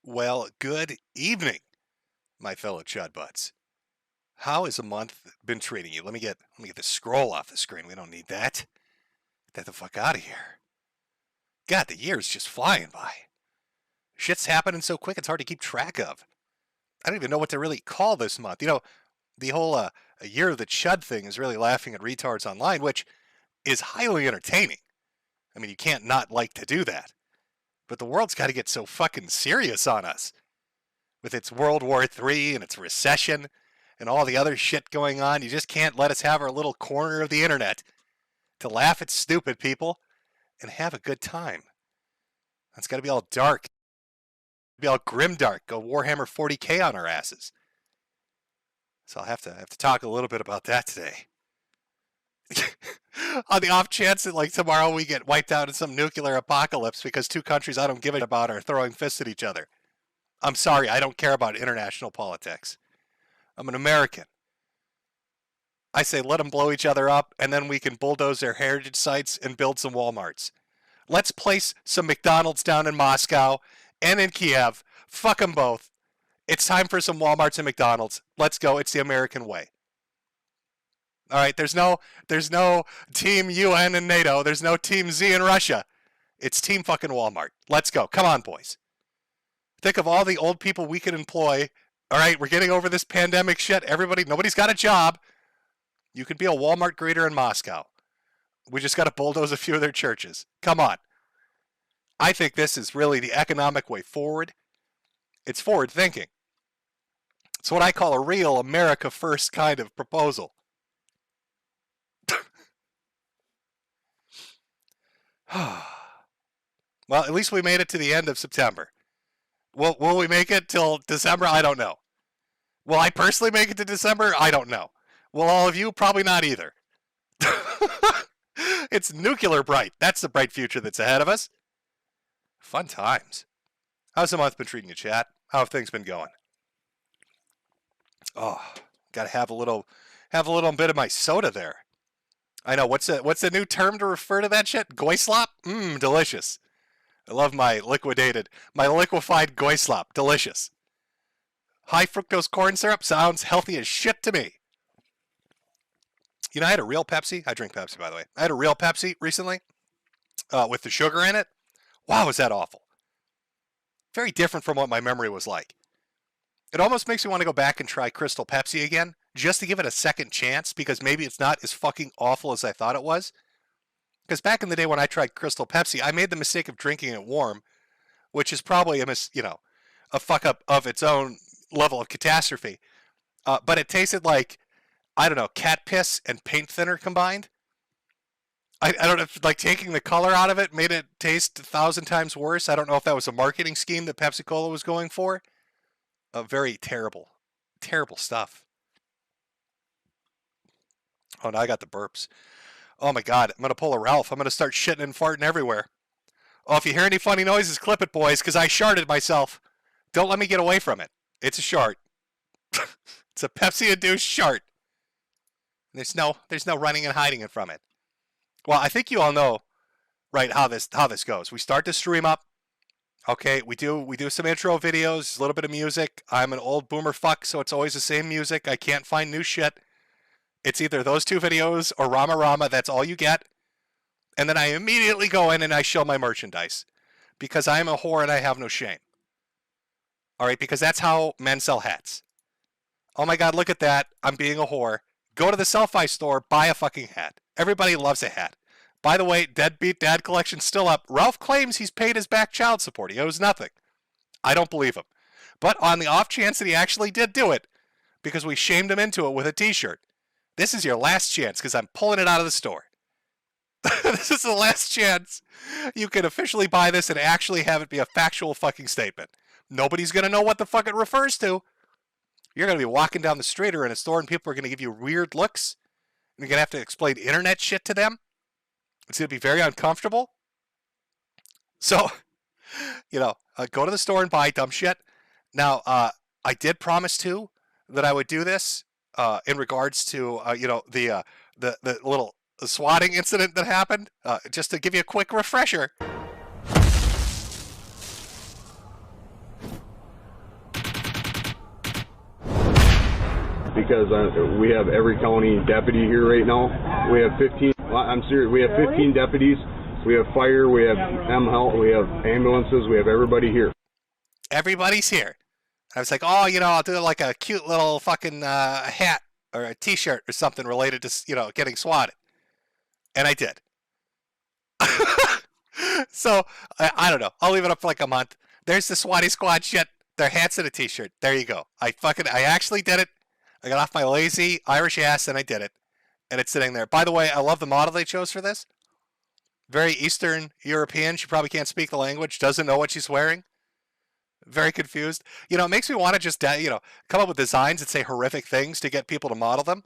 Well, good evening, my fellow Chud Butts. How has a month been treating you? Let me get the scroll off the screen. We don't need that. Get that the fuck out of here. God, the year's just flying by. Shit's happening so quick it's hard to keep track of. I don't even know what to really call this month. The whole a year of the Chud thing is really laughing at retards online, which is highly entertaining. I mean, you can't not like to do that. But the world's got to get so fucking serious on us with its World War III and its recession and all the other shit going on. You just can't let us have our little corner of the internet to laugh at stupid people and have a good time. It's got to be all dark, be all grimdark, go Warhammer 40K on our asses. So I'll have to talk a little bit about that today. On the off chance that like tomorrow we get wiped out in some nuclear apocalypse because two countries I don't give a about are throwing fists at each other. I'm sorry, I don't care about international politics. I'm an American. I say let them blow each other up, and then we can bulldoze their heritage sites and build some Walmarts. Let's place some McDonald's down in Moscow and in Kiev. Fuck them both. It's time for some Walmarts and McDonald's. Let's go. It's the American way. All right, there's no Team UN and NATO. There's no Team Z in Russia. It's Team fucking Walmart. Let's go. Come on, boys. Think of all the old people we could employ. All right, we're getting over this pandemic shit. Nobody's got a job. You could be a Walmart greeter in Moscow. We just got to bulldoze a few of their churches. Come on. I think this is really the economic way forward. It's forward thinking. It's what I call a real America First kind of proposal. Well, at least we made it to the end of September. Will we make it till December? I don't know. Will I personally make it to December? I don't know. Will all of you? Probably not either. It's nuclear bright. That's the bright future that's ahead of us. Fun times. How's the month been treating you, chat? How have things been going? Oh, gotta have a little bit of my soda there. I know, what's the new term to refer to that shit? Goislop? Delicious. I love my liquified goislop. Delicious. High fructose corn syrup sounds healthy as shit to me. You know, I had a real Pepsi. I drink Pepsi, by the way. I had a real Pepsi recently with the sugar in it. Wow, was that awful. Very different from what my memory was like. It almost makes me want to go back and try Crystal Pepsi again, just to give it a second chance, because maybe it's not as fucking awful as I thought it was. Because back in the day when I tried Crystal Pepsi, I made the mistake of drinking it warm, which is probably a fuck up of its own level of catastrophe. But it tasted like, I don't know, cat piss and paint thinner combined. I don't know if like taking the color out of it made it taste 1,000 times worse. I don't know if that was a marketing scheme that Pepsi-Cola was going for. Very terrible, terrible stuff. Oh, now I got the burps. Oh my God, I'm going to pull a Ralph. I'm going to start shitting and farting everywhere. Oh, if you hear any funny noises, clip it, boys, because I sharted myself. Don't let me get away from it. It's a shart. It's a Pepsi-induced shart. There's no running and hiding it from it. Well, I think you all know, right, how this goes. We start the stream up. Okay, we do some intro videos, a little bit of music. I'm an old boomer fuck, so it's always the same music. I can't find new shit. It's either those two videos or Rama Rama. That's all you get. And then I immediately go in and I show my merchandise because I'm a whore and I have no shame. All right, because that's how men sell hats. Oh my God, look at that. I'm being a whore. Go to the Selfie store, buy a fucking hat. Everybody loves a hat. By the way, Deadbeat Dad collection's still up. Ralph claims he's paid his back child support. He owes nothing. I don't believe him. But on the off chance that he actually did do it, because we shamed him into it with a t-shirt, this is your last chance because I'm pulling it out of the store. This is the last chance you can officially buy this and actually have it be a factual fucking statement. Nobody's going to know what the fuck it refers to. You're going to be walking down the street or in a store and people are going to give you weird looks. And you're going to have to explain internet shit to them. It's going to be very uncomfortable. So, go to the store and buy dumb shit. Now, I did promise, too, that I would do this in regards to, the little swatting incident that happened. Just to give you a quick refresher. because we have every county deputy here right now. We have 15. I'm serious. We have 15 deputies. We have fire. We have M-Health. We have ambulances. We have everybody here. Everybody's here. I was like, oh, I'll do like a cute little fucking hat or a T-shirt or something related to, getting swatted. And I did. So, I don't know. I'll leave it up for like a month. There's the Swatty Squad shit. Their hats and a T-shirt. There you go. I actually did it. I got off my lazy Irish ass and I did it. And it's sitting there. By the way, I love the model they chose for this. Very Eastern European. She probably can't speak the language. Doesn't know what she's wearing. Very confused. It makes me want to just, come up with designs that say horrific things to get people to model them.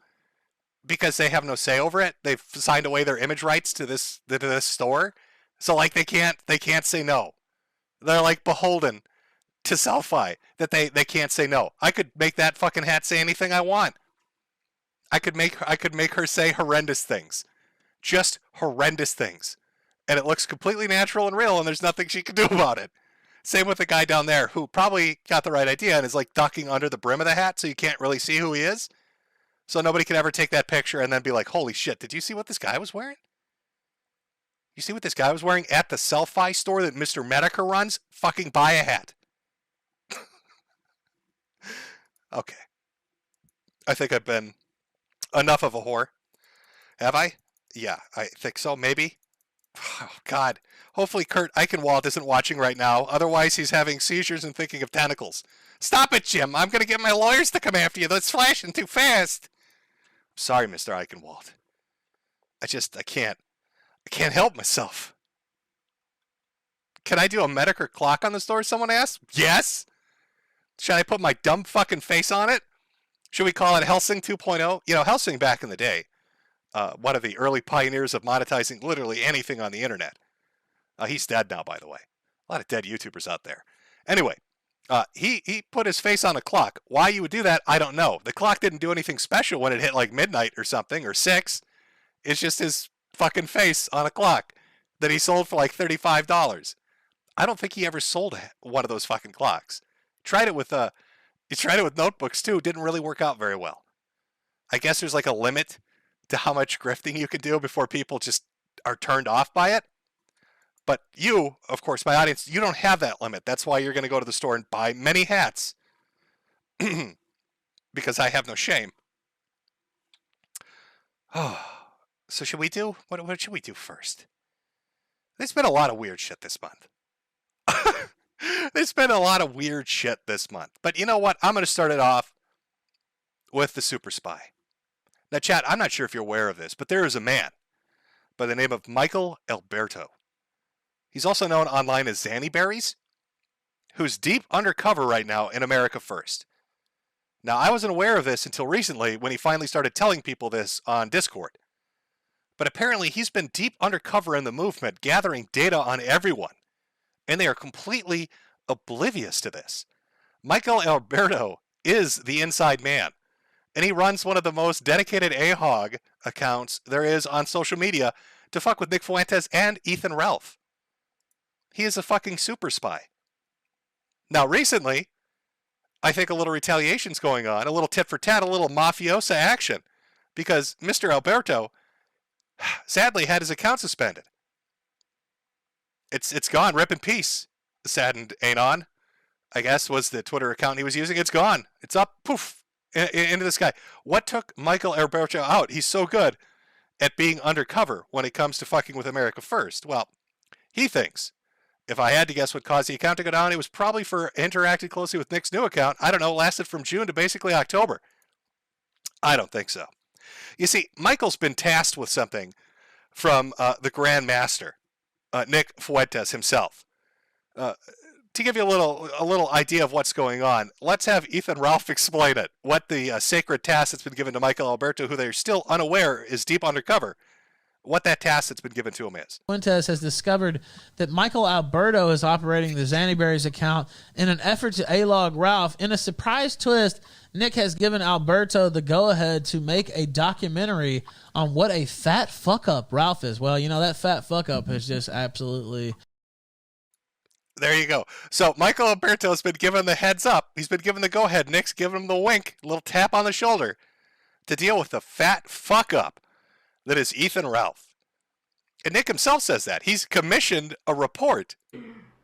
Because they have no say over it. They've signed away their image rights to this store. So like they can't say no. They're like beholden to Selfie that they can't say no. I could make that fucking hat say anything I want. I could make her say horrendous things. Just horrendous things. And it looks completely natural and real and there's nothing she can do about it. Same with the guy down there who probably got the right idea and is like ducking under the brim of the hat so you can't really see who he is. So nobody can ever take that picture and then be like, holy shit, did you see what this guy was wearing? You see what this guy was wearing at the Selfie store that Mr. Metokur runs? Fucking buy a hat. Okay. I think I've been enough of a whore. Have I? Yeah, I think so, maybe. Oh, God. Hopefully Kurt Eichenwald isn't watching right now. Otherwise, he's having seizures and thinking of tentacles. Stop it, Jim. I'm going to get my lawyers to come after you. That's flashing too fast. Sorry, Mr. Eichenwald. I can't help myself. Can I do a Metokur clock on the store, someone asked? Yes. Should I put my dumb fucking face on it? Should we call it Helsing 2.0? Helsing back in the day, one of the early pioneers of monetizing literally anything on the internet. He's dead now, by the way. A lot of dead YouTubers out there. Anyway, he put his face on a clock. Why you would do that, I don't know. The clock didn't do anything special when it hit like midnight or something, or 6. It's just his fucking face on a clock that he sold for like $35. I don't think he ever sold one of those fucking clocks. He tried it with notebooks too. Didn't really work out very well. I guess there's like a limit to how much grifting you can do before people just are turned off by it. But you, of course, my audience, you don't have that limit. That's why you're going to go to the store and buy many hats. Because I have no shame. Oh, so should we do? What should we do first? There's been a lot of weird shit this month. There's been a lot of weird shit this month. But you know what? I'm going to start it off with the super spy. Now, chat, I'm not sure if you're aware of this, but there is a man by the name of Michael Alberto. He's also known online as Zanny Berries, who's deep undercover right now in America First. Now, I wasn't aware of this until recently when he finally started telling people this on Discord. But apparently he's been deep undercover in the movement, gathering data on everyone. And they are completely oblivious to this. Michael Alberto is the inside man. And he runs one of the most dedicated AHOG accounts there is on social media to fuck with Nick Fuentes and Ethan Ralph. He is a fucking super spy. Now, recently, I think a little retaliation's going on, a little tit for tat, a little mafiosa action, because Mr. Alberto sadly had his account suspended. It's gone. Rip in peace. Saddened ain't on, I guess, was the Twitter account he was using. It's gone. It's up, poof, into the sky. What took Michael Alberto out? He's so good at being undercover when it comes to fucking with America First. Well, he thinks, if I had to guess what caused the account to go down, it was probably for interacting closely with Nick's new account. I don't know, lasted from June to basically October. I don't think so. You see, Michael's been tasked with something from the Grand Master, Nick Fuentes himself. To give you a little idea of what's going on, let's have Ethan Ralph explain it. What the sacred task that's been given to Michael Alberto, who they're still unaware is deep undercover, what that task that's been given to him is. Fuentes has discovered that Michael Alberto is operating the Zannyberries account in an effort to A-log Ralph. In a surprise twist, Nick has given Alberto the go-ahead to make a documentary on what a fat fuck-up Ralph is. Well, you know, that fat fuck-up is just absolutely... There you go. So Michael Alberto has been given the heads up. He's been given the go-ahead. Nick's given him the wink, a little tap on the shoulder. to deal with the fat fuck up that is Ethan Ralph. And Nick himself says that. He's commissioned a report.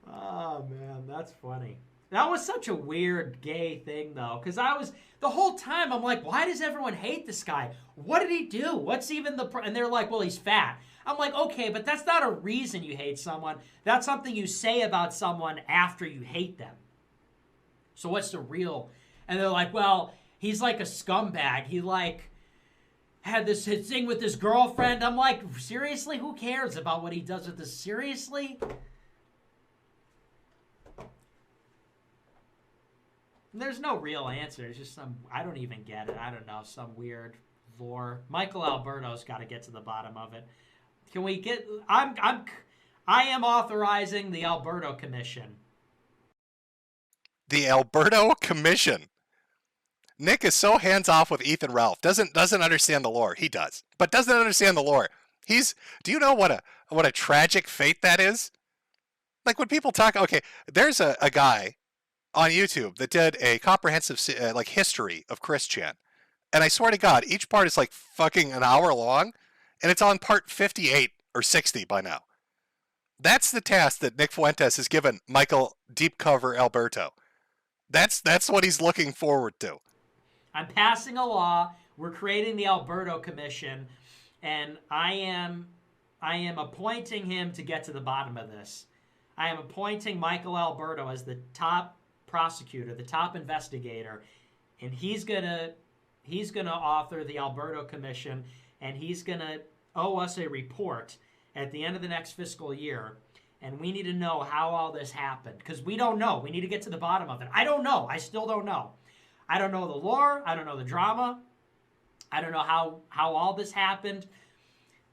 Oh, man, that's funny. That was such a weird gay thing, though, because the whole time, I'm like, why does everyone hate this guy? What did he do? What's even and they're like, well, he's fat. I'm like, okay, but that's not a reason you hate someone. That's something you say about someone after you hate them. So what's the real? And they're like, well, he's like a scumbag. He like had this thing with his girlfriend. I'm like, seriously? Who cares about what he does with this? Seriously? There's no real answer. It's just I don't even get it. I don't know, some weird lore. Michael Alberto's got to get to the bottom of it. Can we get, I am authorizing the Alberto Commission. The Alberto Commission. Nick is so hands off with Ethan Ralph. Doesn't understand the lore. He does, but doesn't understand the lore. Do you know what a tragic fate that is? Like when people talk, okay, there's a guy on YouTube that did a comprehensive like history of Chris Chan. And I swear to God, each part is like fucking an hour long, and it's on part 58 or 60 by now. That's the task that Nick Fuentes has given Michael Deep Cover Alberto. That's what he's looking forward to. I'm passing a law. We're creating the Alberto Commission, and I am appointing him to get to the bottom of this. I am appointing Michael Alberto as the top prosecutor, the top investigator, and he's gonna author the Alberto Commission, and he's gonna owe us a report at the end of the next fiscal year, and we need to know how all this happened, because we don't know. We need to get to the bottom of it. I don't know. I still don't know. I don't know the lore. I don't know the drama. I don't know how all this happened.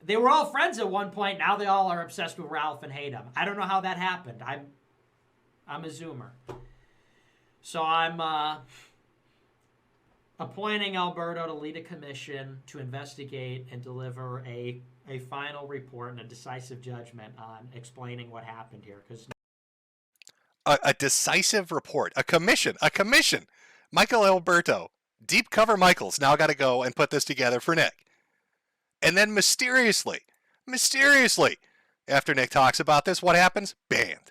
They were all friends at one point. Now they all are obsessed with Ralph and hate him. I don't know how that happened. I'm a Zoomer. So I'm appointing Alberto to lead a commission to investigate and deliver a final report and a decisive judgment on explaining what happened here. Because a decisive report, a commission. Michael Alberto, Deep Cover Michael's now got to go and put this together for Nick. And then mysteriously, after Nick talks about this, what happens? Banned.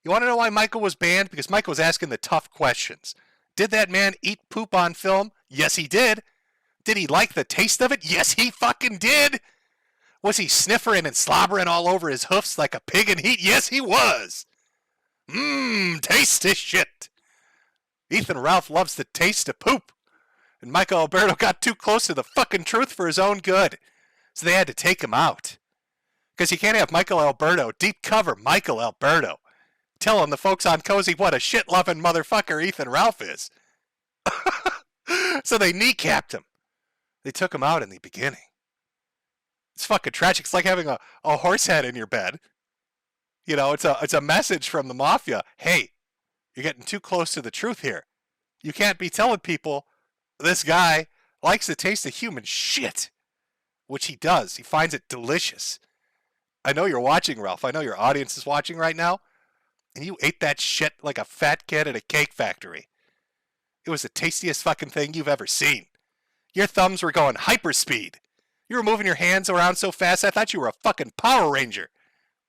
You want to know why Michael was banned? Because Michael was asking the tough questions. Did that man eat poop on film? Yes, he did. Did he like the taste of it? Yes, he fucking did. Was he sniffering and slobbering all over his hoofs like a pig in heat? Yes, he was. Tasty shit. Ethan Ralph loves the taste of poop. And Michael Alberto got too close to the fucking truth for his own good. So they had to take him out. Because you can't have Michael Alberto, Deep Cover Michael Alberto, telling the folks on Cozy what a shit-loving motherfucker Ethan Ralph is. So they kneecapped him. They took him out in the beginning. It's fucking tragic. It's like having a horse head in your bed. You know, it's a message from the mafia. Hey, you're getting too close to the truth here. You can't be telling people this guy likes the taste of human shit, which he does. He finds it delicious. I know you're watching, Ralph. I know your audience is watching right now. And you ate that shit like a fat kid at a cake factory. It was the tastiest fucking thing you've ever seen. Your thumbs were going hyperspeed. You were moving your hands around so fast I thought you were a fucking Power Ranger.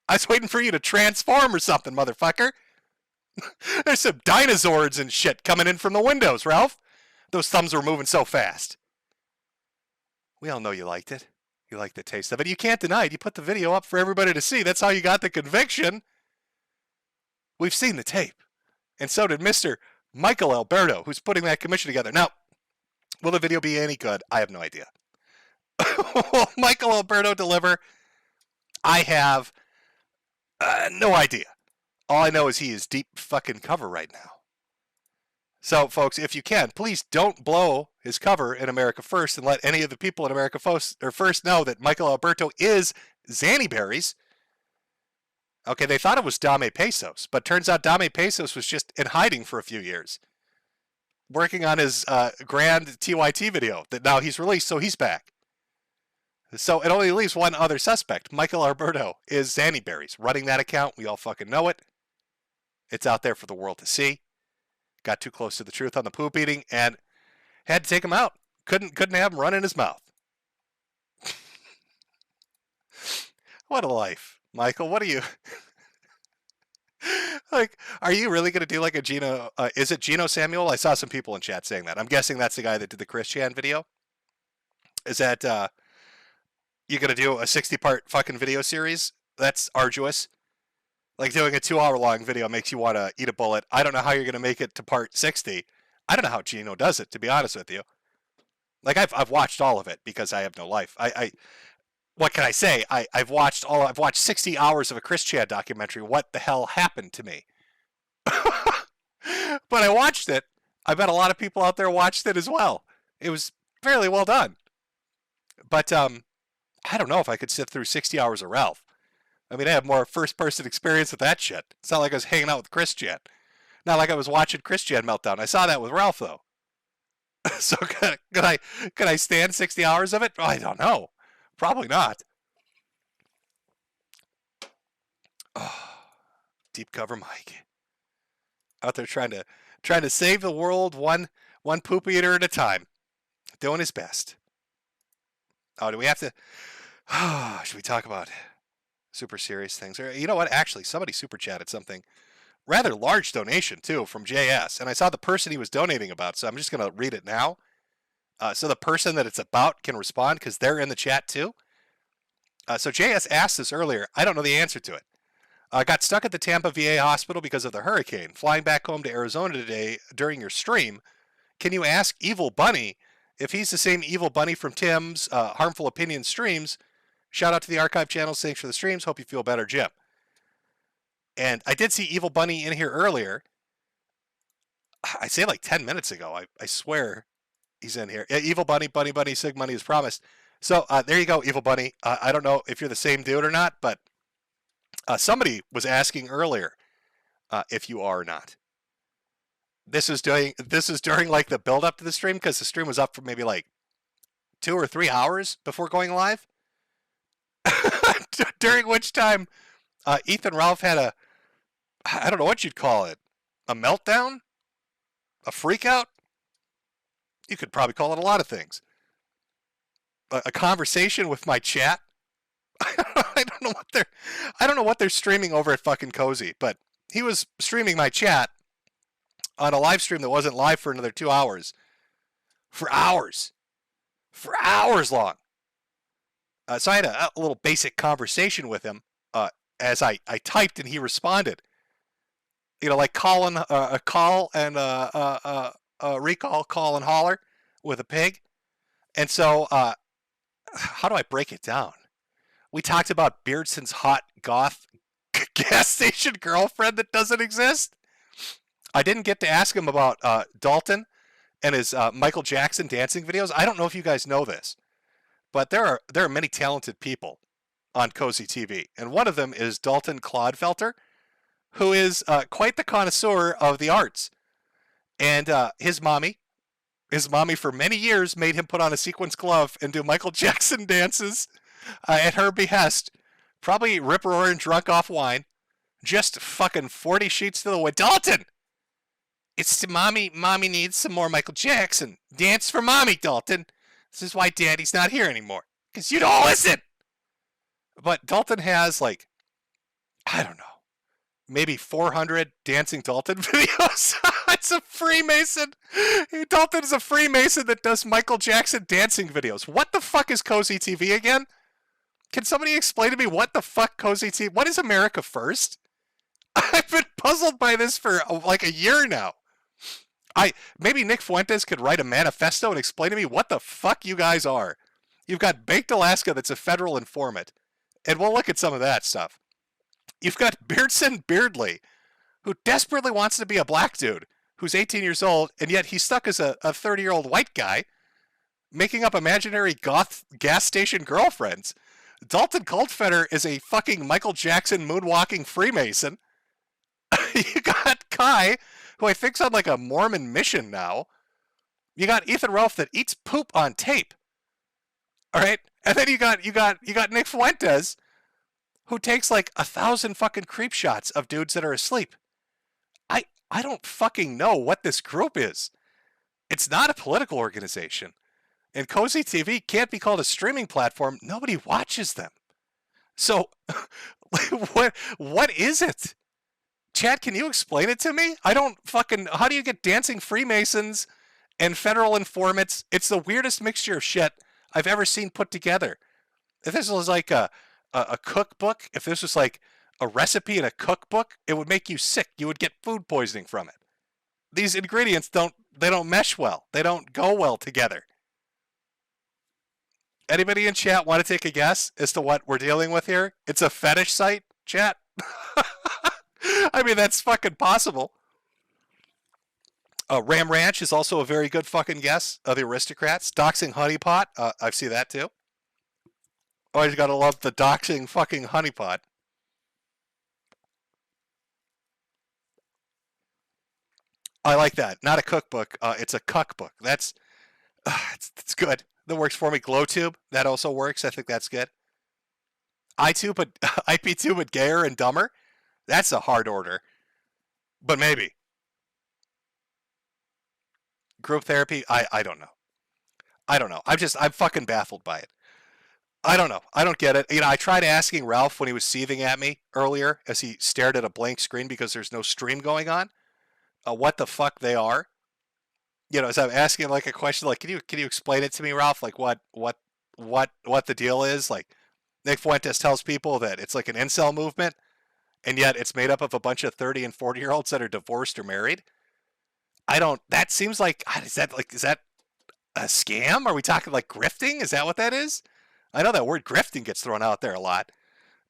I was waiting for you to transform or something, motherfucker. There's some dinosaurs and shit coming in from the windows, Ralph. Those thumbs were moving so fast. We all know you liked it. You liked the taste of it. You can't deny it. You put the video up for everybody to see. That's how you got the conviction. We've seen the tape. And so did Mr. Michael Alberto, who's putting that commission together. Now, will the video be any good? I have no idea. Will Michael Alberto deliver? I have no idea. All I know is he is deep fucking cover right now. So, folks, if you can, please don't blow his cover in America First and let any of the people in America First know that Michael Alberto is Zanny Berries. Okay, they thought it was Dame Pesos, but turns out Dame Pesos was just in hiding for a few years, working on his grand TYT video that now he's released, so he's back. So it only leaves one other suspect. Michael Alberto is Zanny Berries, running that account. We all fucking know it. It's out there for the world to see. Got too close to the truth on the poop eating and had to take him out. Couldn't have him running his mouth. What a life, Michael. What are you like? Are you really going to do like a Gino? Is it Gino Samuel? I saw some people in chat saying that. I'm guessing that's the guy that did the Chris Chan video. Is that you going to do a 60-part fucking video series? That's arduous. Like doing a 2-hour long video makes you want to eat a bullet. I don't know how you're going to make it to part 60. I don't know how Gino does it, to be honest with you. Like I've watched all of it because I have no life. I what can I say? I've watched 60 hours of a Chris Chan documentary. What the hell happened to me? But I watched it. I bet a lot of people out there watched it as well. It was fairly well done. But I don't know if I could sit through 60 hours of Ralph. I mean, I have more first-person experience with that shit. It's not like I was hanging out with Chris Chan. Not like I was watching Chris Chan meltdown. I saw that with Ralph, though. So could I stand 60 hours of it? I don't know. Probably not. Oh, deep cover Mike. Out there trying to save the world one poop eater at a time. Doing his best. Oh, do we have to... Oh, should we talk about super serious things? Or, you know what? Actually, somebody super chatted something. Rather large donation, too, from JS. And I saw the person he was donating about, so I'm just going to read it now. So the person that it's about can respond because they're in the chat, too. So JS asked this earlier. I don't know the answer to it. Got stuck at the Tampa VA hospital because of the hurricane. Flying back home to Arizona today during your stream. Can you ask Evil Bunny if he's the same Evil Bunny from Tim's Harmful Opinion streams? Shout out to the archive channel. Thanks for the streams. Hope you feel better, Jim. And I did see Evil Bunny in here earlier. I say like 10 minutes ago. I swear he's in here. Yeah, Evil Bunny, Bunny, Sig Money as promised. So there you go, Evil Bunny. I don't know if you're the same dude or not, but somebody was asking earlier if you are or not. This is during like the build up to the stream because the stream was up for maybe like 2 or 3 hours before going live. During which time Ethan Ralph had I don't know what you'd call it, a meltdown, a freak out. You could probably call it a lot of things. A conversation with my chat. I don't know what they're streaming over at fucking Cozy, but he was streaming my chat on a live stream that wasn't live for another 2 hours. For hours long. So I had a little basic conversation with him as I typed and he responded. You know, like calling a call and a recall, call and holler with a pig. And so how do I break it down? We talked about Beardson's hot goth gas station girlfriend that doesn't exist. I didn't get to ask him about Dalton and his Michael Jackson dancing videos. I don't know if you guys know this, but there are many talented people on Cozy TV, and one of them is Dalton Clodfelter, who is quite the connoisseur of the arts. And his mommy for many years made him put on a sequins glove and do Michael Jackson dances at her behest. Probably rip-roaring drunk off wine. Just fucking 40 sheets to the wind. Dalton! It's to mommy. Mommy needs some more Michael Jackson. Dance for mommy, Dalton. This is why daddy's not here anymore. Because you don't listen! But Dalton has, like, I don't know, maybe 400 Dancing Dalton videos. It's a Freemason. Dalton is a Freemason that does Michael Jackson dancing videos. What the fuck is Cozy TV again? Can somebody explain to me what the fuck Cozy TV... What is America First? I've been puzzled by this for like a year now. Maybe Nick Fuentes could write a manifesto and explain to me what the fuck you guys are. You've got Baked Alaska that's a federal informant. And we'll look at some of that stuff. You've got Beardson Beardley, who desperately wants to be a black dude who's 18 years old, and yet he's stuck as a 30-year-old white guy making up imaginary goth gas station girlfriends. Dalton Cultfetter is a fucking Michael Jackson moonwalking Freemason. You got Kai, who I think's on like a Mormon mission now. You got Ethan Ralph that eats poop on tape. All right, and then you got Nick Fuentes, who takes like 1,000 fucking creep shots of dudes that are asleep. I don't fucking know what this group is. It's not a political organization. And Cozy TV can't be called a streaming platform. Nobody watches them. So, what is it? Chad, can you explain it to me? I don't fucking. How do you get dancing Freemasons and federal informants? It's the weirdest mixture of shit I've ever seen put together. If this was like a cookbook, if this was like a recipe in a cookbook, it would make you sick. You would get food poisoning from it. These ingredients don't mesh well. They don't go well together. Anybody in chat want to take a guess as to what we're dealing with here? It's a fetish site, chat. I mean, that's fucking possible. Ram Ranch is also a very good fucking guess of the aristocrats. Doxing Honeypot, I've seen that too. Always gotta love the doxing fucking honeypot. I like that. Not a cookbook. It's a cuckbook. That's it's good. That works for me. GlowTube, that also works. I think that's good. iTube, but IPTube, but gayer and dumber. That's a hard order, but maybe. Group therapy. I don't know. I don't know. I'm fucking baffled by it. I don't know. I don't get it. You know, I tried asking Ralph when he was seething at me earlier as he stared at a blank screen because there's no stream going on. What the fuck they are? You know, as I'm asking like a question, like, can you explain it to me, Ralph? Like, what the deal is? Like, Nick Fuentes tells people that it's like an incel movement, and yet it's made up of a bunch of 30 and 40-year-olds that are divorced or married. That seems like, is that a scam? Are we talking like grifting? Is that what that is? I know that word grifting gets thrown out there a lot,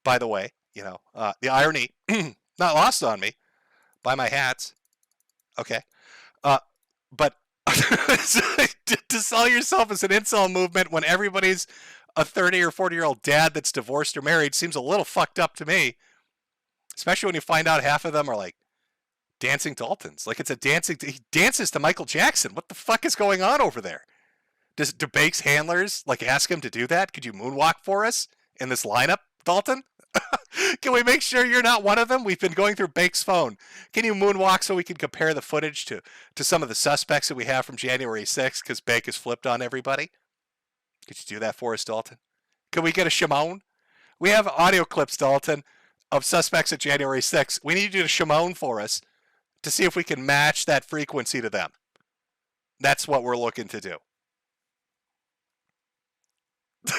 by the way. You know, the irony, not lost on me, by my hats. Okay. But to sell yourself as an incel movement when everybody's a 30 or 40-year-old dad that's divorced or married seems a little fucked up to me, especially when you find out half of them are like dancing Daltons. Like it's he dances to Michael Jackson. What the fuck is going on over there? Do Bake's handlers like ask him to do that? Could you moonwalk for us in this lineup, Dalton? Can we make sure you're not one of them? We've been going through Bake's phone. Can you moonwalk so we can compare the footage to some of the suspects that we have from January 6th because Bake has flipped on everybody? Could you do that for us, Dalton? Can we get a Shimon? We have audio clips, Dalton, of suspects at January 6th. We need you to Shimon for us to see if we can match that frequency to them. That's what we're looking to do.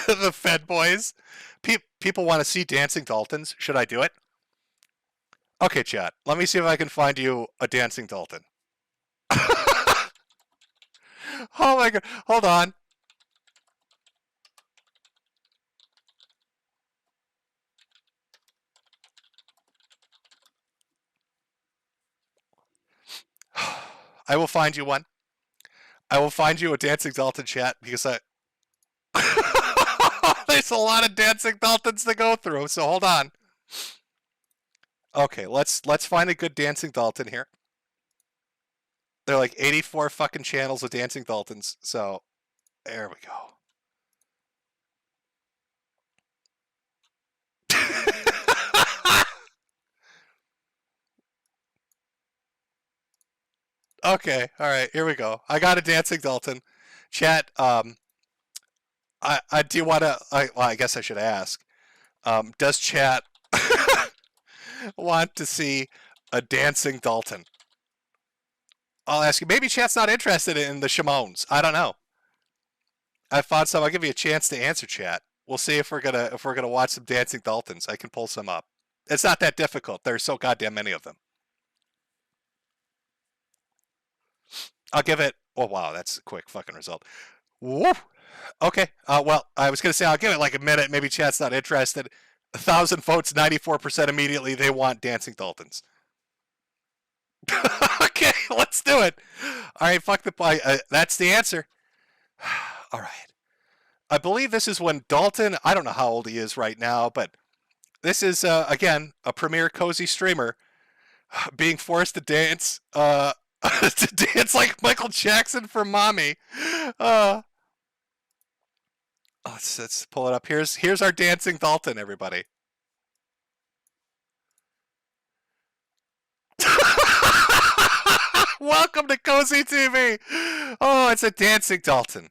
The Fed boys. People want to see dancing Daltons. Should I do it? Okay, chat. Let me see if I can find you a dancing Dalton. Oh my god. Hold on. I will find you one. I will find you a dancing Dalton, chat, because there's a lot of dancing Daltons to go through, so hold on. Okay, let's find a good dancing Dalton here. There are like 84 fucking channels of dancing Daltons, so there we go. Okay, all right, here we go. I got a dancing Dalton. Chat, I do you want to? Well, I guess I should ask. Does chat want to see a dancing Dalton? I'll ask you. Maybe chat's not interested in the Shimons. I don't know. I found some. I'll give you a chance to answer, chat. We'll see if we're gonna watch some dancing Daltons. I can pull some up. It's not that difficult. There's so goddamn many of them. I'll give it. Oh wow, that's a quick fucking result. Whoop. Okay. Well, I was gonna say I'll give it like a minute. Maybe chat's not interested. 1,000 votes, 94% immediately. They want dancing Daltons. Okay, let's do it. All right, fuck the. That's the answer. All right. I believe this is when Dalton. I don't know how old he is right now, but this is again a premier cozy streamer being forced to dance. To dance like Michael Jackson for mommy. Let's pull it up. Here's our dancing Dalton, everybody. Welcome to Cozy TV. Oh, it's a dancing Dalton.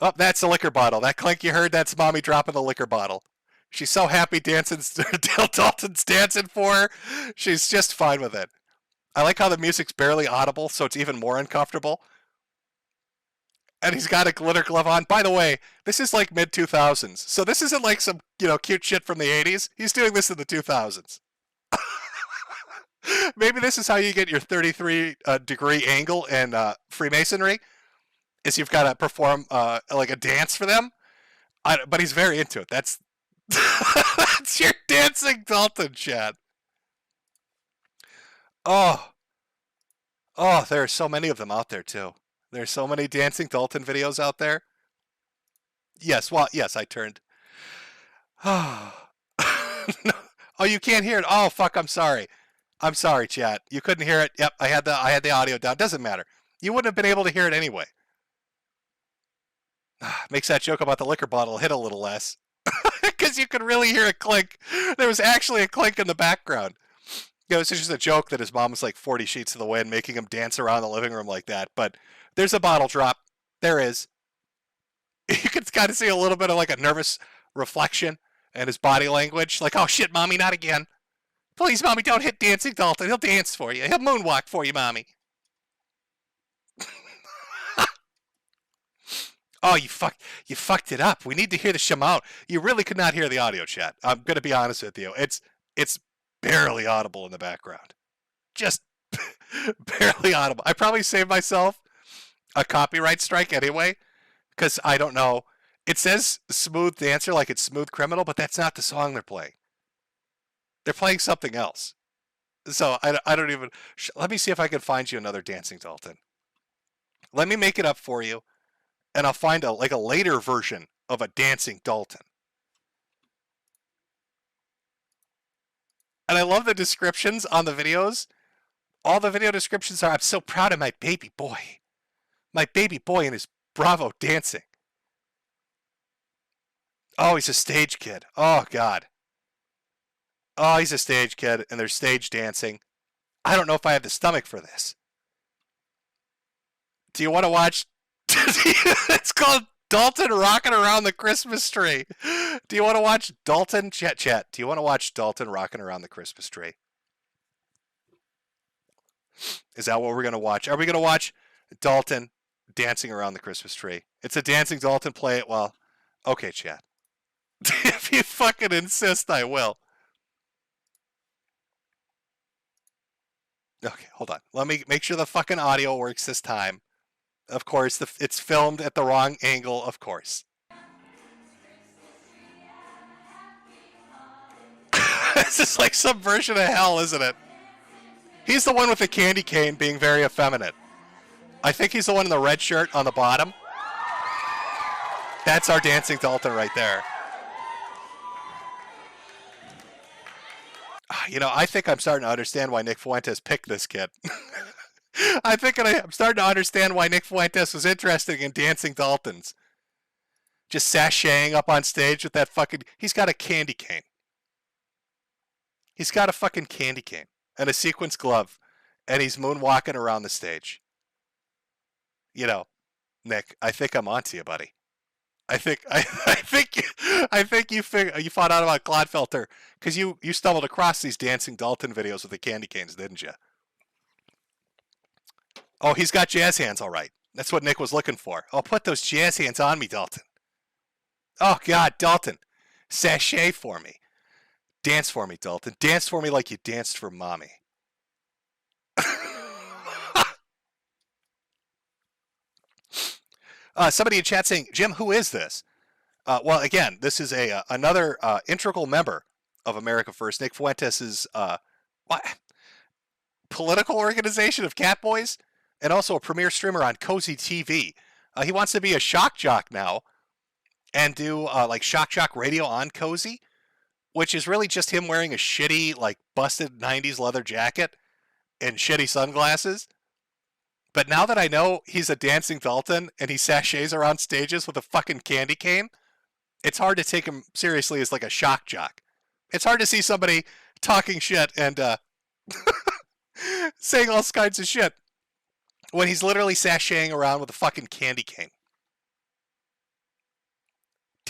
Oh, that's the liquor bottle. That clink you heard, that's mommy dropping the liquor bottle. She's so happy dancing. Dale Dalton's dancing for her. She's just fine with it. I like how the music's barely audible, so it's even more uncomfortable. And he's got a glitter glove on. By the way, this is like mid 2000s, so this isn't like some cute shit from the 80s. He's doing this in the 2000s. Maybe this is how you get your 33 degree angle in Freemasonry. Is you've got to perform like a dance for them. But he's very into it. That's that's your dancing Dalton, Chad. Oh, there are so many of them out there too. There's so many dancing Dalton videos out there. Yes, well, yes, I turned. Oh, oh, you can't hear it. Oh, fuck, I'm sorry. I'm sorry, chat. You couldn't hear it. Yep, I had the audio down. Doesn't matter. You wouldn't have been able to hear it anyway. Makes that joke about the liquor bottle hit a little less. Because you could really hear a clink. There was actually a clink in the background. It's just a joke that his mom was like 40 sheets to the wind, making him dance around the living room like that. But there's a bottle drop. There is. You can kind of see a little bit of like a nervous reflection in his body language. Like, oh shit, mommy, not again. Please, mommy, don't hit dancing Dalton. He'll dance for you. He'll moonwalk for you, mommy. Oh, you fucked it up. We need to hear the Shimon. You really could not hear the audio, chat. I'm going to be honest with you. It's barely audible in the background. Just barely audible. I probably saved myself a copyright strike anyway, because I don't know. It says Smooth Dancer like it's Smooth Criminal, but that's not the song they're playing. They're playing something else. So I don't even... Let me see if I can find you another Dancing Dalton. Let me make it up for you. And I'll find a later version of a Dancing Dalton. And I love the descriptions on the videos. All the video descriptions are, I'm so proud of my baby boy. My baby boy and his Bravo dancing. Oh, he's a stage kid. Oh, God. Oh, he's a stage kid, and they're stage dancing. I don't know if I have the stomach for this. Do you want to watch... It's called Dalton Rocking Around the Christmas Tree. Do you want to watch Dalton? Chat. Do you want to watch Dalton Rocking Around the Christmas Tree? Is that what we're going to watch? Are we going to watch Dalton dancing around the Christmas tree? It's a dancing Dalton. Play it. Well, okay, chat. If you fucking insist, I will. Okay, hold on. Let me make sure the fucking audio works this time. Of course, it's filmed at the wrong angle, of course. This is like some version of hell, isn't it? He's the one with the candy cane being very effeminate. I think he's the one in the red shirt on the bottom. That's our dancing Dalton right there. I think I'm starting to understand why Nick Fuentes picked this kid. I'm starting to understand why Nick Fuentes was interested in dancing Daltons. Just sashaying up on stage with that fucking... He's got a candy cane. He's got a fucking candy cane and a sequins glove, and he's moonwalking around the stage. Nick, I think I'm onto you, buddy. I think you found out about Clodfelter because you stumbled across these dancing Dalton videos with the candy canes, didn't you? Oh, he's got jazz hands, all right. That's what Nick was looking for. Oh, put those jazz hands on me, Dalton. Oh, God, Dalton. Sashay for me. Dance for me, Dalton. Dance for me like you danced for Mommy. Somebody in chat saying, Jim, who is this? Well, again, this is another integral member of America First. Nick Fuentes is political organization of Catboys, and also a premier streamer on Cozy TV. He wants to be a shock jock now and do like shock jock radio on Cozy, which is really just him wearing a shitty, like busted 90s leather jacket and shitty sunglasses. But now that I know he's a dancing Dalton and he sashays around stages with a fucking candy cane, it's hard to take him seriously as like a shock jock. It's hard to see somebody talking shit and saying all kinds of shit when he's literally sashaying around with a fucking candy cane.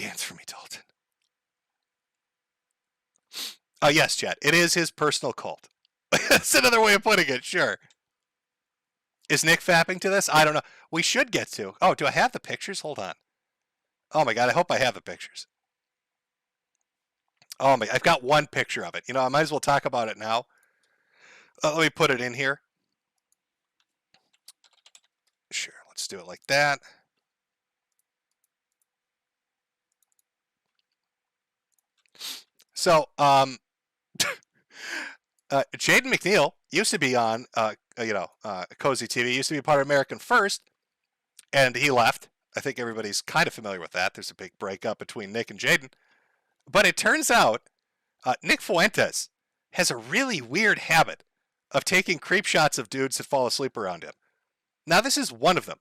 Dance for me, Dalton. Oh, yes, Chad. It is his personal cult. That's another way of putting it, sure. Is Nick fapping to this? I don't know. We should get to. Oh, do I have the pictures? Hold on. Oh, my God. I hope I have the pictures. Oh, my. I've got one picture of it. You know, I might as well talk about it now. Let me put it in here. Sure. Let's do it like that. So, Jaden McNeil used to be on, Cozy TV. Used to be part of American First, and he left. I think everybody's kind of familiar with that. There's a big breakup between Nick and Jaden. But it turns out Nick Fuentes has a really weird habit of taking creep shots of dudes that fall asleep around him. Now, this is one of them.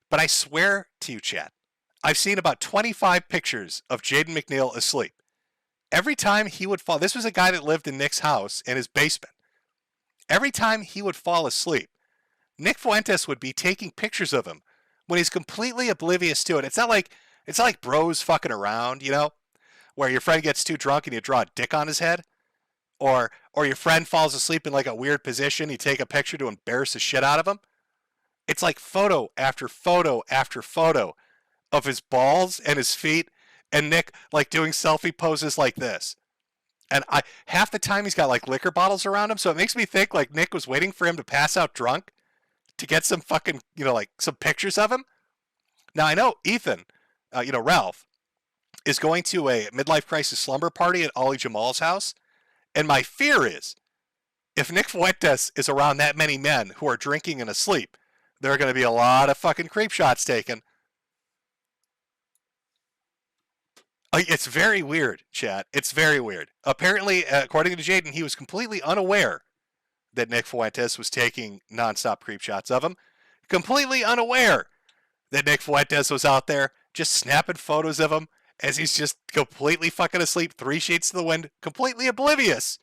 But I swear to you, Chad, I've seen about 25 pictures of Jaden McNeil asleep. Every time he would fall, this was a guy that lived in Nick's house in his basement. Every time he would fall asleep, Nick Fuentes would be taking pictures of him when he's completely oblivious to it. It's not like bros fucking around, you know, where your friend gets too drunk and you draw a dick on his head, or your friend falls asleep in like a weird position, you take a picture to embarrass the shit out of him. It's like photo after photo after photo of his balls and his feet, and Nick like doing selfie poses like this. And half the time he's got like liquor bottles around him, so it makes me think like Nick was waiting for him to pass out drunk to get some fucking, like some pictures of him. Now I know Ethan, Ralph, is going to a midlife crisis slumber party at Ollie Jamal's house, and my fear is if Nick Fuentes is around that many men who are drinking and asleep, there are going to be a lot of fucking creep shots taken. It's very weird, Chad. It's very weird. Apparently, according to Jaden, he was completely unaware that Nick Fuentes was taking nonstop creep shots of him. Completely unaware that Nick Fuentes was out there just snapping photos of him as he's just completely fucking asleep, 3 sheets to the wind, completely oblivious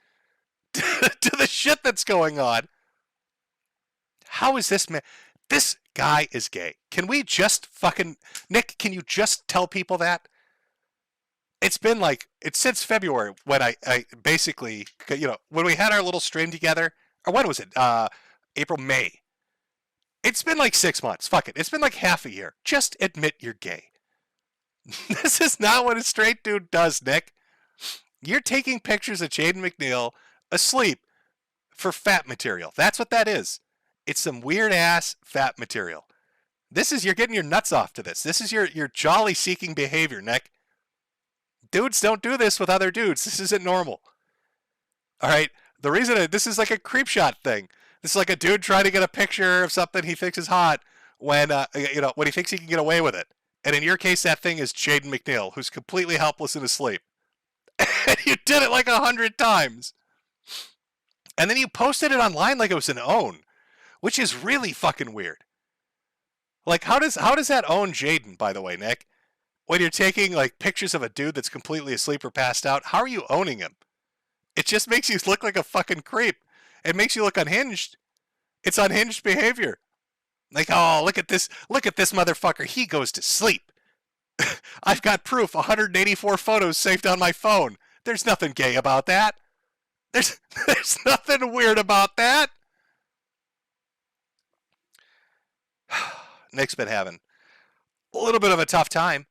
to the shit that's going on. How is this man? This guy is gay. Can we just fucking... Nick, can you just tell people that? It's been like... It's since February when I basically... when we had our little stream together. Or when was it? April, May. It's been like 6 months. Fuck it. It's been like half a year. Just admit you're gay. This is not what a straight dude does, Nick. You're taking pictures of Jaden McNeil asleep for fat material. That's what that is. It's some weird ass fat material. You're getting your nuts off to this. This is your jolly seeking behavior, Nick. Dudes don't do this with other dudes. This isn't normal. All right. The reason this is like a creep shot thing. This is like a dude trying to get a picture of something he thinks is hot when he thinks he can get away with it. And in your case, that thing is Jaden McNeil, who's completely helpless and asleep. And you did it like 100 times. And then you posted it online like it was an own, which is really fucking weird. Like, how does that own Jaden, by the way, Nick? When you're taking like pictures of a dude that's completely asleep or passed out, how are you owning him? It just makes you look like a fucking creep. It makes you look unhinged. It's unhinged behavior. Like, oh, look at this motherfucker. He goes to sleep. I've got proof, 184 photos saved on my phone. There's nothing gay about that. There's nothing weird about that. Nick's been having a little bit of a tough time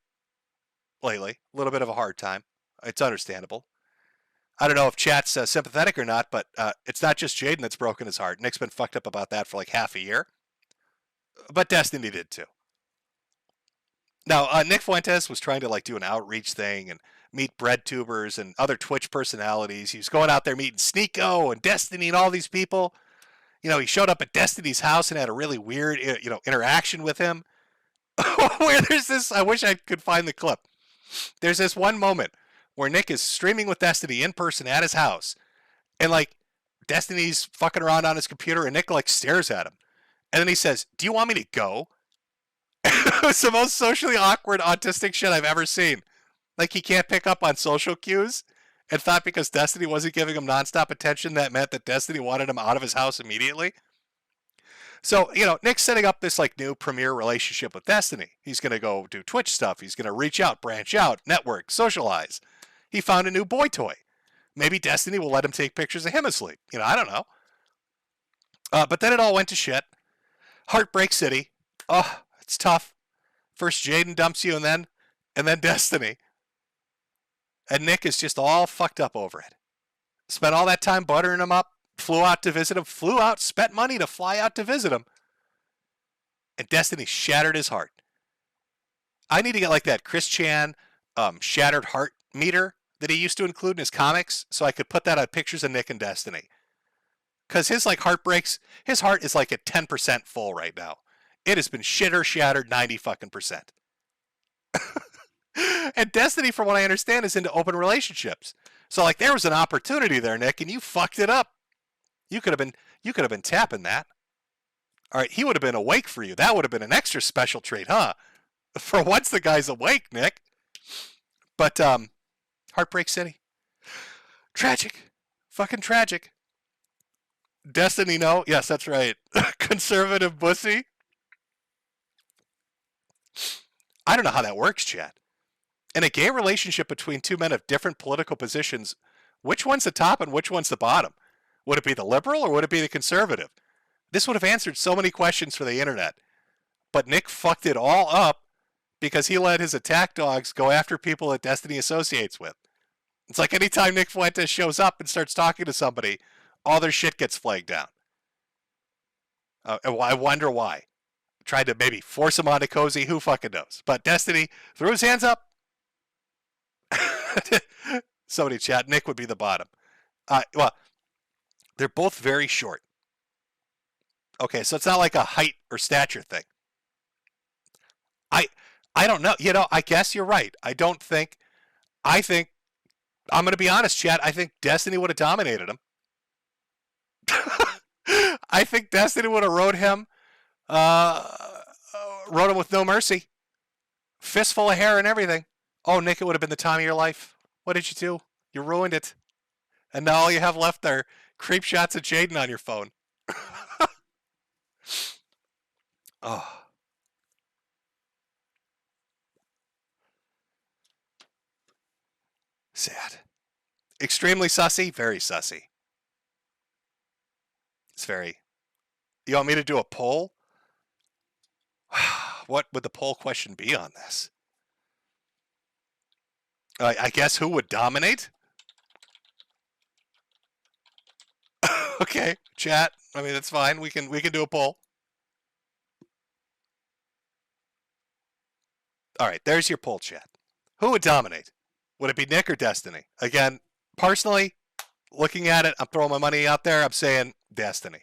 lately. A little bit of a hard time. It's understandable. I don't know if chat's sympathetic or not, but it's not just Jaden that's broken his heart. Nick's been fucked up about that for like half a year. But Destiny did too. Now, Nick Fuentes was trying to like do an outreach thing and meet bread tubers and other Twitch personalities. He was going out there meeting Sneeko and Destiny and all these people. He showed up at Destiny's house and had a really weird, interaction with him. Where there's this, I wish I could find the clip. There's this one moment where Nick is streaming with Destiny in person at his house. And like, Destiny's fucking around on his computer and Nick like stares at him. And then he says, "Do you want me to go?" It's the most socially awkward autistic shit I've ever seen. Like he can't pick up on social cues and thought because Destiny wasn't giving him nonstop attention that meant that Destiny wanted him out of his house immediately. So, Nick's setting up this like new premier relationship with Destiny. He's going to go do Twitch stuff. He's going to reach out, branch out, network, socialize. He found a new boy toy. Maybe Destiny will let him take pictures of him asleep. I don't know. But then it all went to shit. Heartbreak City. Oh, it's tough. First Jaden dumps you, and then Destiny. And Nick is just all fucked up over it. Spent all that time buttering him up. Flew out to visit him. Spent money to fly out to visit him. And Destiny shattered his heart. I need to get like that Chris Chan shattered heart meter that he used to include in his comics, so I could put that on pictures of Nick and Destiny. Because his like heartbreaks, his heart is like at 10% full right now. It has been shattered 90 fucking percent. And Destiny, from what I understand, is into open relationships. So like there was an opportunity there, Nick, and you fucked it up. You could have been tapping that. All right, he would have been awake for you. That would have been an extra special treat, huh? For once the guy's awake, Nick. But Heartbreak City. Tragic. Fucking tragic. Destiny, no? Yes, that's right. Conservative pussy. I don't know how that works, Chad. In a gay relationship between two men of different political positions, which one's the top and which one's the bottom? Would it be the liberal or would it be the conservative? This would have answered so many questions for the internet. But Nick fucked it all up because he let his attack dogs go after people that Destiny associates with. It's like anytime Nick Fuentes shows up and starts talking to somebody, all their shit gets flagged down. I wonder why. Tried to maybe force him onto Cozy, who fucking knows. But Destiny threw his hands up. Somebody chat, Nick would be the bottom. Well, they're both very short. Okay, so it's not like a height or stature thing. I don't know. I guess you're right. I think, I'm going to be honest, Chad, I think Destiny would have dominated him. I think Destiny would have rode him with no mercy. Fistful of hair and everything. Oh, Nick, it would have been the time of your life. What did you do? You ruined it. And now all you have left are creep shots of Jaden on your phone. Oh. Sad. Extremely sussy, very sussy. It's very... You want me to do a poll? What would the poll question be on this? I guess who would dominate? Okay, chat. I mean, that's fine. We can do a poll. All right, there's your poll, chat. Who would dominate? Would it be Nick or Destiny? Again, personally, looking at it, I'm throwing my money out there. I'm saying Destiny.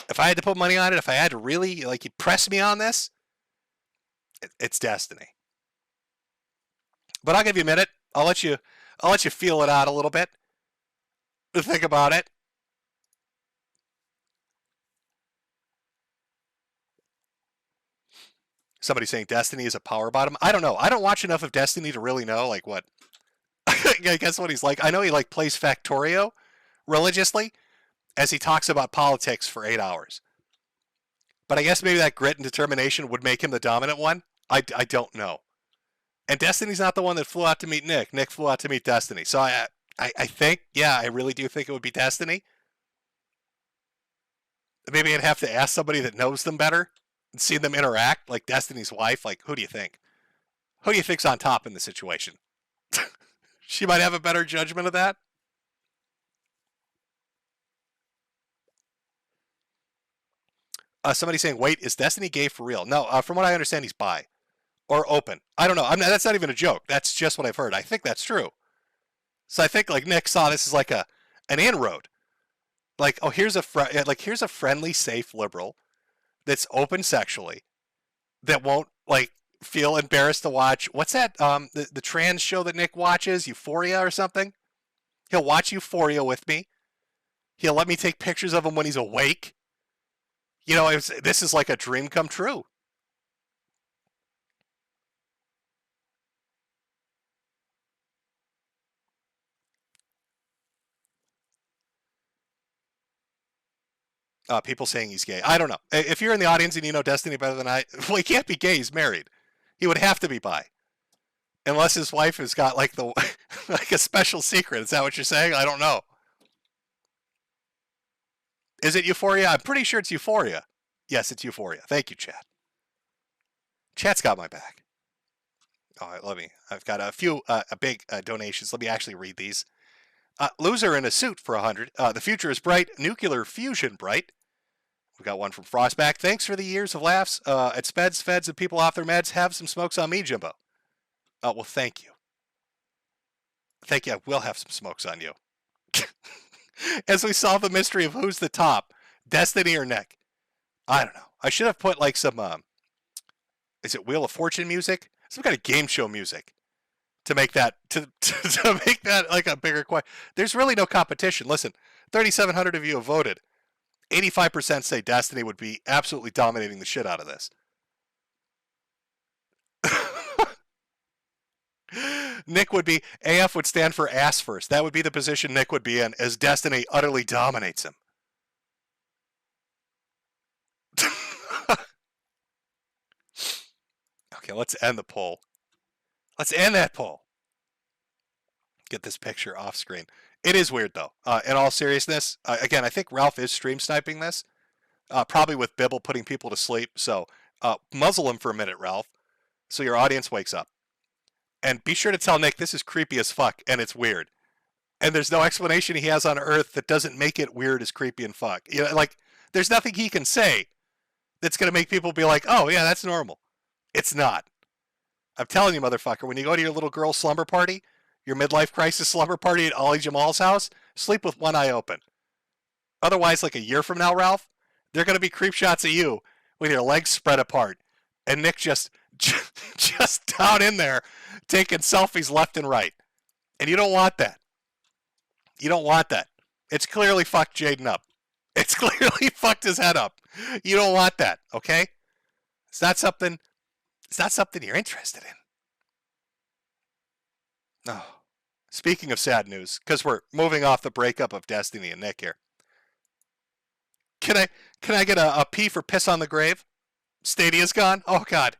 If I had to put money on it, if I had to really, like, you press me on this, it's Destiny. But I'll give you a minute. I'll let you feel it out a little bit. Think about it. Somebody saying Destiny is a power bottom. I don't know. I don't watch enough of Destiny to really know like what. I guess what he's like. I know he like plays Factorio religiously as he talks about politics for 8 hours. But I guess maybe that grit and determination would make him the dominant one. I don't know. And Destiny's not the one that flew out to meet Nick. Nick flew out to meet Destiny. So I think, yeah, I really do think it would be Destiny. Maybe I'd have to ask somebody that knows them better and see them interact, like Destiny's wife. Like, who do you think? Who do you think's on top in the situation? She might have a better judgment of that. Somebody saying, wait, is Destiny gay for real? No, from what I understand, he's bi. Or open. I don't know. That's not even a joke. That's just what I've heard. I think that's true. So I think like Nick saw this as like an inroad. Like, oh, here's a friendly, safe liberal that's open sexually that won't like feel embarrassed to watch. What's that? The trans show that Nick watches, Euphoria or something. He'll watch Euphoria with me. He'll let me take pictures of him when he's awake. This is like a dream come true. People saying he's gay. I don't know. If you're in the audience and you know Destiny better than I, well, he can't be gay. He's married. He would have to be bi, unless his wife has got like the like a special secret. Is that what you're saying? I don't know. Is it Euphoria? I'm pretty sure it's Euphoria. Yes, it's Euphoria. Thank you, chat. Chat's got my back. All right, let me. I've got a few big donations. Let me actually read these. Loser in a suit for 100. The future is bright. Nuclear fusion bright. We got one from Frostback. Thanks for the years of laughs at Speds, Feds, and people off their meds. Have some smokes on me, Jimbo. Well, thank you. Thank you. I will have some smokes on you. As we solve the mystery of who's the top, Destiny or Nick. I don't know. I should have put like some, is it Wheel of Fortune music? Some kind of game show music to make that to make that like a bigger question. There's really no competition. Listen, 3,700 of you have voted. 85% say Destiny would be absolutely dominating the shit out of this. Nick would be, AF would stand for ass first. That would be the position Nick would be in as Destiny utterly dominates him. Okay, let's end the poll. Let's end that poll. Get this picture off screen. It is weird, though. In all seriousness, again, I think Ralph is stream sniping this, probably with Bibble putting people to sleep. So muzzle him for a minute, Ralph, so your audience wakes up. And be sure to tell Nick this is creepy as fuck, and it's weird. And there's no explanation he has on Earth that doesn't make it weird as creepy and fuck. You know, like, there's nothing he can say that's going to make people be like, oh, yeah, that's normal. It's not. I'm telling you, motherfucker, when you go to your little girl's slumber party, your midlife crisis slumber party at Ollie Jamal's house, sleep with one eye open. Otherwise, like a year from now, Ralph, they're going to be creep shots at you with your legs spread apart. And Nick just down in there taking selfies left and right. And you don't want that. You don't want that. It's clearly fucked Jaden up. It's clearly fucked his head up. You don't want that, okay? It's not something you're interested in. Oh. Speaking of sad news, because we're moving off the breakup of Destiny and Nick here. Can I get a P for piss on the grave? Stadia's gone? Oh God.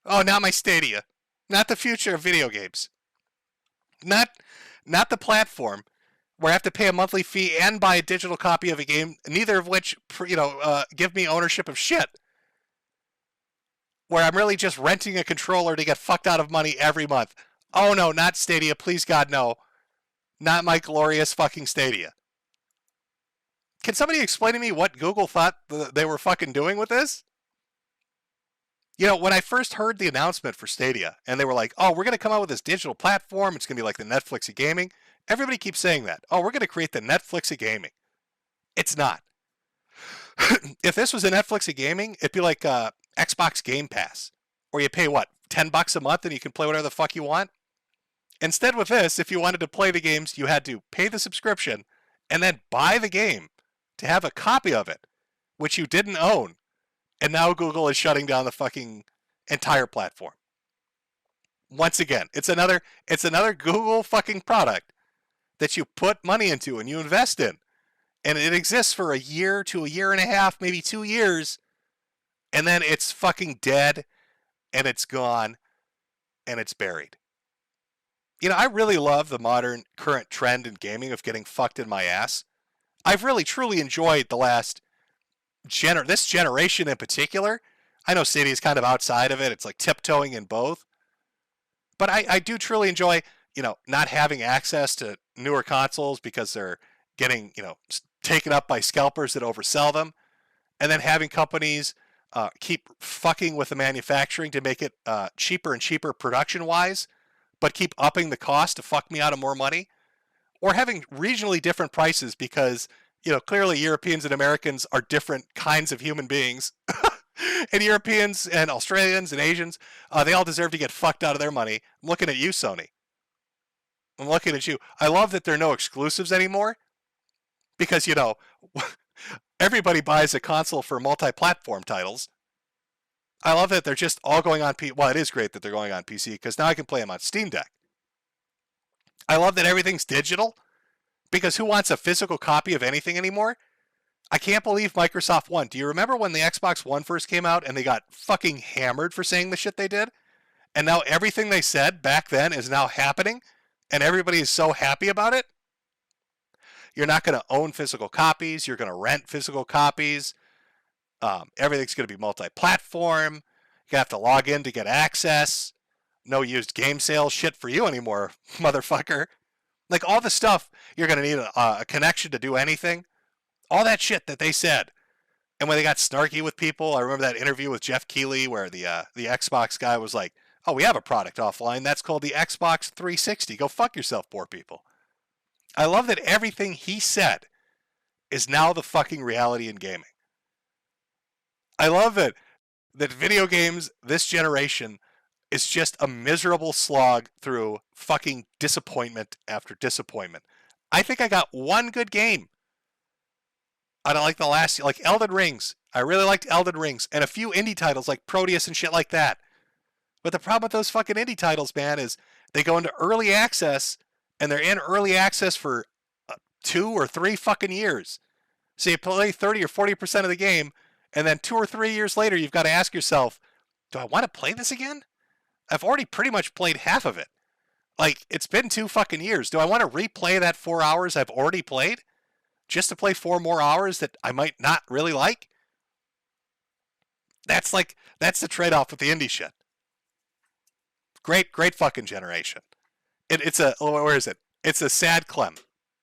Oh, not my Stadia. Not the future of video games. Not the platform where I have to pay a monthly fee and buy a digital copy of a game, neither of which, give me ownership of shit. Where I'm really just renting a controller to get fucked out of money every month. Oh no, not Stadia. Please God, no. Not my glorious fucking Stadia. Can somebody explain to me what Google thought they were fucking doing with this? You know, when I first heard the announcement for Stadia, and they were like, oh, we're going to come out with this digital platform. It's going to be like the Netflix of gaming. Everybody keeps saying that. Oh, we're going to create the Netflix of gaming. It's not. If this was a Netflix of gaming, it'd be like Xbox Game Pass. Or you pay, what, $10 a month and you can play whatever the fuck you want? Instead with this, if you wanted to play the games, you had to pay the subscription and then buy the game to have a copy of it, which you didn't own. And now Google is shutting down the fucking entire platform. Once again, it's another Google fucking product that you put money into and you invest in. And it exists for a year to a year and a half, maybe 2 years. And then it's fucking dead and it's gone and it's buried. You know, I really love the modern current trend in gaming of getting fucked in my ass. I've really truly enjoyed the last this generation in particular. I know Stadia is kind of outside of it. It's like tiptoeing in both. But I do truly enjoy, not having access to newer consoles because they're getting, taken up by scalpers that oversell them. And then having companies keep fucking with the manufacturing to make it cheaper and cheaper production-wise, but keep upping the cost to fuck me out of more money. Or having regionally different prices because clearly Europeans and Americans are different kinds of human beings. And Europeans and Australians and Asians, they all deserve to get fucked out of their money. I'm looking at you, Sony. I'm looking at you. I love that there are no exclusives anymore because, everybody buys a console for multi-platform titles. I love that they're just all going on PC. Well, it is great that they're going on PC because now I can play them on Steam Deck. I love that everything's digital. Because who wants a physical copy of anything anymore? I can't believe Microsoft won. Do you remember when the Xbox One first came out and they got fucking hammered for saying the shit they did? And now everything they said back then is now happening, and everybody is so happy about it? You're not going to own physical copies. You're going to rent physical copies. Everything's going to be multi-platform. You're going to have to log in to get access. No used game sales shit for you anymore, motherfucker. Like all the stuff, you're going to need a connection to do anything. All that shit that they said. And when they got snarky with people, I remember that interview with Jeff Keighley where the Xbox guy was like, oh, we have a product offline. That's called the Xbox 360. Go fuck yourself, poor people. I love that everything he said is now the fucking reality in gaming. I love that video games this generation is just a miserable slog through fucking disappointment after disappointment. I think I got one good game. I don't like the last, like Elden Rings. I really liked Elden Rings and a few indie titles like Proteus and shit like that. But the problem with those fucking indie titles, man, is they go into early access and they're in early access for 2 or 3 fucking years. So you play 30 or 40% of the game, and then 2 or 3 years later, you've got to ask yourself, do I want to play this again? I've already pretty much played half of it. Like, it's been 2 fucking years. Do I want to replay that 4 hours I've already played? Just to play 4 more hours that I might not really like? That's the trade-off with the indie shit. Great fucking generation. Where is it? It's a sad Clem.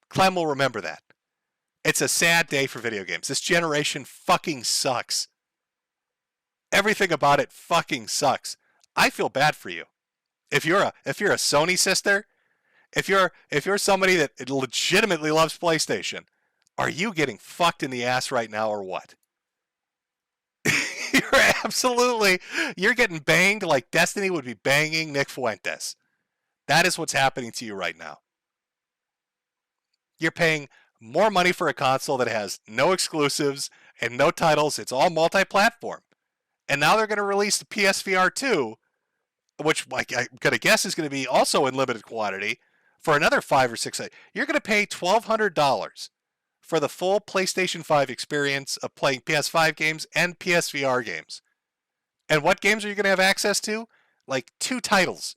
Clem will remember that. It's a sad day for video games. This generation fucking sucks. Everything about it fucking sucks. I feel bad for you. If you're a Sony sister, if you're somebody that legitimately loves PlayStation, are you getting fucked in the ass right now or what? You're getting banged like Destiny would be banging Nick Fuentes. That is what's happening to you right now. You're paying more money for a console that has no exclusives and no titles. It's all multi-platform. And now they're going to release the PSVR 2, which I'm going to guess is going to be also in limited quantity, for another 5 or 6. You're going to pay $1,200 for the full PlayStation 5 experience of playing PS5 games and PSVR games. And what games are you going to have access to? Like 2 titles.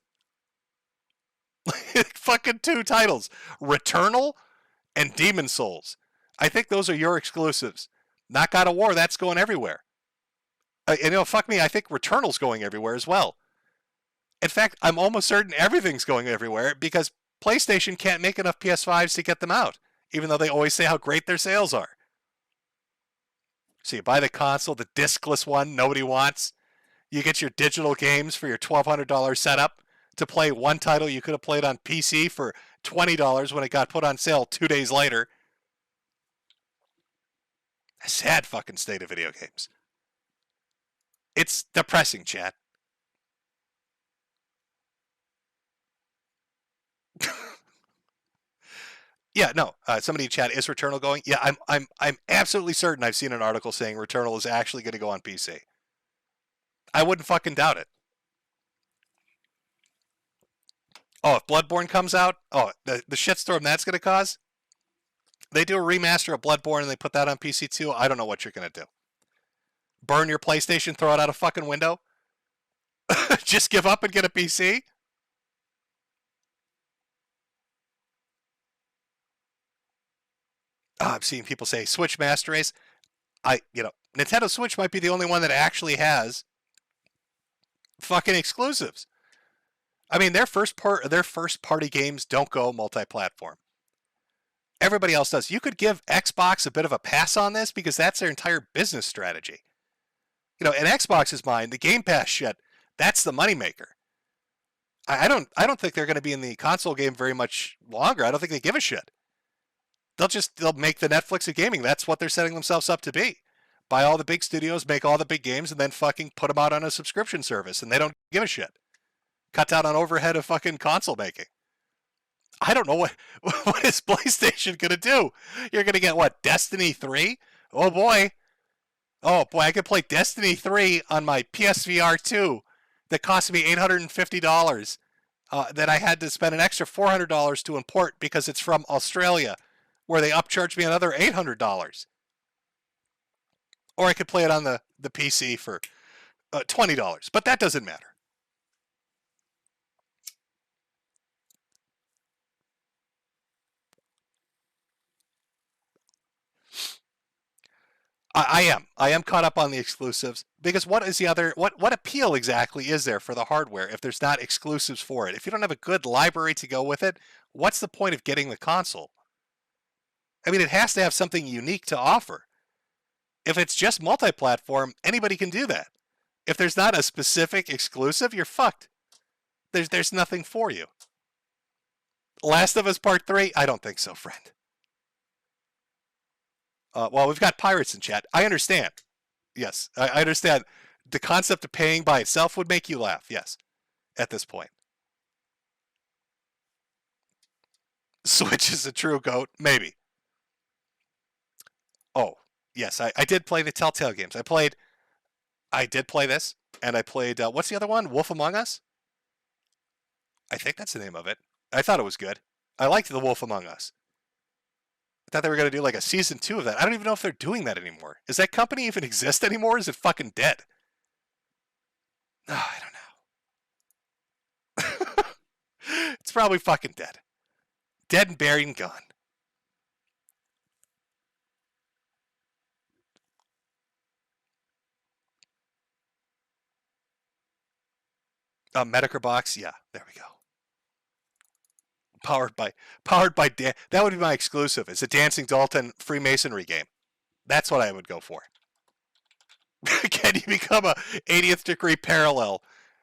Fucking 2 titles. Returnal and Demon Souls. I think those are your exclusives. Not God of War, that's going everywhere. And fuck me, I think Returnal's going everywhere as well. In fact, I'm almost certain everything's going everywhere because PlayStation can't make enough PS5s to get them out, even though they always say how great their sales are. So you buy the console, the discless one nobody wants. You get your digital games for your $1,200 setup to play one title you could have played on PC for $20 when it got put on sale 2 days later. A sad fucking state of video games. It's depressing, chat. Yeah, no. Somebody in chat, is Returnal going? Yeah, I'm absolutely certain I've seen an article saying Returnal is actually going to go on PC. I wouldn't fucking doubt it. Oh, if Bloodborne comes out, the shitstorm that's going to cause. They do a remaster of Bloodborne and they put that on PC too. I don't know what you're going to do. Burn your PlayStation, throw it out a fucking window? Just give up and get a PC? I'm seeing people say Switch Master Race. Nintendo Switch might be the only one that actually has fucking exclusives. I mean, their first party games don't go multi-platform. Everybody else does. You could give Xbox a bit of a pass on this because that's their entire business strategy. In Xbox's mind, the Game Pass shit, that's the moneymaker. I don't think they're going to be in the console game very much longer. I don't think they give a shit. They'll make the Netflix of gaming. That's what they're setting themselves up to be. Buy all the big studios, make all the big games, and then fucking put them out on a subscription service, and they don't give a shit. Cut down on overhead of fucking console making. I don't know what is PlayStation going to do. You're going to get, what, Destiny 3? Oh, boy. I could play Destiny 3 on my PSVR 2 that cost me $850 that I had to spend an extra $400 to import because it's from Australia, where they upcharged me another $800. Or I could play it on the PC for $20, but that doesn't matter. I am caught up on the exclusives because what is the other what appeal exactly is there for the hardware if there's not exclusives for it? If you don't have a good library to go with it, what's the point of getting the console? I mean, it has to have something unique to offer. If it's just multi-platform, anybody can do that. If there's not a specific exclusive, you're fucked. There's nothing for you. Last of Us Part 3? I don't think so, friend. Well, we've got pirates in chat. I understand. Yes, I understand. The concept of paying by itself would make you laugh. Yes, at this point. Switch is a true goat? Maybe. Oh, yes, I did play the Telltale games. I did play this, and I played, what's the other one? Wolf Among Us? I think that's the name of it. I thought it was good. I liked The Wolf Among Us. I thought they were going to do like a season 2 of that. I don't even know if they're doing that anymore. Does that company even exist anymore? Or is it fucking dead? Oh, I don't know. It's probably fucking dead. Dead and buried and gone. Metokur box, yeah, there we go. Powered by that would be my exclusive. It's a Dancing Dalton Freemasonry game. That's what I would go for. Can you become a 80th degree parallel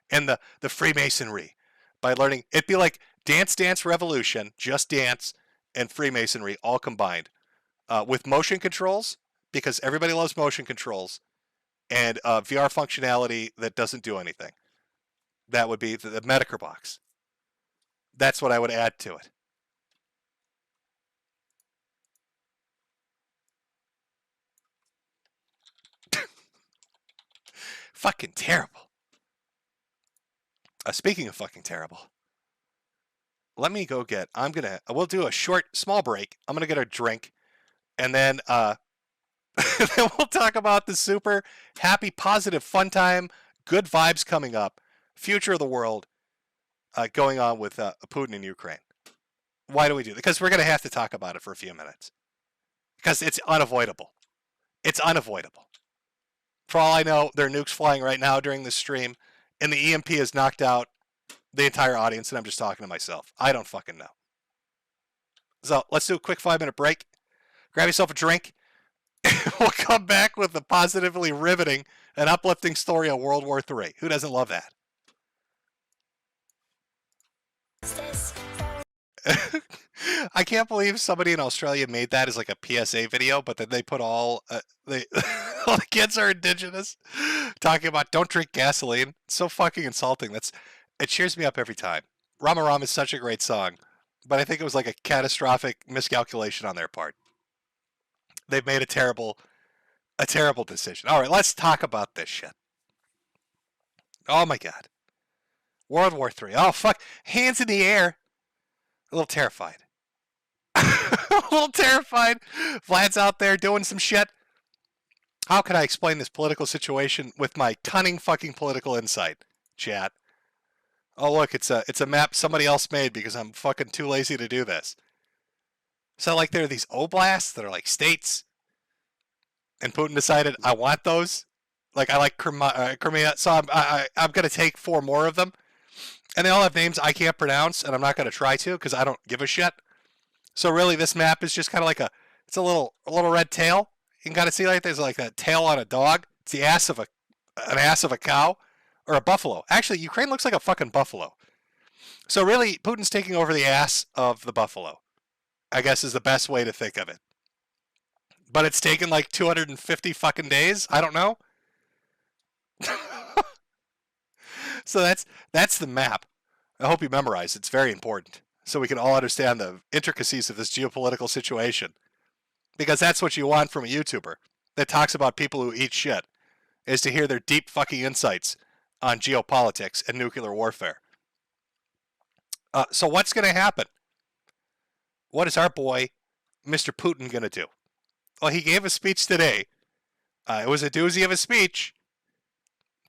in the Freemasonry by learning? It'd be like Dance Dance Revolution, Just Dance, and Freemasonry all combined with motion controls, because everybody loves motion controls, and VR functionality that doesn't do anything. That would be the Metokur box. That's what I would add to it. Fucking terrible. Speaking of fucking terrible, let me go get, we'll do a small break. I'm going to get a drink, and then, then we'll talk about the super happy, positive, fun time, good vibes coming up, future of the world, going on with Putin in Ukraine. Why do we do that? Because we're going to have to talk about it for a few minutes. Because it's unavoidable. It's unavoidable. For all I know, there are nukes flying right now during this stream, and the EMP has knocked out the entire audience, and I'm just talking to myself. I don't fucking know. So let's do a quick 5-minute break. Grab yourself a drink. We'll come back with the positively riveting and uplifting story of World War III. Who doesn't love that? I can't believe somebody in Australia made that as like a PSA video, but then they put all all the kids are indigenous, talking about don't drink gasoline. It's so fucking insulting. It cheers me up every time. Rama Ram is such a great song, but I think it was like a catastrophic miscalculation on their part. They've made a terrible decision. All right, let's talk about this shit. Oh my God. World War III. Oh fuck. Hands in the air. A little terrified. A little terrified. Vlad's out there doing some shit. How can I explain this political situation with my cunning fucking political insight, chat? Oh look, it's a map somebody else made because I'm fucking too lazy to do this. So like there are these oblasts that are like states, and Putin decided I want those. Like I like Crimea, so I'm gonna take 4 more of them, and they all have names I can't pronounce, and I'm not gonna try to because I don't give a shit. So really, this map is just kind of like it's a little red tail. You can kind of see like there's like a tail on a dog. It's the ass of an ass of a cow or a buffalo. Actually, Ukraine looks like a fucking buffalo. So really, Putin's taking over the ass of the buffalo, I guess is the best way to think of it. But it's taken like 250 fucking days. I don't know. So that's the map. I hope you memorize. It's very important so we can all understand the intricacies of this geopolitical situation. Because that's what you want from a YouTuber that talks about people who eat shit, is to hear their deep fucking insights on geopolitics and nuclear warfare. So what's going to happen? What is our boy, Mr. Putin, going to do? Well, he gave a speech today It was a doozy of a speech.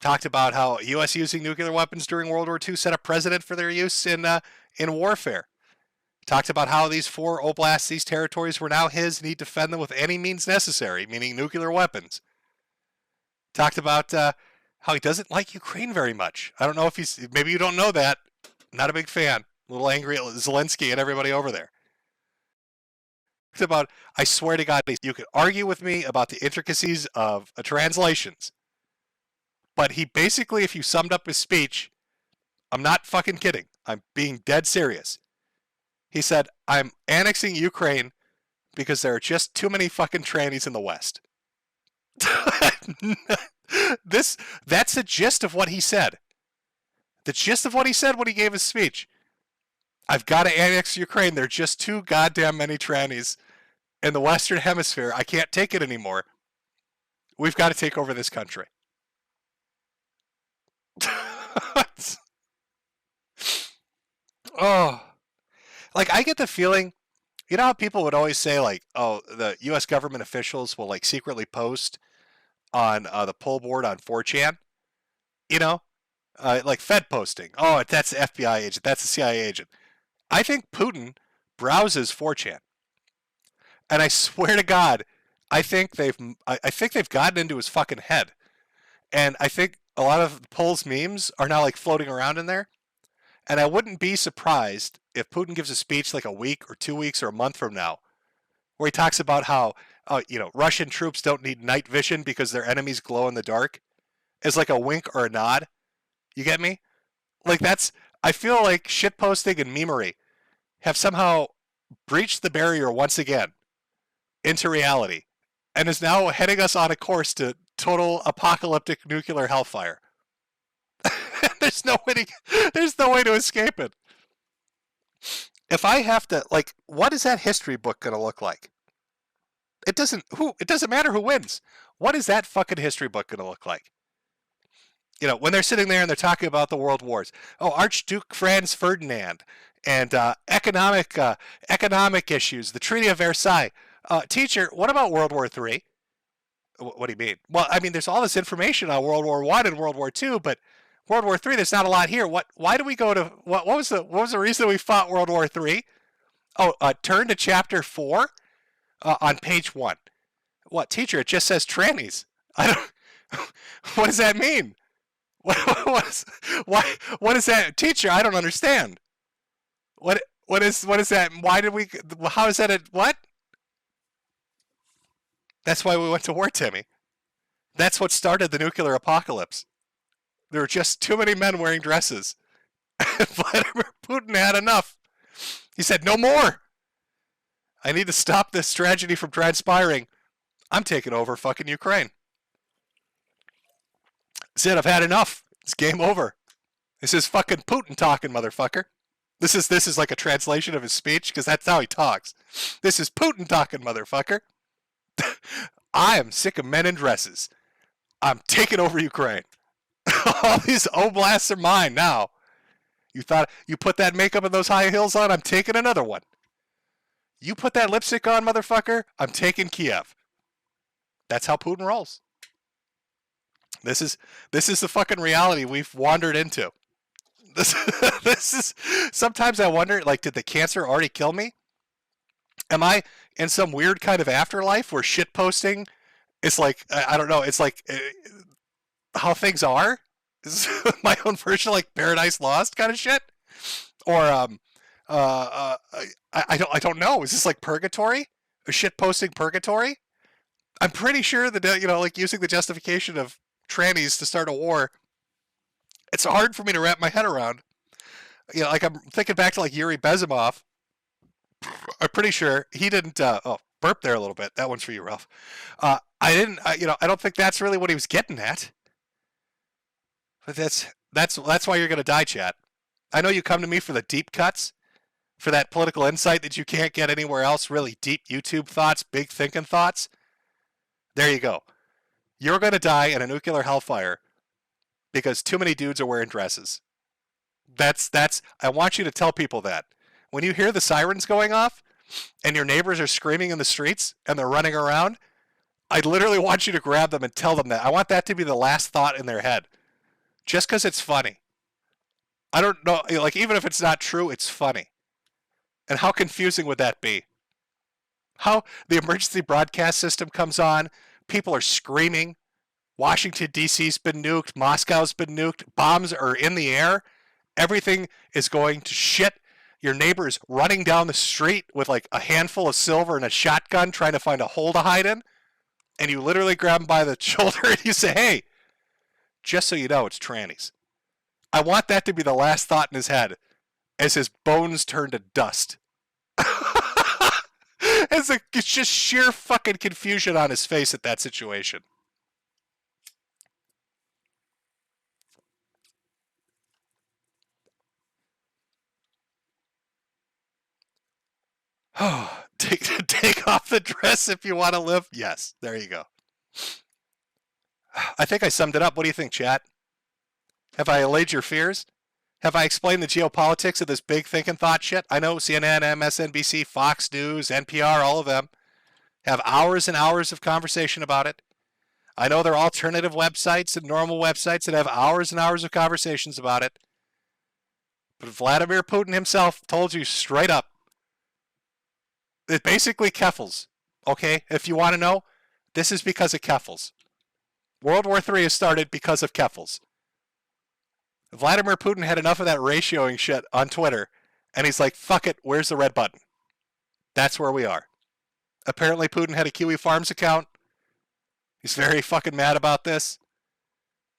Talked about how U.S. using nuclear weapons during World War II set a precedent for their use in warfare. Talked about how these 4 oblasts, these territories, were now his, and he'd defend them with any means necessary, meaning nuclear weapons. Talked about how he doesn't like Ukraine very much. I don't know if maybe you don't know that. Not a big fan. A little angry at Zelensky and everybody over there. Talked about, I swear to God, you could argue with me about the intricacies of translations. But he basically, if you summed up his speech, I'm not fucking kidding. I'm being dead serious. He said, I'm annexing Ukraine because there are just too many fucking trannies in the West. That's the gist of what he said. The gist of what he said when he gave his speech. I've got to annex Ukraine. There are just too goddamn many trannies in the Western Hemisphere. I can't take it anymore. We've got to take over this country. Oh, like I get the feeling, you know how people would always say like, oh, the U.S. government officials will like secretly post on the pull board on 4chan, you know, like Fed posting. Oh, that's the FBI agent. That's the CIA agent. I think Putin browses 4chan, and I swear to God, I think they've gotten into his fucking head, and I think a lot of the polls memes are now like floating around in there. And I wouldn't be surprised if Putin gives a speech like a week or 2 weeks or a month from now, where he talks about how, Russian troops don't need night vision because their enemies glow in the dark, as like a wink or a nod. You get me? Like I feel like shitposting and memery have somehow breached the barrier once again into reality, and is now heading us on a course to total apocalyptic nuclear hellfire. There's no way to escape it. If I have to, like, what is that history book going to look like? It doesn't matter who wins. What is that fucking history book going to look like? You know, when they're sitting there and they're talking about the world wars. Oh, Archduke Franz Ferdinand and economic issues, the Treaty of Versailles. Teacher, what about World War III? What do you mean? Well, I mean, there's all this information on World War I and World War II, but World War III, there's not a lot here. Why do we go to what was the reason we fought World War III? Oh, turn to chapter 4 on page 1. What, teacher? It just says trannies. I don't. What does that mean? What is that, teacher? I don't understand. What is that? Why did we? How is that what? That's why we went to war, Timmy. That's what started the nuclear apocalypse. There were just too many men wearing dresses. Vladimir Putin had enough. He said, no more. I need to stop this tragedy from transpiring. I'm taking over fucking Ukraine. He said, I've had enough. It's game over. This is fucking Putin talking, motherfucker. This is like a translation of his speech, because that's how he talks. This is Putin talking, motherfucker. I am sick of men in dresses. I'm taking over Ukraine. All these oblasts are mine now. You thought you put that makeup and those high heels on? I'm taking another one. You put that lipstick on, motherfucker? I'm taking Kiev. That's how Putin rolls. This is the fucking reality we've wandered into. This is. Sometimes I wonder, like, did the cancer already kill me? Am I in some weird kind of afterlife where shit posting is like, I don't know, it's like how things are? Is my own version of like Paradise Lost kind of shit? Or I don't know. Is this like purgatory? A shit posting purgatory? I'm pretty sure that, like using the justification of trannies to start a war, it's hard for me to wrap my head around. Like I'm thinking back to like Yuri Bezimov. I'm pretty sure he didn't. Burp there a little bit. That one's for you, Ralph. I don't think that's really what he was getting at. But that's why you're gonna die, chat. I know you come to me for the deep cuts, for that political insight that you can't get anywhere else. Really deep YouTube thoughts, big thinking thoughts. There you go. You're gonna die in a nuclear hellfire because too many dudes are wearing dresses. That's. I want you to tell people that. When you hear the sirens going off and your neighbors are screaming in the streets and they're running around, I literally want you to grab them and tell them that. I want that to be the last thought in their head. Just because it's funny. I don't know, like, even if it's not true, it's funny. And how confusing would that be? How the emergency broadcast system comes on, people are screaming, Washington, D.C.'s been nuked, Moscow's been nuked, bombs are in the air, everything is going to shit. Your neighbor is running down the street with like a handful of silver and a shotgun trying to find a hole to hide in, and you literally grab him by the shoulder and you say, hey, just so you know, it's trannies. I want that to be the last thought in his head as his bones turn to dust. It's just sheer fucking confusion on his face at that situation. Take off the dress if you want to live. Yes, there you go. I think I summed it up. What do you think, chat? Have I allayed your fears? Have I explained the geopolitics of this big thinking thought shit? I know CNN, MSNBC, Fox News, NPR, all of them have hours and hours of conversation about it. I know there are alternative websites and normal websites that have hours and hours of conversations about it. But Vladimir Putin himself told you straight up, it basically Keffels. Okay, if you want to know, this is because of Keffels. World War III has started because of Keffels. Vladimir Putin had enough of that ratioing shit on Twitter, and he's like, fuck it, where's the red button? That's where we are. Apparently Putin had a Kiwi Farms account. He's very fucking mad about this.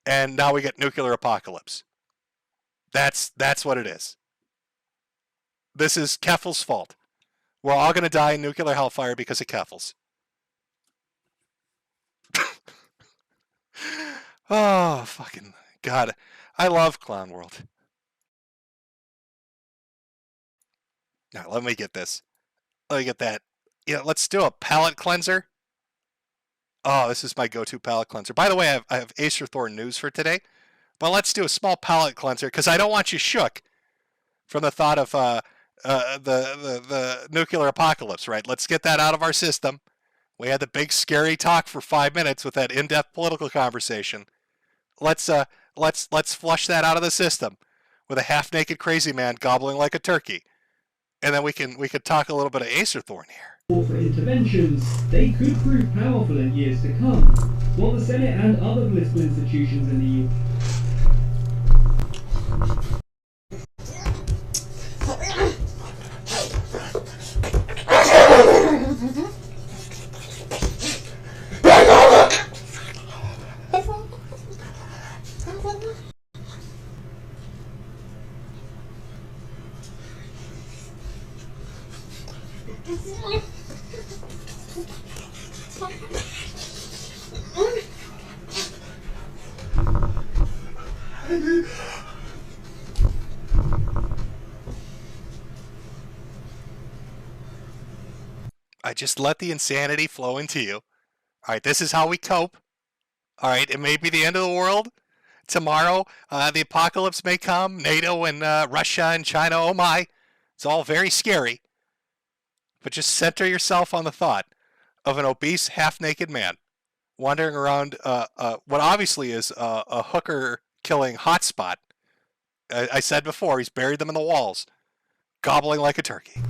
And now we get nuclear apocalypse. That's what it is. This is Keffel's fault. We're all going to die in nuclear hellfire because of Keffels. Oh, fucking God. I love Clown World. Now, let me get this. Let me get that. Yeah, let's do a palate cleanser. Oh, this is my go-to palate cleanser. By the way, I have Acer Thorn news for today. But let's do a small palate cleanser because I don't want you shook from the thought of the nuclear apocalypse, right? Let's get that out of our system. We had the big scary talk for 5 minutes with that in-depth political conversation. Let's flush that out of the system with a half-naked crazy man gobbling like a turkey, and then we could talk a little bit of Acer Thorn here. For interventions, they could prove powerful in years to come, while the Senate and other political institutions in the EU. I just let the insanity flow into you. All right, this is how we cope. All right, it may be the end of the world. Tomorrow, the apocalypse may come. NATO and Russia and China, oh my. It's all very scary. But just center yourself on the thought of an obese, half-naked man wandering around what obviously is a hooker-killing hotspot. I said before, he's buried them in the walls, gobbling like a turkey.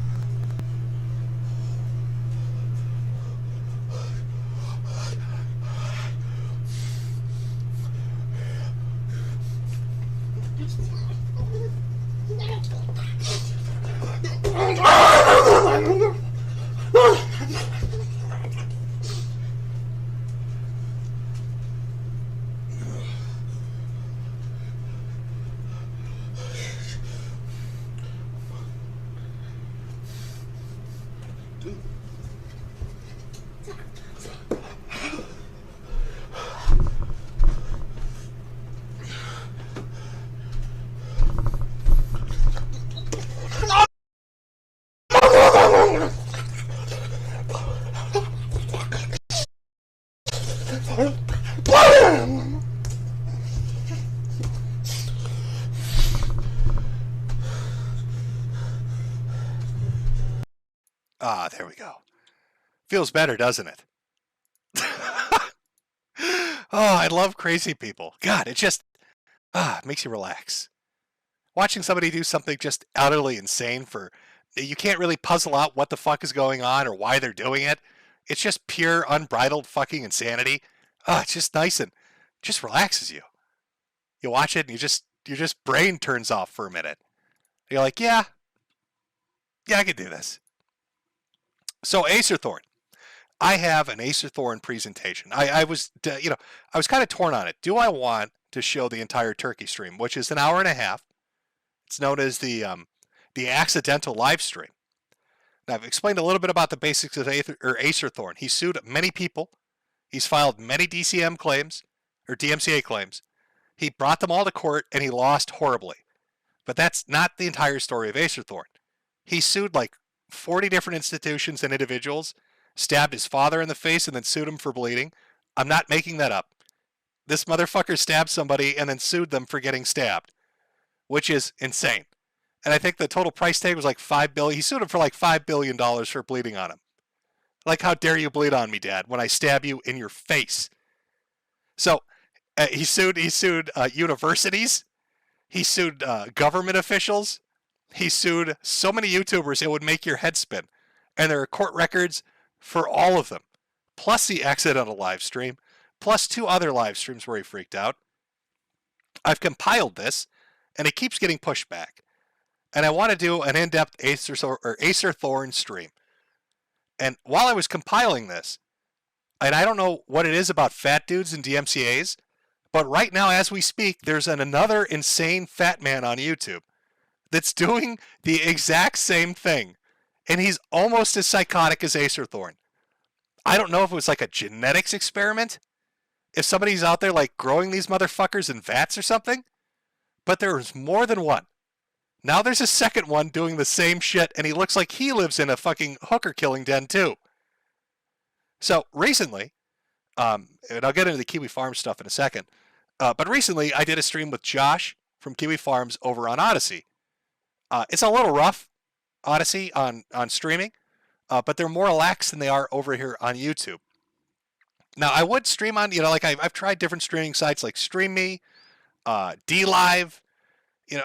Ah, there we go. Feels better, doesn't it? Oh, I love crazy people. God, it just makes you relax. Watching somebody do something just utterly insane for you can't really puzzle out what the fuck is going on or why they're doing it. It's just pure unbridled fucking insanity. It's just nice and just relaxes you. You watch it and your just brain turns off for a minute. You're like, yeah, I can do this. So Acerthorn. I have an Acerthorn presentation. I was kind of torn on it. Do I want to show the entire turkey stream, which is an hour and a half? It's known as the accidental live stream. Now, I've explained a little bit about the basics of Acerthorn. He sued many people. He's filed many DCM claims or DMCA claims. He brought them all to court and he lost horribly. But that's not the entire story of Acerthorn. He sued like 40 different institutions and individuals, stabbed his father in the face and then sued him for bleeding. I'm not making that up. This motherfucker stabbed somebody and then sued them for getting stabbed, which is insane. And I think the total price tag was like $5 billion. He sued him for like $5 billion for bleeding on him. Like, how dare you bleed on me, Dad, when I stab you in your face? So he sued universities. He sued government officials. He sued so many YouTubers it would make your head spin. And there are court records for all of them, plus the accidental live stream, plus 2 other live streams where he freaked out. I've compiled this, and it keeps getting pushed back. And I want to do an in-depth Acerthorn stream. And while I was compiling this, and I don't know what it is about fat dudes and DMCAs, but right now as we speak, there's another insane fat man on YouTube that's doing the exact same thing. And he's almost as psychotic as Acerthorn. I don't know if it was like a genetics experiment, if somebody's out there like growing these motherfuckers in vats or something, but there's more than one. Now there's a second one doing the same shit, and he looks like he lives in a fucking hooker killing den too. So recently, and I'll get into the Kiwi Farm stuff in a second, but recently I did a stream with Josh from Kiwi Farms over on Odyssey. It's a little rough, Odyssey, on streaming, but they're more lax than they are over here on YouTube. Now, I would stream on, like I've tried different streaming sites like StreamMe, DLive,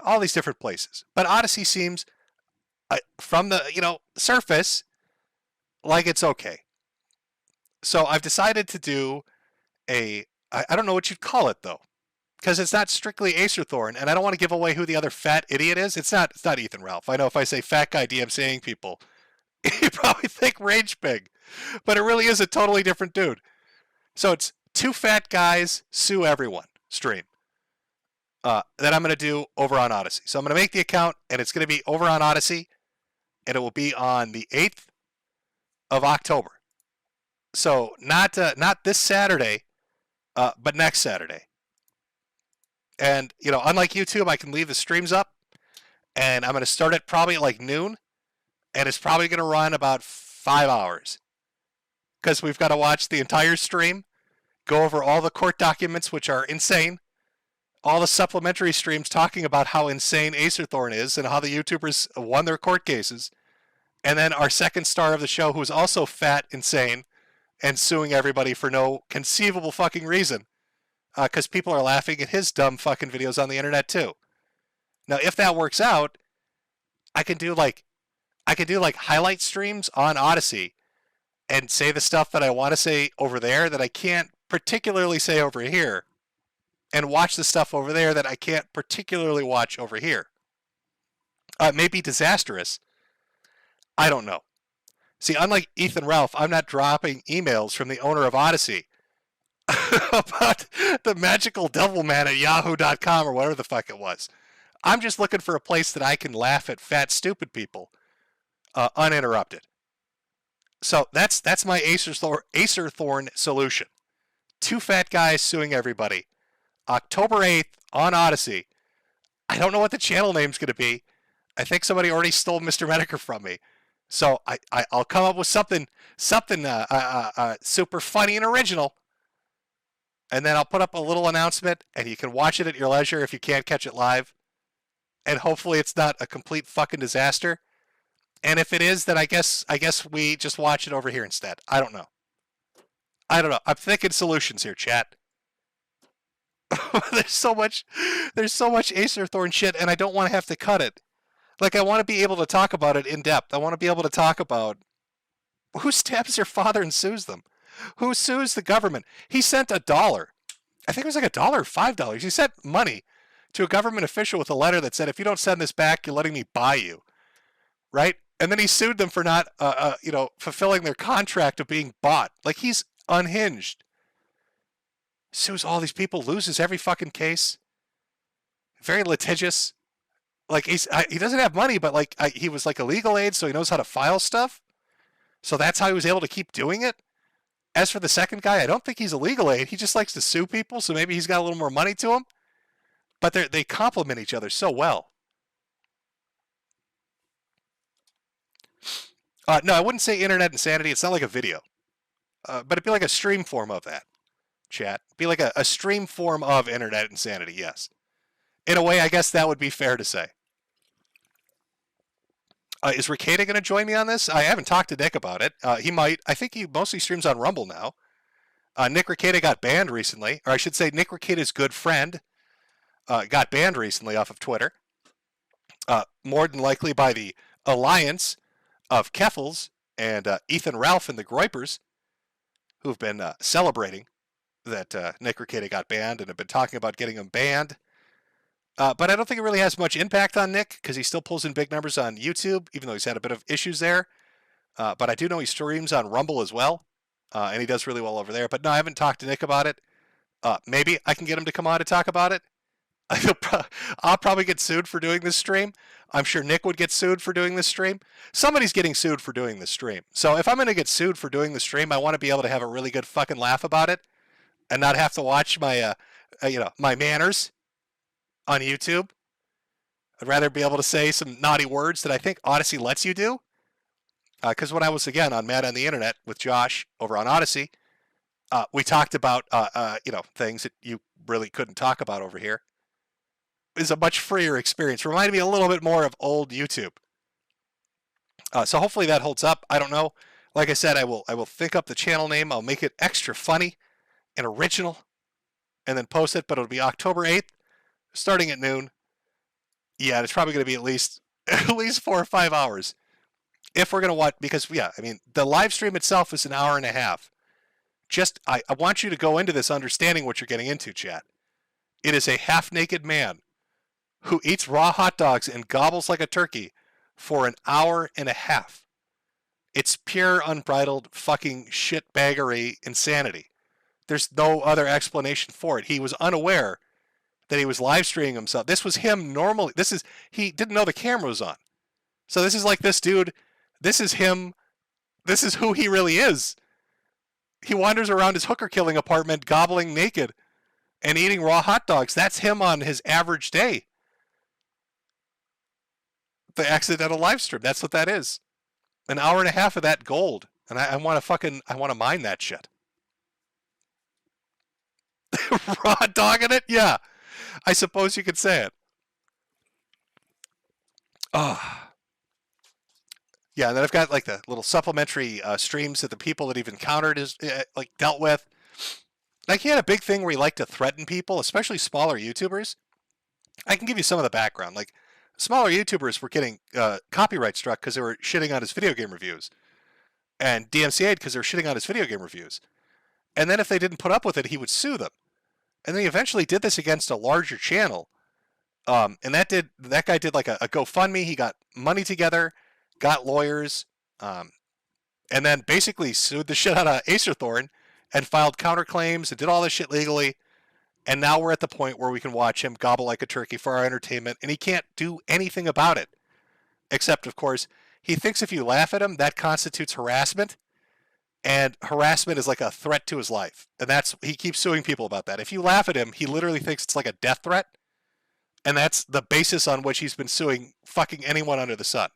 all these different places. But Odyssey seems, from the, surface, like it's okay. So I've decided to do I don't know what you'd call it, though, because it's not strictly Acerthorn, and I don't want to give away who the other fat idiot is. It's not Ethan Ralph. I know if I say fat guy DMCAing people, you probably think Rage Pig, but it really is a totally different dude. So it's 2 fat guys sue everyone stream that I'm going to do over on Odyssey. So I'm going to make the account, and it's going to be over on Odyssey, and it will be on the 8th of October. So not this Saturday, but next Saturday. And, unlike YouTube, I can leave the streams up, and I'm going to start it probably at like noon, and it's probably going to run about 5 hours. Because we've got to watch the entire stream, go over all the court documents, which are insane, all the supplementary streams talking about how insane Acerthorn is and how the YouTubers won their court cases, and then our second star of the show, who's also fat, insane, and suing everybody for no conceivable fucking reason, because people are laughing at his dumb fucking videos on the internet too. Now, if that works out, I can do like highlight streams on Odyssey and say the stuff that I want to say over there that I can't particularly say over here, and watch the stuff over there that I can't particularly watch over here. It may be disastrous. I don't know. See, unlike Ethan Ralph, I'm not dropping emails from the owner of Odyssey about the magical devil man at yahoo.com or whatever the fuck it was. I'm just looking for a place that I can laugh at fat, stupid people uninterrupted. So that's my Acerthorn solution. 2 fat guys suing everybody. October 8th on Odyssey. I don't know what the channel name's going to be. I think somebody already stole Mr. Metokur from me. So I'll come up with something super funny and original. And then I'll put up a little announcement, and you can watch it at your leisure if you can't catch it live. And hopefully it's not a complete fucking disaster. And if it is, then I guess we just watch it over here instead. I don't know. I'm thinking solutions here, chat. there's so much Acer Thorn shit, and I don't want to have to cut it. Like, I want to be able to talk about it in depth. I want to be able to talk about who stabs their father and sues them, who sues the government. He sent $1. I think it was like $1 or $5. He sent money to a government official with a letter that said, if you don't send this back, you're letting me buy you, right? And then he sued them for not, fulfilling their contract of being bought. Like, he's unhinged. Sues all these people, loses every fucking case. Very litigious. Like, he doesn't have money, but like he was like a legal aid, so he knows how to file stuff. So that's how he was able to keep doing it. As for the second guy, I don't think he's a legal aid. He just likes to sue people, so maybe he's got a little more money to him. But they complement each other so well. No, I wouldn't say internet insanity. It's not like a video. But it'd be like a stream form of that, chat. It'd be like a stream form of internet insanity, yes. In a way, I guess that would be fair to say. Is Ricada going to join me on this? I haven't talked to Nick about it. He might. I think he mostly streams on Rumble now. Nick Ricada got banned recently. Or I should say Nick Ricada's good friend got banned recently off of Twitter. More than likely by the alliance of Keffels and Ethan Ralph and the Groypers, who've been celebrating that Nick Ricada got banned and have been talking about getting him banned. But I don't think it really has much impact on Nick because he still pulls in big numbers on YouTube, even though he's had a bit of issues there. But I do know he streams on Rumble as well, and he does really well over there. But no, I haven't talked to Nick about it. Maybe I can get him to come on to talk about it. I'll probably get sued for doing this stream. I'm sure Nick would get sued for doing this stream. Somebody's getting sued for doing this stream. So if I'm going to get sued for doing the stream, I want to be able to have a really good fucking laugh about it and not have to watch my, my manners on YouTube. I'd rather be able to say some naughty words that I think Odyssey lets you do. Because when I was, again, on Mad on the Internet with Josh over on Odyssey, we talked about, things that you really couldn't talk about over here. It was a much freer experience. Reminded me a little bit more of old YouTube. So hopefully that holds up. I don't know. Like I said, I will think up the channel name. I'll make it extra funny and original and then post it, but it'll be October 8th. Starting at noon. Yeah, it's probably going to be at least 4 or 5 hours. If we're going to watch, because, the live stream itself is an hour and a half. I want you to go into this understanding what you're getting into, chat. It is a half-naked man who eats raw hot dogs and gobbles like a turkey for an hour and a half. It's pure, unbridled fucking shitbaggery insanity. There's no other explanation for it. He was unaware that he was live streaming himself. This was him normally. He didn't know the camera was on. So this is like this dude. This is him. This is who he really is. He wanders around his hooker killing apartment, gobbling naked and eating raw hot dogs. That's him on his average day. The accidental live stream. That's what that is. An hour and a half of that gold. And I want to mine that shit. Raw dogging it? Yeah. I suppose you could say it. Yeah, and then I've got like the little supplementary streams that the people that he've encountered is dealt with. Like he had a big thing where he liked to threaten people, especially smaller YouTubers. I can give you some of the background. Like smaller YouTubers were getting copyright struck because they were shitting on his video game reviews, and DMCA'd because they were shitting on his video game reviews. And then if they didn't put up with it, he would sue them. And then he eventually did this against a larger channel. And that guy did like a GoFundMe. He got money together, got lawyers, and then basically sued the shit out of Acer Thorn and filed counterclaims and did all this shit legally. And now we're at the point where we can watch him gobble like a turkey for our entertainment, and he can't do anything about it. Except, of course, he thinks if you laugh at him, that constitutes harassment. And harassment is like a threat to his life. And he keeps suing people about that. If you laugh at him, he literally thinks it's like a death threat. And that's the basis on which he's been suing fucking anyone under the sun.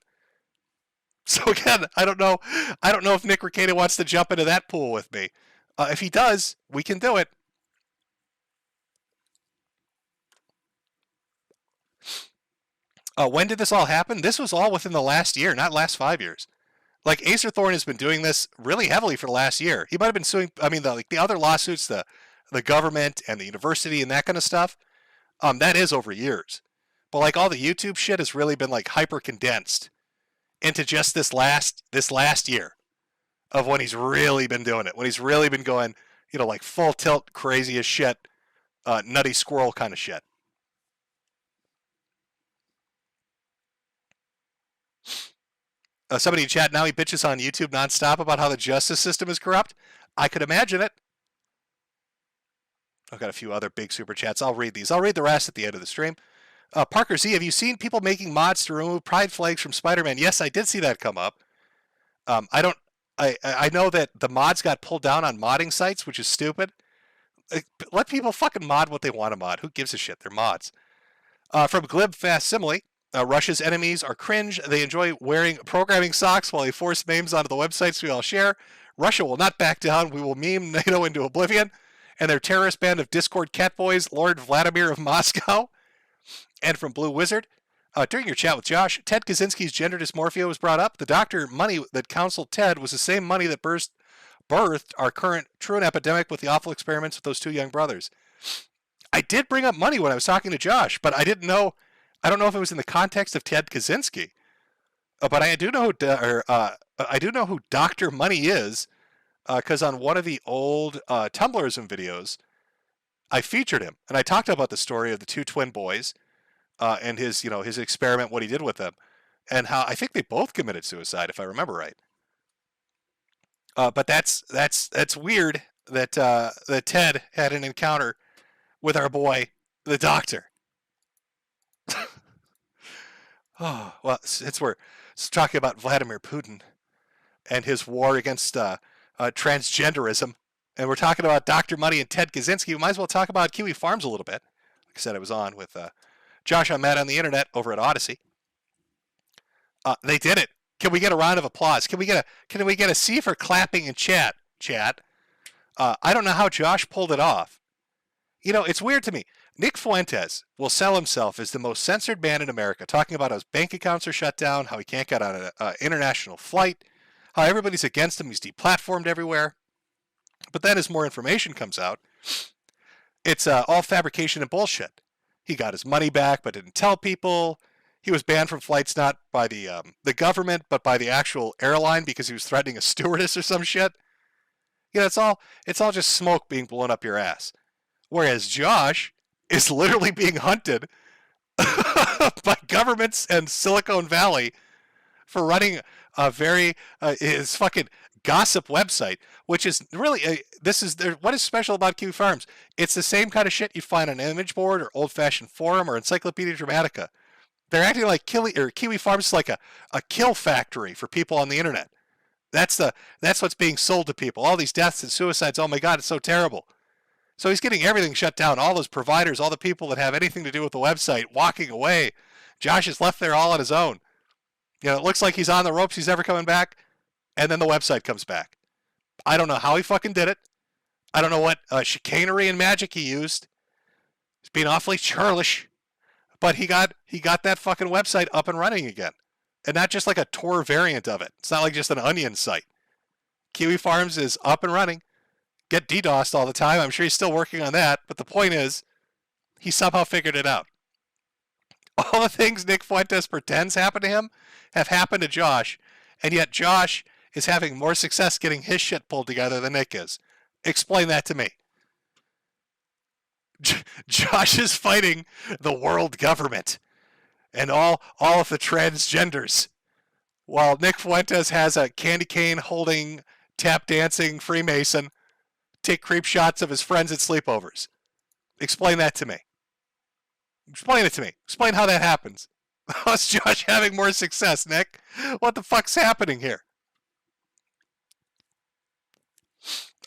So again, I don't know if Nick Ricada wants to jump into that pool with me. If he does, we can do it. When did this all happen? This was all within the last year, not last 5 years. Like Acer Thorn has been doing this really heavily for the last year. He might have been suing. The other lawsuits, the the government and the university and that kind of stuff, that is over years. But like all the YouTube shit has really been like hyper condensed into just this last year of when he's really been doing it, when he's really been going, like full tilt, crazy as shit, nutty squirrel kind of shit. Somebody in chat now, he bitches on YouTube nonstop about how the justice system is corrupt. I could imagine it. I've got a few other big super chats. I'll read these. I'll read the rest at the end of the stream. Parker Z, have you seen people making mods to remove pride flags from Spider-Man? Yes, I did see that come up. I know that the mods got pulled down on modding sites, which is stupid. Let people fucking mod what they want to mod. Who gives a shit? They're mods. From Glib Fast Simile, Russia's enemies are cringe. They enjoy wearing programming socks while they force memes onto the websites we all share. Russia will not back down. We will meme NATO into oblivion. And their terrorist band of Discord catboys, Lord Vladimir of Moscow. And from Blue Wizard, during your chat with Josh, Ted Kaczynski's gender dysmorphia was brought up. The doctor money that counseled Ted was the same money that birthed our current truant epidemic with the awful experiments with those two young brothers. I did bring up money when I was talking to Josh, but I don't know if it was in the context of Ted Kaczynski. But I do know who Dr. Money is, because on one of the old Tumblrism videos, I featured him, and I talked about the story of the two twin boys, and his experiment, what he did with them, and how I think they both committed suicide, if I remember right. But that's weird that Ted had an encounter with our boy, the doctor. Oh, well, since we're talking about Vladimir Putin and his war against transgenderism, and we're talking about Dr. Money and Ted Kaczynski, we might as well talk about Kiwi Farms a little bit. Like I said, I was on with Josh on Matt on the internet over at Odyssey. They did it. Can we get a round of applause? Can we get a C for clapping in chat? I don't know how Josh pulled it off. It's weird to me. Nick Fuentes will sell himself as the most censored man in America, talking about how his bank accounts are shut down, how he can't get on an international flight, how everybody's against him, he's deplatformed everywhere. But then as more information comes out, it's all fabrication and bullshit. He got his money back but didn't tell people. He was banned from flights not by the government but by the actual airline because he was threatening a stewardess or some shit. It's all just smoke being blown up your ass. Whereas Josh is literally being hunted by governments and Silicon Valley for running his fucking gossip website, which is really what is special about Kiwi Farms? It's the same kind of shit you find on Image Board or Old Fashioned Forum or Encyclopedia Dramatica. They're acting like Kiwi Farms is like a kill factory for people on the internet. That's what's being sold to people. All these deaths and suicides. Oh my God, it's so terrible. So he's getting everything shut down. All those providers, all the people that have anything to do with the website, walking away. Josh is left there all on his own. It looks like he's on the ropes. He's never coming back. And then the website comes back. I don't know how he fucking did it. I don't know what chicanery and magic he used. He's being awfully churlish. But he got that fucking website up and running again. And not just like a Tor variant of it. It's not like just an Onion site. Kiwi Farms is up and running. Get DDoSed all the time. I'm sure he's still working on that. But the point is, he somehow figured it out. All the things Nick Fuentes pretends happened to him have happened to Josh. And yet Josh is having more success getting his shit pulled together than Nick is. Explain that to me. Josh is fighting the world government and all of the transgenders, while Nick Fuentes has a candy cane holding, tap dancing Freemason take creep shots of his friends at sleepovers. Explain that to me. Explain it to me. Explain how that happens. How's Josh having more success, Nick? What the fuck's happening here?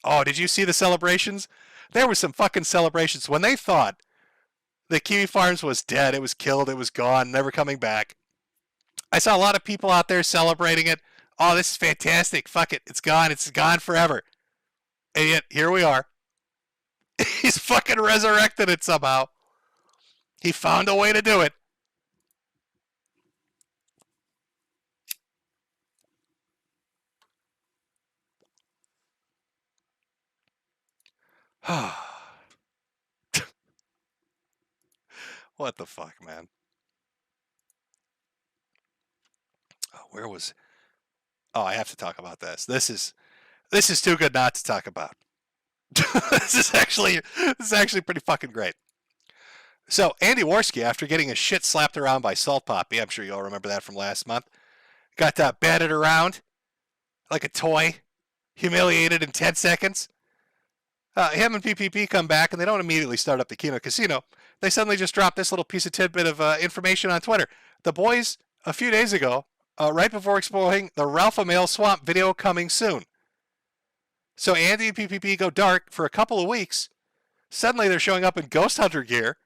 Oh, did you see the celebrations? There were some fucking celebrations when they thought that Kiwi Farms was dead, it was killed, it was gone, never coming back. I saw a lot of people out there celebrating it. Oh, this is fantastic. Fuck it. It's gone forever. And yet, here we are. He's fucking resurrected it somehow. He found a way to do it. What the fuck, man? Oh, where was? Oh, I have to talk about this. This is too good not to talk about. this is actually pretty fucking great. So Andy Worski, after getting his shit slapped around by Salt Poppy, I'm sure you all remember that from last month, got batted around like a toy, humiliated in 10 seconds. Him and PPP come back, and they don't immediately start up the Keno Casino. They suddenly just drop this little piece of tidbit of information on Twitter. The boys, a few days ago, right before exploring the Ralph Amail Swamp video coming soon. So Andy and PPP go dark for a couple of weeks. Suddenly they're showing up in Ghost Hunter gear,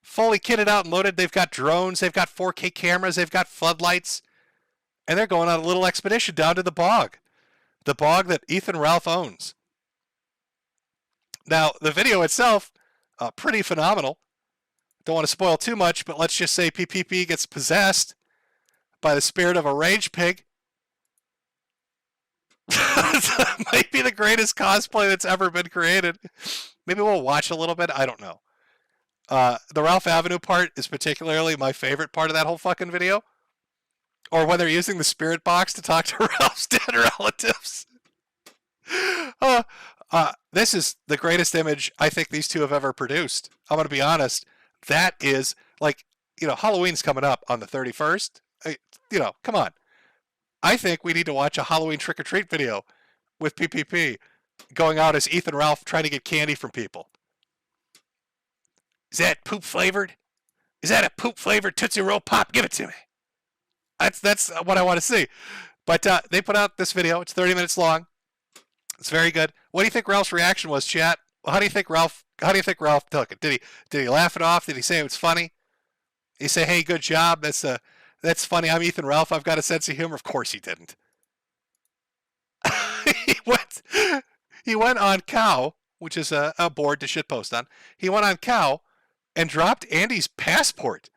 fully kitted out and loaded. They've got drones, they've got 4K cameras, they've got floodlights, and they're going on a little expedition down to the bog that Ethan Ralph owns. Now, the video itself, pretty phenomenal. Don't want to spoil too much, but let's just say PPP gets possessed by the spirit of a rage pig. Might be the greatest cosplay that's ever been created. Maybe we'll watch a little bit. I don't know. The Ralph Avenue part is particularly my favorite part of that whole fucking video. Or when they're using the spirit box to talk to Ralph's dead relatives. This is the greatest image I think these two have ever produced. I'm going to be honest. That is, like, Halloween's coming up on the 31st. Come on. I think we need to watch a Halloween trick-or-treat video with PPP going out as Ethan Ralph trying to get candy from people. Is that poop flavored? Is that a poop flavored Tootsie Roll Pop? Give it to me. That's what I want to see. But they put out this video. It's 30 minutes long. It's very good. What do you think Ralph's reaction was, chat? How do you think Ralph took it? Did he laugh it off? Did he say it was funny? Did he say, "Hey, good job. That's funny. I'm Ethan Ralph. I've got a sense of humor." Of course he didn't. he went on Cow, which is a board to shitpost on. He went on Cow and dropped Andy's passport.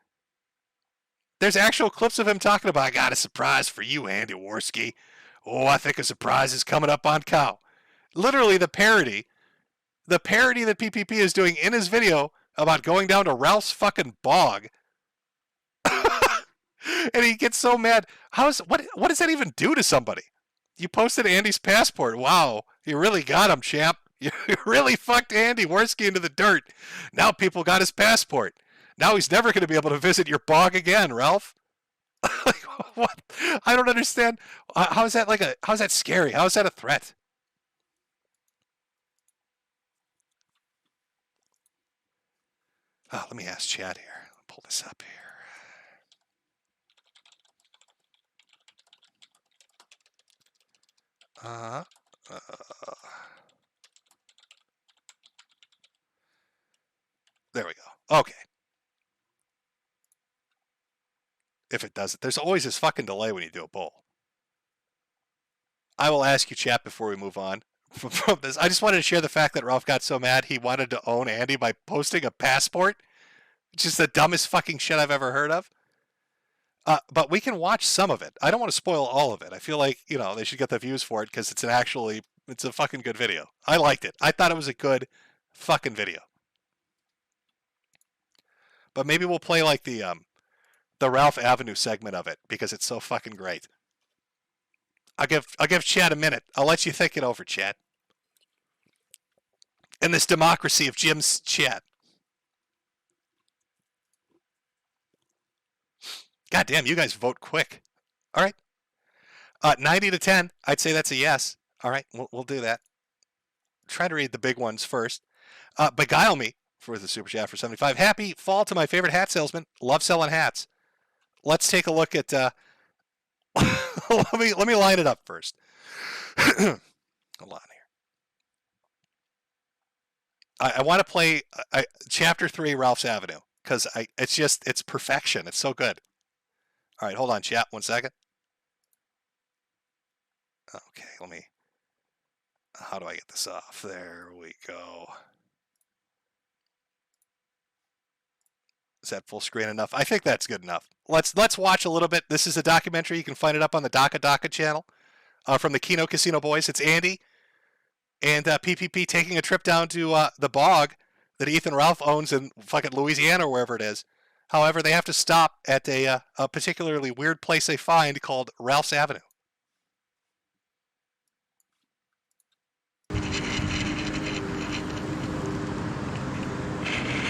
There's actual clips of him talking about, "I got a surprise for you, Andy Worski. Oh, I think a surprise is coming up on Cow." Literally the parody that PPP is doing in his video about going down to Ralph's fucking bog. And he gets so mad. What does that even do to somebody? You posted Andy's passport. Wow, you really got him, champ. You really fucked Andy Worski into the dirt. Now people got his passport. Now he's never going to be able to visit your bog again, Ralph. Like, what? I don't understand. How's that scary? How is that a threat? Let me ask chat here. I'll pull this up here. There we go. Okay. If it does it, there's always this fucking delay when you do a poll. I will ask you, chat, before we move on from this. I just wanted to share the fact that Ralph got so mad he wanted to own Andy by posting a passport. It's just the dumbest fucking shit I've ever heard of. But we can watch some of it. I don't want to spoil all of it. I feel like, they should get the views for it because it's a fucking good video. I liked it. I thought it was a good fucking video. But maybe we'll play like the Ralph Avenue segment of it because it's so fucking great. I'll give Chad a minute. I'll let you think it over, Chad. In this democracy of Jim's chat. God damn, you guys vote quick. All right. 90 to 10. I'd say that's a yes. All right, we'll do that. Try to read the big ones first. Beguile Me for the super chat for 75. Happy fall to my favorite hat salesman. Love selling hats. Let's take a look at. Let me line it up first. Hold on here. I want to play Chapter 3, Ralph's Avenue, because it's perfection. It's so good. All right, hold on, chat. 1 second. Okay, how do I get this off? There we go. Is that full screen enough? I think that's good enough. Let's watch a little bit. This is a documentary. You can find it up on the Daka channel from the Keno Casino Boys. It's Andy and PPP taking a trip down to the bog that Ethan Ralph owns in fucking Louisiana or wherever it is. However, they have to stop at a particularly weird place they find called Ralph's Avenue.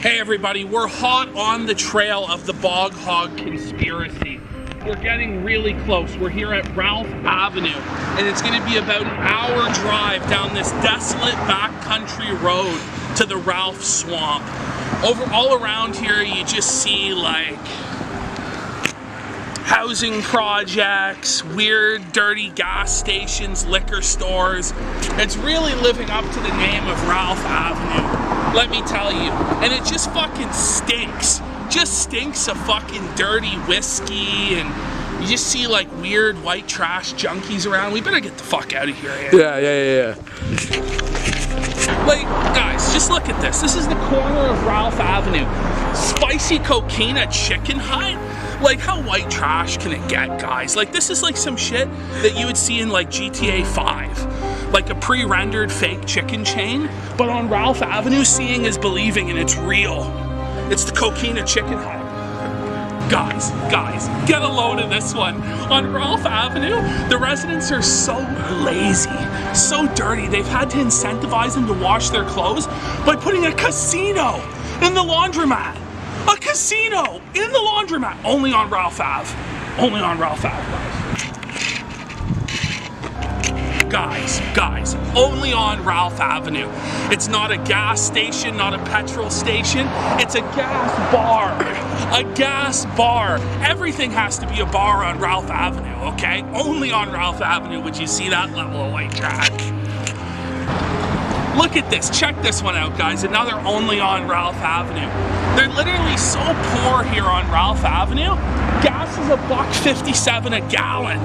Hey everybody, we're hot on the trail of the Bog Hog conspiracy. We're getting really close. We're here at Ralph Avenue, and it's going to be about an hour drive down this desolate backcountry road to the Ralph Swamp. All around here, you just see like housing projects, weird, dirty gas stations, liquor stores. It's really living up to the name of Ralph Avenue, let me tell you. And it just fucking stinks. Just stinks of fucking dirty whiskey, and you just see like weird white trash junkies around. We better get the fuck out of here. Yeah. Like, guys, just look at this. This is the corner of Ralph Avenue. Spicy coquina chicken hut? Like, how white trash can it get, guys? Like, this is like some shit that you would see in like GTA 5. Like a pre-rendered fake chicken chain. But on Ralph Avenue, seeing is believing, and it's real. It's the coquina chicken hut. Guys, get a load of this one. On Ralph Avenue, the residents are so lazy, so dirty, they've had to incentivize them to wash their clothes by putting a casino in the laundromat. A casino in the laundromat. Only on Ralph Ave. Only on Ralph Ave, guys, only on Ralph Avenue. It's not a gas station, not a petrol station. It's a gas bar. A gas bar. Everything has to be a bar on Ralph Avenue, okay? Only on Ralph Avenue would you see that level of white trash. Look at this. Check this one out, guys. Another only on Ralph Avenue. They're literally so poor here on Ralph Avenue. Gas is $1.57 a gallon.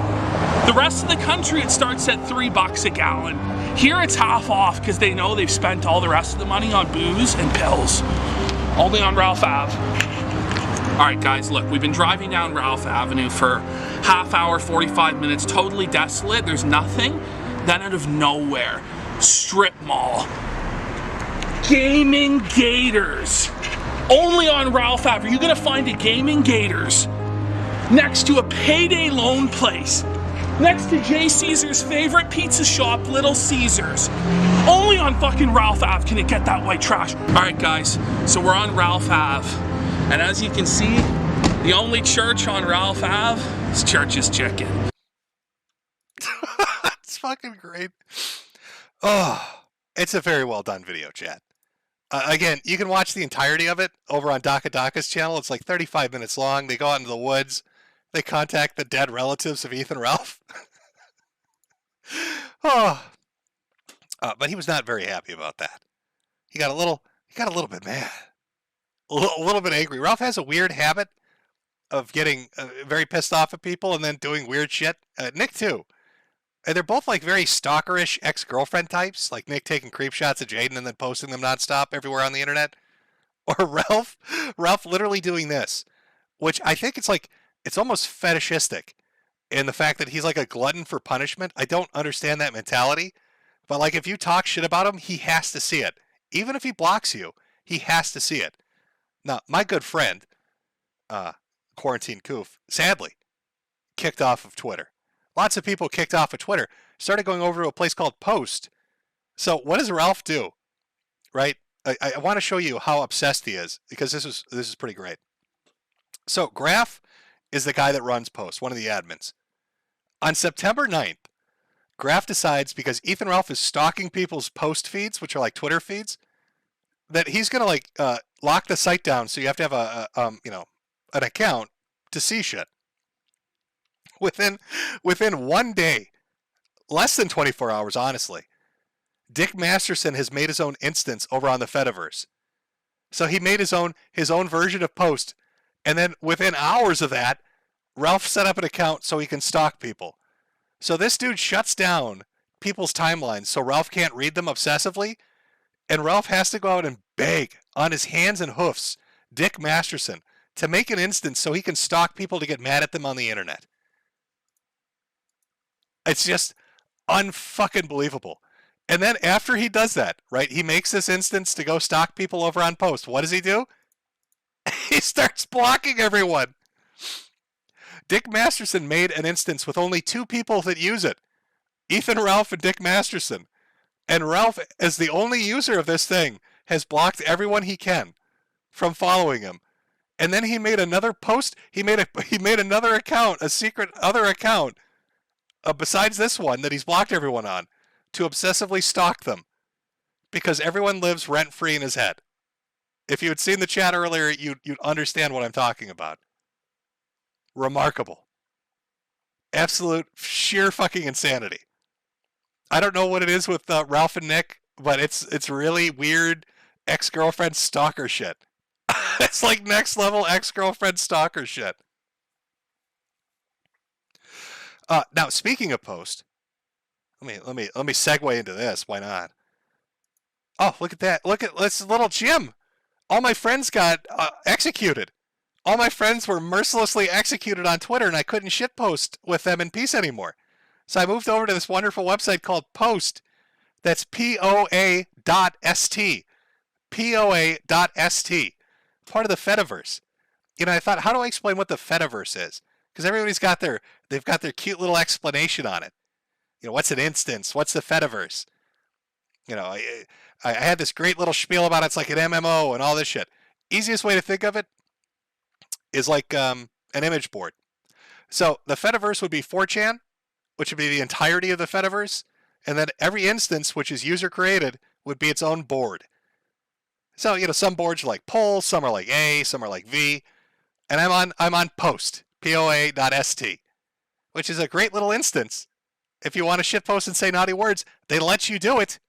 The rest of the country, it starts at $3 a gallon. Here it's half off because they know they've spent all the rest of the money on booze and pills. Only on Ralph Ave. All right, guys, look, we've been driving down Ralph Avenue for half hour, 45 minutes, totally desolate. There's nothing. Then out of nowhere, strip mall. Gaming Gators. Only on Ralph Ave. You're gonna find a Gaming Gators next to a payday loan place. Next to J. Caesar's favorite pizza shop, Little Caesars. Only on fucking Ralph Ave can it get that white trash. All right, guys, so we're on Ralph Ave. And as you can see, the only church on Ralph Ave is Church's Chicken. It's fucking great. Oh, it's a very well done video, chat. Again, you can watch the entirety of it over on Daka Daka's channel. It's like 35 minutes long. They go out into the woods. They contact the dead relatives of Ethan Ralph. But he was not very happy about that. He got a little bit mad. A little bit angry. Ralph has a weird habit of getting very pissed off at people and then doing weird shit. Nick too. And they're both like very stalkerish ex-girlfriend types, like Nick taking creep shots of Jaden and then posting them nonstop everywhere on the internet. Or Ralph literally doing this, which I think it's almost fetishistic in the fact that he's like a glutton for punishment. I don't understand that mentality, but like if you talk shit about him, he has to see it. Even if he blocks you, he has to see it. Now, my good friend, Quarantine Coof, sadly, kicked off of Twitter. Lots of people kicked off of Twitter, started going over to a place called Post. So what does Ralph do? Right? I want to show you how obsessed he is, because this is pretty great. So Graf is the guy that runs Post, one of the admins. On September 9th, Graf decides, because Ethan Ralph is stalking people's Post feeds, which are like Twitter feeds, that he's going to lock the site down, so you have to have an account to see shit. Within 1 day, less than 24 hours, honestly, Dick Masterson has made his own instance over on the Fediverse. So he made his own version of Post, and then within hours of that, Ralph set up an account so he can stalk people. So this dude shuts down people's timelines so Ralph can't read them obsessively, and Ralph has to go out and beg on his hands and hoofs Dick Masterson to make an instance so he can stalk people to get mad at them on the internet. It's just unfucking believable. And then after he does that, right, he makes this instance to go stalk people over on Post. What does he do? He starts blocking everyone. Dick Masterson made an instance with only 2 people that use it. Ethan Ralph and Dick Masterson. And Ralph, as the only user of this thing, has blocked everyone he can from following him. And then he made another post. He made another account, a secret other account, besides this one that he's blocked everyone on, to obsessively stalk them, because everyone lives rent-free in his head. If you had seen the chat earlier, you'd understand what I'm talking about. Remarkable. Absolute sheer fucking insanity. I don't know what it is with Ralph and Nick, but it's really weird ex-girlfriend stalker shit. It's like next level ex-girlfriend stalker shit. Now, speaking of post, let me segue into this. Why not? Oh, look at that! Look at this little Jim. All my friends got executed. All my friends were mercilessly executed on Twitter, and I couldn't shitpost with them in peace anymore. So I moved over to this wonderful website called Post. That's POA.st. POA.st. Part of the Fediverse. You know, I thought, how do I explain what the Fediverse is? Because everybody's got they've got their cute little explanation on it. You know, what's an instance? What's the Fediverse? You know, I had this great little spiel about it. It's like an MMO and all this shit. Easiest way to think of it is like an image board. So the Fediverse would be 4chan, which would be the entirety of the Fediverse, and then every instance, which is user created, would be its own board. So, you know, some boards are like Pol, some are like A, some are like V, and I'm on Post, POA.st, which is a great little instance. If you want to shitpost and say naughty words, they let you do it.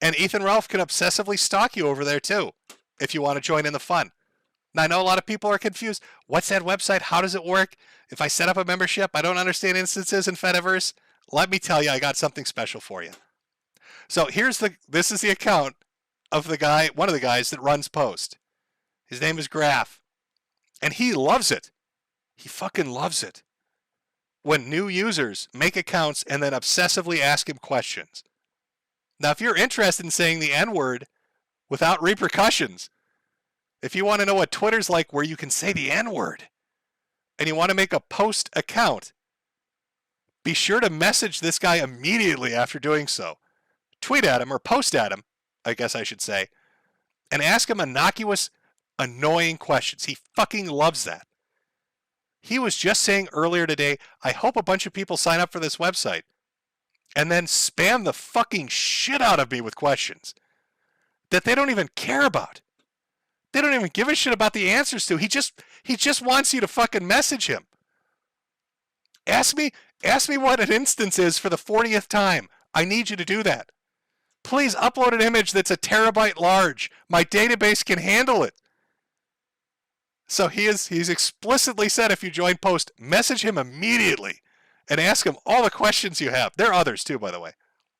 And Ethan Ralph can obsessively stalk you over there too, if you want to join in the fun. Now, I know a lot of people are confused. What's that website? How does it work? If I set up a membership, I don't understand instances in Fediverse. Let me tell you, I got something special for you. So this is the account of the guy, one of the guys that runs Post. His name is Graph. And he loves it. He fucking loves it when new users make accounts and then obsessively ask him questions. Now, if you're interested in saying the N-word without repercussions, if you want to know what Twitter's like where you can say the N-word, and you want to make a Post account, be sure to message this guy immediately after doing so. Tweet at him, or post at him, I guess I should say, and ask him innocuous, annoying questions. He fucking loves that. He was just saying earlier today, I hope a bunch of people sign up for this website and then spam the fucking shit out of me with questions that they don't even care about. They don't even give a shit about the answers to. He just wants you to fucking message him. Ask me what an instance is for the 40th time. I need you to do that. Please upload an image that's a terabyte large. My database can handle it. So he's explicitly said, if you join Post, message him immediately and ask him all the questions you have. There are others too, by the way.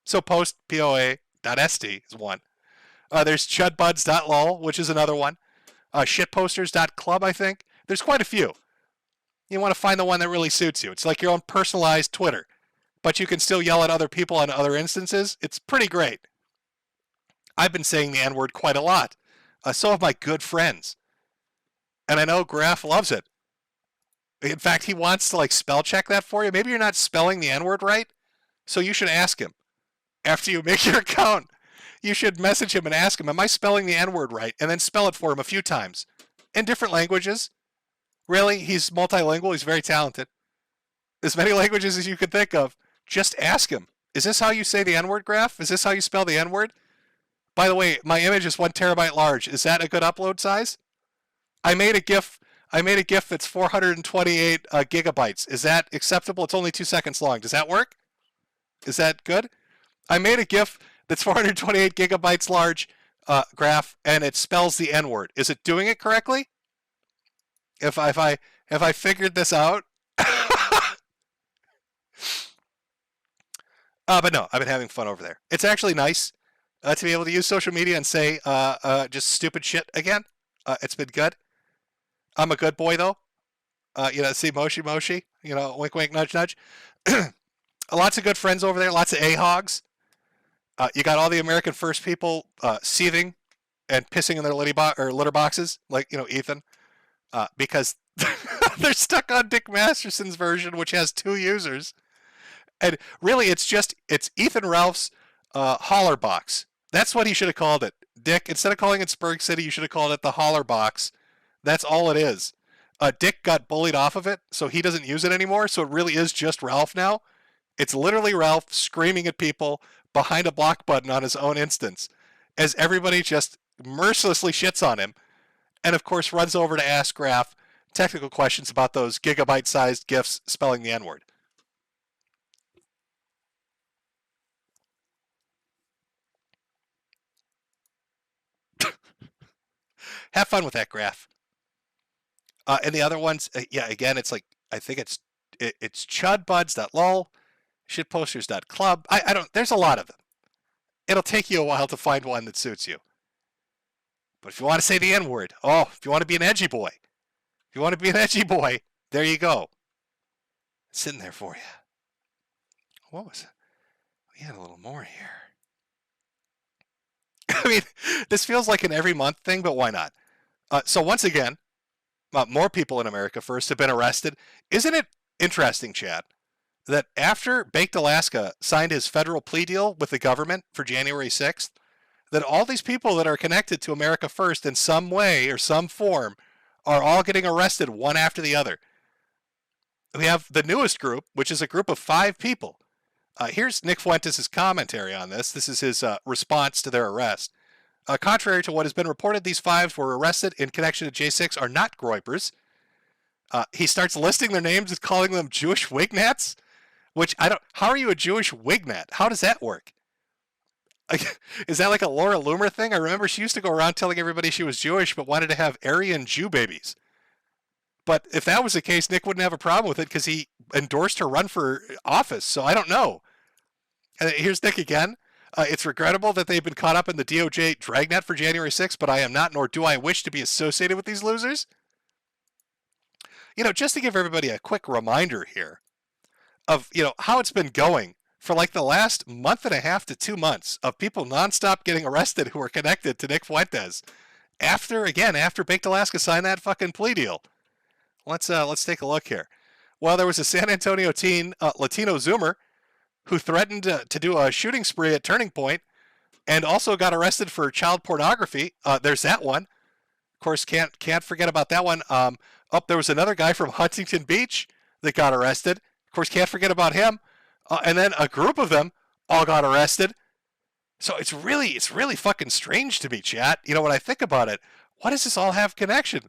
So Post, POA.st is one. There's chudbuds.lol, which is another one. Shitposters.club, I think. There's quite a few. You want to find the one that really suits you. It's like your own personalized Twitter, but you can still yell at other people on other instances. It's pretty great. I've been saying the N-word quite a lot. So have my good friends. And I know Graph loves it. In fact, he wants to like spell check that for you. Maybe you're not spelling the N-word right, so you should ask him. After you make your account, you should message him and ask him, am I spelling the N-word right? And then spell it for him a few times in different languages. Really, he's multilingual. He's very talented. As many languages as you could think of. Just ask him. Is this how you say the N-word, Graph? Is this how you spell the N-word? By the way, my image is 1 terabyte large. Is that a good upload size? I made a GIF that's 428 gigabytes. Is that acceptable? It's only 2 seconds long. Does that work? Is that good? I made a GIF that's 428 gigabytes large, Graph, and it spells the N-word. Is it doing it correctly? If I figured this out? But no, I've been having fun over there. It's actually nice to be able to use social media and say just stupid shit again. It's been good. I'm a good boy, though. See Moshi Moshi. Wink wink, nudge nudge. Lots of good friends over there. Lots of A-hogs. You got all the American First people seething and pissing in their litter boxes, like Ethan. because they're stuck on Dick Masterson's version, which has 2 users. And really, it's Ethan Ralph's holler box. That's what he should have called it. Dick, instead of calling it Spurg City, you should have called it the holler box. That's all it is. Dick got bullied off of it, so he doesn't use it anymore. So it really is just Ralph now. It's literally Ralph screaming at people behind a block button on his own instance, as everybody just mercilessly shits on him, and of course runs over to ask Graf technical questions about those gigabyte-sized GIFs spelling the N-word. Have fun with that, Graf. And the other ones, yeah, again, it's like, I think it's chudbuds.lol, shitposters.club. I don't, there's a lot of them. It'll take you a while to find one that suits you. But if you want to say the N-word, if you want to be an edgy boy, there you go. It's sitting there for you. What was it? We had a little more here. I mean, this feels like an every month thing, but why not? So once again, more people in America First have been arrested. Isn't it interesting, Chad, that after Baked Alaska signed his federal plea deal with the government for January 6th, that all these people that are connected to America First in some way or some form are all getting arrested one after the other? We have the newest group, which is a group of 5 people. Here's Nick Fuentes' commentary on this. This is his response to their arrest. Contrary to what has been reported, these 5 were arrested in connection to J6 are not Groypers. He starts listing their names and calling them Jewish Wignats, which how are you a Jewish Wignat? How does that work? Is that like a Laura Loomer thing? I remember she used to go around telling everybody she was Jewish, but wanted to have Aryan Jew babies. But if that was the case, Nick wouldn't have a problem with it because he endorsed her run for office. So I don't know. And here's Nick again. It's regrettable that they've been caught up in the DOJ dragnet for January 6th, but I am not, nor do I wish to be associated with these losers. Just to give everybody a quick reminder here of, how it's been going for like the last month and a half to 2 months of people nonstop getting arrested who are connected to Nick Fuentes after Baked Alaska signed that fucking plea deal. Let's take a look here. Well, there was a San Antonio teen, Latino Zoomer, who threatened to do a shooting spree at Turning Point and also got arrested for child pornography. There's that one. Of course, can't forget about that one. There was another guy from Huntington Beach that got arrested. Of course, can't forget about him. And then a group of them all got arrested. So it's really fucking strange to me, chat. When I think about it, what does this all have connection?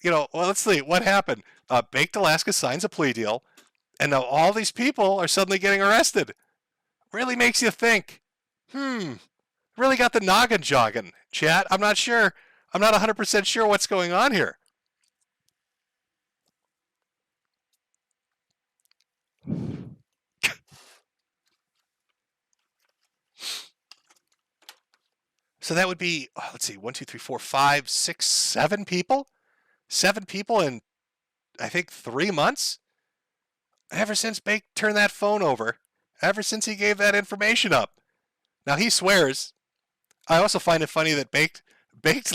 Well, let's see. What happened? Baked Alaska signs a plea deal, and now all these people are suddenly getting arrested. Really makes you think. Really got the noggin jogging, chat. I'm not sure. I'm not 100% sure what's going on here. So that would be, let's see, 1, 2, 3, 4, 5, 6, 7 people? 7 people in, I think, 3 months? Ever since Bake turned that phone over. Ever since he gave that information up. Now, he swears. I also find it funny that Baked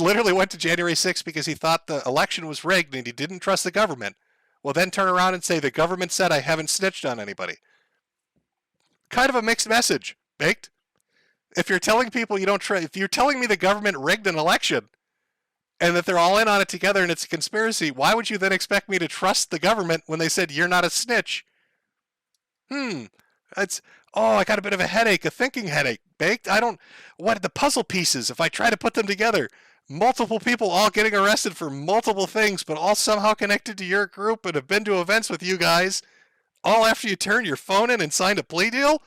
literally went to January 6th because he thought the election was rigged and he didn't trust the government. Will then turn around and say the government said I haven't snitched on anybody. Kind of a mixed message, Baked. If you're telling people you don't trust, if you're telling me the government rigged an election and that they're all in on it together and it's a conspiracy, why would you then expect me to trust the government when they said you're not a snitch? I got a bit of a headache, a thinking headache, Baked. What the puzzle pieces, if I try to put them together, multiple people all getting arrested for multiple things, but all somehow connected to your group and have been to events with you guys, all after you turned your phone in and signed a plea deal?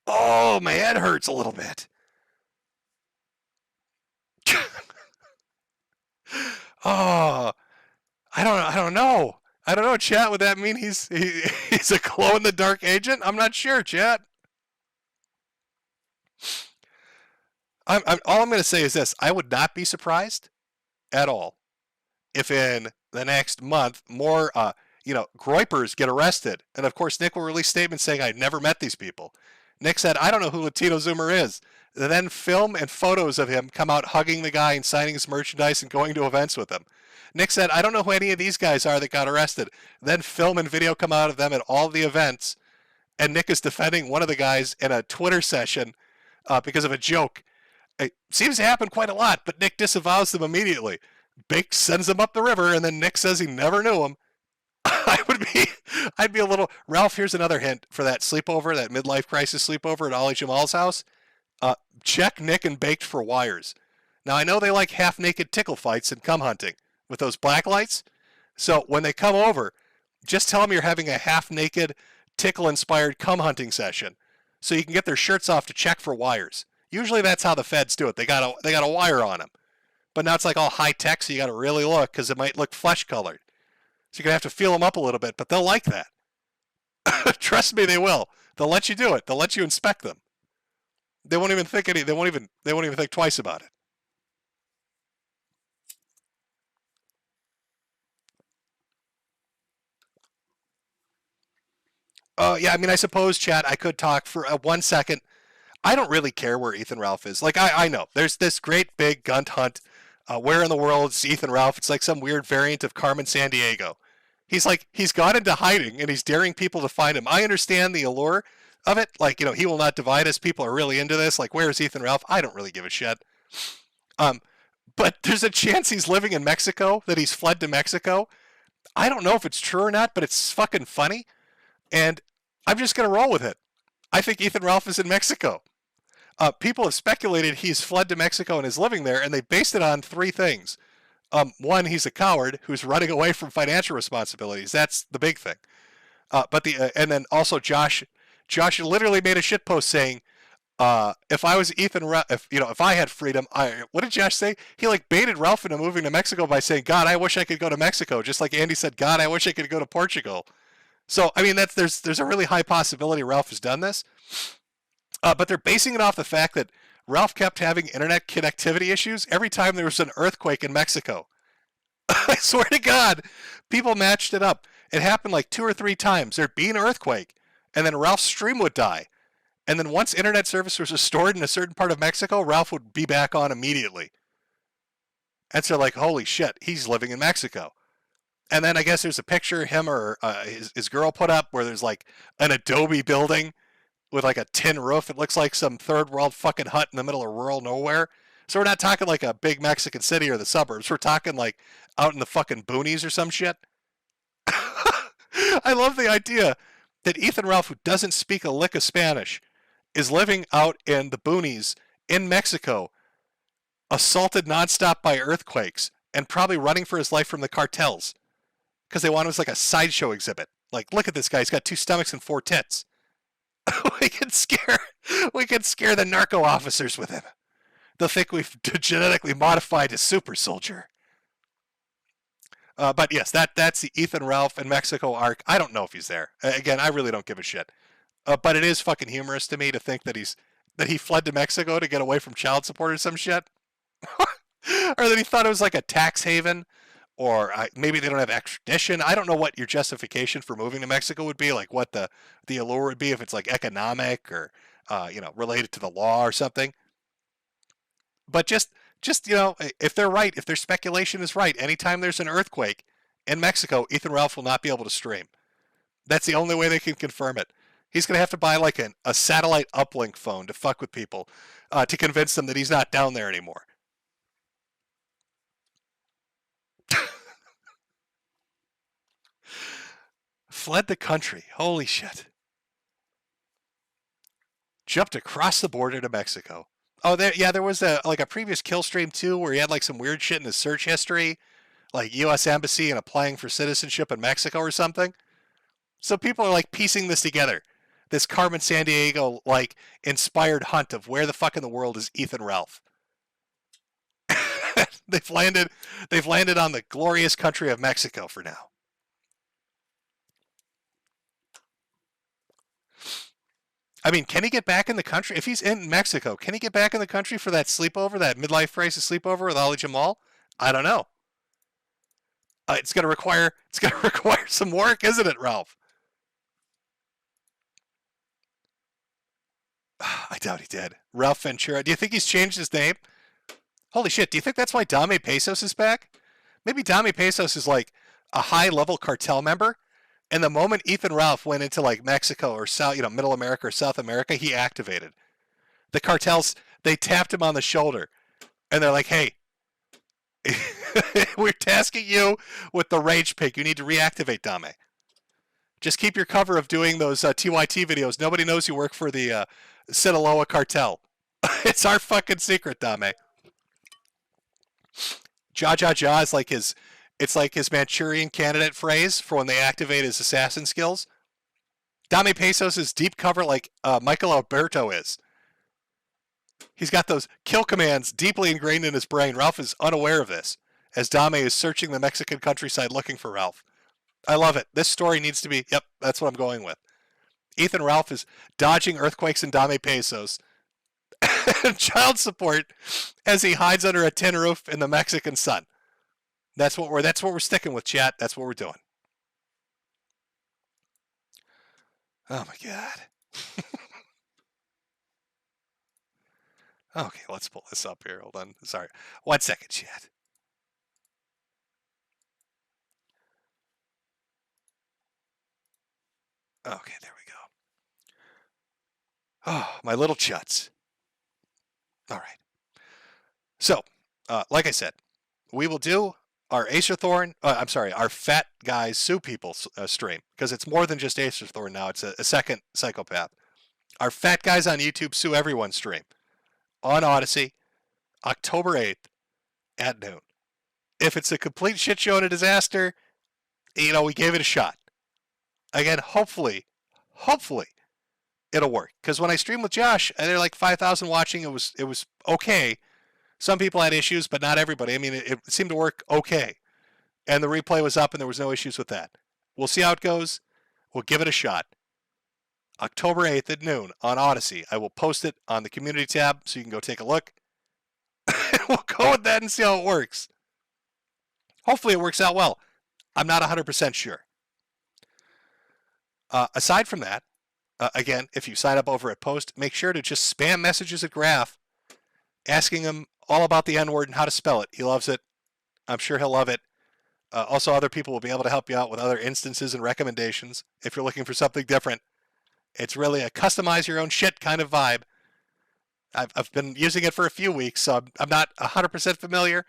Oh, my head hurts a little bit. I don't know. I don't know, chat. Would that mean he's a glow-in-the-dark agent? I'm not sure, chat. All I'm going to say is this. I would not be surprised at all if in the next month more, Groypers get arrested. And, of course, Nick will release statements saying, I've never met these people. Nick said, I don't know who Latino Zoomer is. And then film and photos of him come out hugging the guy and signing his merchandise and going to events with him. Nick said, I don't know who any of these guys are that got arrested. Then film and video come out of them at all the events. And Nick is defending one of the guys in a Twitter session because of a joke. It seems to happen quite a lot, but Nick disavows them immediately. Bake sends them up the river, and then Nick says he never knew him. I'd be a little. Ralph, here's another hint for that sleepover, that midlife crisis sleepover at Ollie Jamal's house. Check Nick and Baked for wires. Now, I know they like half-naked tickle fights and cum hunting with those black lights. So when they come over, just tell them you're having a half-naked, tickle-inspired cum hunting session so you can get their shirts off to check for wires. Usually that's how the feds do it. They got a wire on them. But now it's like all high-tech, so you got to really look because it might look flesh-colored. So you're going to have to feel them up a little bit, but they'll like that. Trust me, they will. They'll let you do it. They'll let you inspect them. They won't even think they won't even think twice about it. Yeah, I mean, I suppose, chat, I could talk for 1 second. I don't really care where Ethan Ralph is. Like, I know. There's this great big gun hunt. Where in the world is Ethan Ralph? It's like some weird variant of Carmen Sandiego. He's gone into hiding, and he's daring people to find him. I understand the allure of it. Like, he will not divide us. People are really into this. Like, where is Ethan Ralph? I don't really give a shit. But there's a chance he's living in Mexico, that he's fled to Mexico. I don't know if it's true or not, but it's fucking funny. And I'm just going to roll with it. I think Ethan Ralph is in Mexico. People have speculated he's fled to Mexico and is living there, and they based it on 3 things. One, he's a coward who's running away from financial responsibilities. That's the big thing. And then also Josh literally made a shitpost saying, if I was Ethan Ralph, if I had freedom, what did Josh say? He baited Ralph into moving to Mexico by saying, God, I wish I could go to Mexico. Just like Andy said, God, I wish I could go to Portugal. So, I mean, there's a really high possibility Ralph has done this. But they're basing it off the fact that Ralph kept having internet connectivity issues every time there was an earthquake in Mexico. I swear to God, people matched it up. It happened like 2 or 3 times. There'd be an earthquake, and then Ralph's stream would die. And then once internet service was restored in a certain part of Mexico, Ralph would be back on immediately. And so like, holy shit, he's living in Mexico. And then I guess there's a picture him or his girl put up where there's like an adobe building with like a tin roof. It looks like some third world fucking hut in the middle of rural nowhere. So we're not talking like a big Mexican city or the suburbs. We're talking like out in the fucking boonies or some shit. I love the idea that Ethan Ralph, who doesn't speak a lick of Spanish, is living out in the boonies in Mexico, assaulted nonstop by earthquakes, and probably running for his life from the cartels because they want him as like a sideshow exhibit. Like, look at this guy. He's got 2 stomachs and 4 tits. we can scare the narco officers with him. They'll think we've genetically modified a super soldier. But yes, that's the Ethan Ralph and Mexico arc. I don't know if he's there. Again, I really don't give a shit. But it is fucking humorous to me to think that he fled to Mexico to get away from child support or some shit. Or that he thought it was like a tax haven, or maybe they don't have extradition. I don't know what your justification for moving to Mexico would be, like what the allure would be, if it's like economic or related to the law or something. But just if they're right, if their speculation is right, anytime there's an earthquake in Mexico, Ethan Ralph will not be able to stream. That's the only way they can confirm it. He's going to have to buy like a satellite uplink phone to fuck with people to convince them that he's not down there anymore. Fled the country. Holy shit. Jumped across the border to Mexico. Oh, there was a previous kill stream too, where he had like some weird shit in his search history, like U.S. Embassy and applying for citizenship in Mexico or something. So people are like piecing this together. This Carmen Sandiego like inspired hunt of where the fuck in the world is Ethan Ralph. They've landed on the glorious country of Mexico for now. I mean, can he get back in the country? If he's in Mexico, can he get back in the country for that sleepover, that midlife crisis sleepover with Ali Jamal? I don't know. It's gonna require some work, isn't it, Ralph? I doubt he did. Ralph Ventura. Do you think he's changed his name? Holy shit, do you think that's why Dame Pesos is back? Maybe Dami Pesos is like a high-level cartel member, and the moment Ethan Ralph went into like Mexico or South, Middle America or South America, he activated. The cartels, they tapped him on the shoulder, and they're like, "Hey, we're tasking you with the rage pick. You need to reactivate Dame. Just keep your cover of doing those TYT videos. Nobody knows you work for the Sinaloa cartel. It's our fucking secret, Dame." Ja Ja Ja is like it's like his Manchurian candidate phrase for when they activate his assassin skills. Dame Pesos is deep cover like Michael Alberto is. He's got those kill commands deeply ingrained in his brain. Ralph is unaware of this, as Dame is searching the Mexican countryside looking for Ralph. I love it. This story needs to be, yep, that's what I'm going with. Ethan Ralph is dodging earthquakes in Dame Pesos. Child support as he hides under a tin roof in the Mexican sun. That's what we're sticking with, chat. That's what we're doing. Oh my god. Okay, let's pull this up here. Hold on. Sorry. 1 second, chat. Okay, there we go. Oh, my little chuts. All right. So, like I said, we will do our Acerthorn, our Fat Guys Sue People stream, because it's more than just Acerthorn now. It's a second psychopath. Our Fat Guys on YouTube Sue Everyone stream on Odyssey, October 8th at noon. If it's a complete shit show and a disaster, we gave it a shot. Again, hopefully, it'll work. Because when I streamed with Josh, and there are like 5,000 watching, it was okay. Some people had issues, but not everybody. I mean, it seemed to work okay. And the replay was up, and there was no issues with that. We'll see how it goes. We'll give it a shot. October 8th at noon on Odyssey. I will post it on the community tab so you can go take a look. We'll go with that and see how it works. Hopefully it works out well. I'm not 100% sure. Aside from that, again, if you sign up over at Post, make sure to just spam messages at Graph, asking him all about the N-word and how to spell it. He loves it. I'm sure he'll love it. Also, other people will be able to help you out with other instances and recommendations if you're looking for something different. It's really a customize your own shit kind of vibe. I've been using it for a few weeks, so I'm not 100% familiar,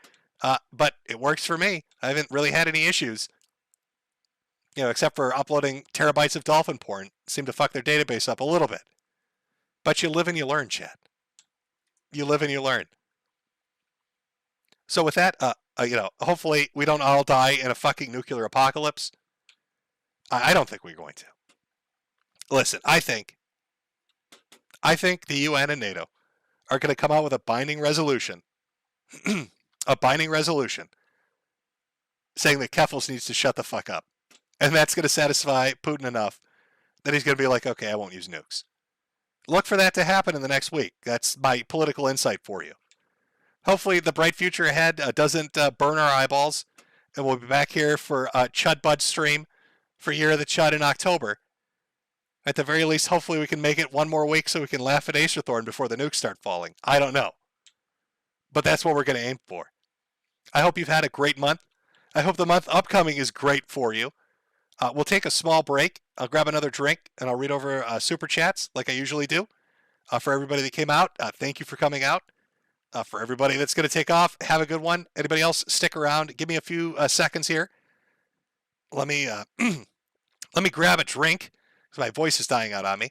but it works for me. I haven't really had any issues. Except for uploading terabytes of dolphin porn. Seem to fuck their database up a little bit. But you live and you learn, chat. You live and you learn. So with that, hopefully we don't all die in a fucking nuclear apocalypse. I don't think we're going to. Listen, I think the UN and NATO are going to come out with a binding resolution. A binding resolution saying that Keffels needs to shut the fuck up. And that's going to satisfy Putin enough that he's going to be like, okay, I won't use nukes. Look for that to happen in the next week. That's my political insight for you. Hopefully the bright future ahead doesn't burn our eyeballs. And we'll be back here for Chud Bud stream for Year of the Chud in October. At the very least, hopefully we can make it one more week so we can laugh at Acerthorn before the nukes start falling. I don't know. But that's what we're going to aim for. I hope you've had a great month. I hope the month upcoming is great for you. We'll take a small break. I'll grab another drink, and I'll read over super chats like I usually do. For everybody that came out, thank you for coming out. For everybody that's going to take off, have a good one. Anybody else, stick around. Give me a few seconds here. Let me let me grab a drink because my voice is dying out on me,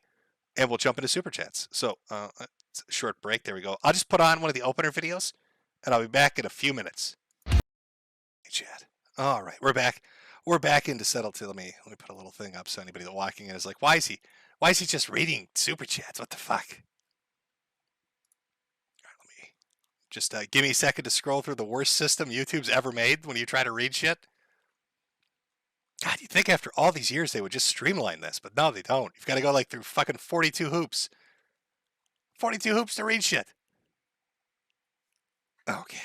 and we'll jump into super chats. So, it's a short break. There we go. I'll just put on one of the opener videos, and I'll be back in a few minutes. Hey, chat. All right, we're back. We're back into Settled. Let me put a little thing up so anybody that's walking in is like, why is he just reading super chats? What the fuck? All right, let me just give me a second to scroll through the worst system YouTube's ever made when you try to read shit. God, you'd think after all these years they would just streamline this, but no, they don't. You've got to go like through fucking 42 hoops. 42 hoops to read shit. Okay.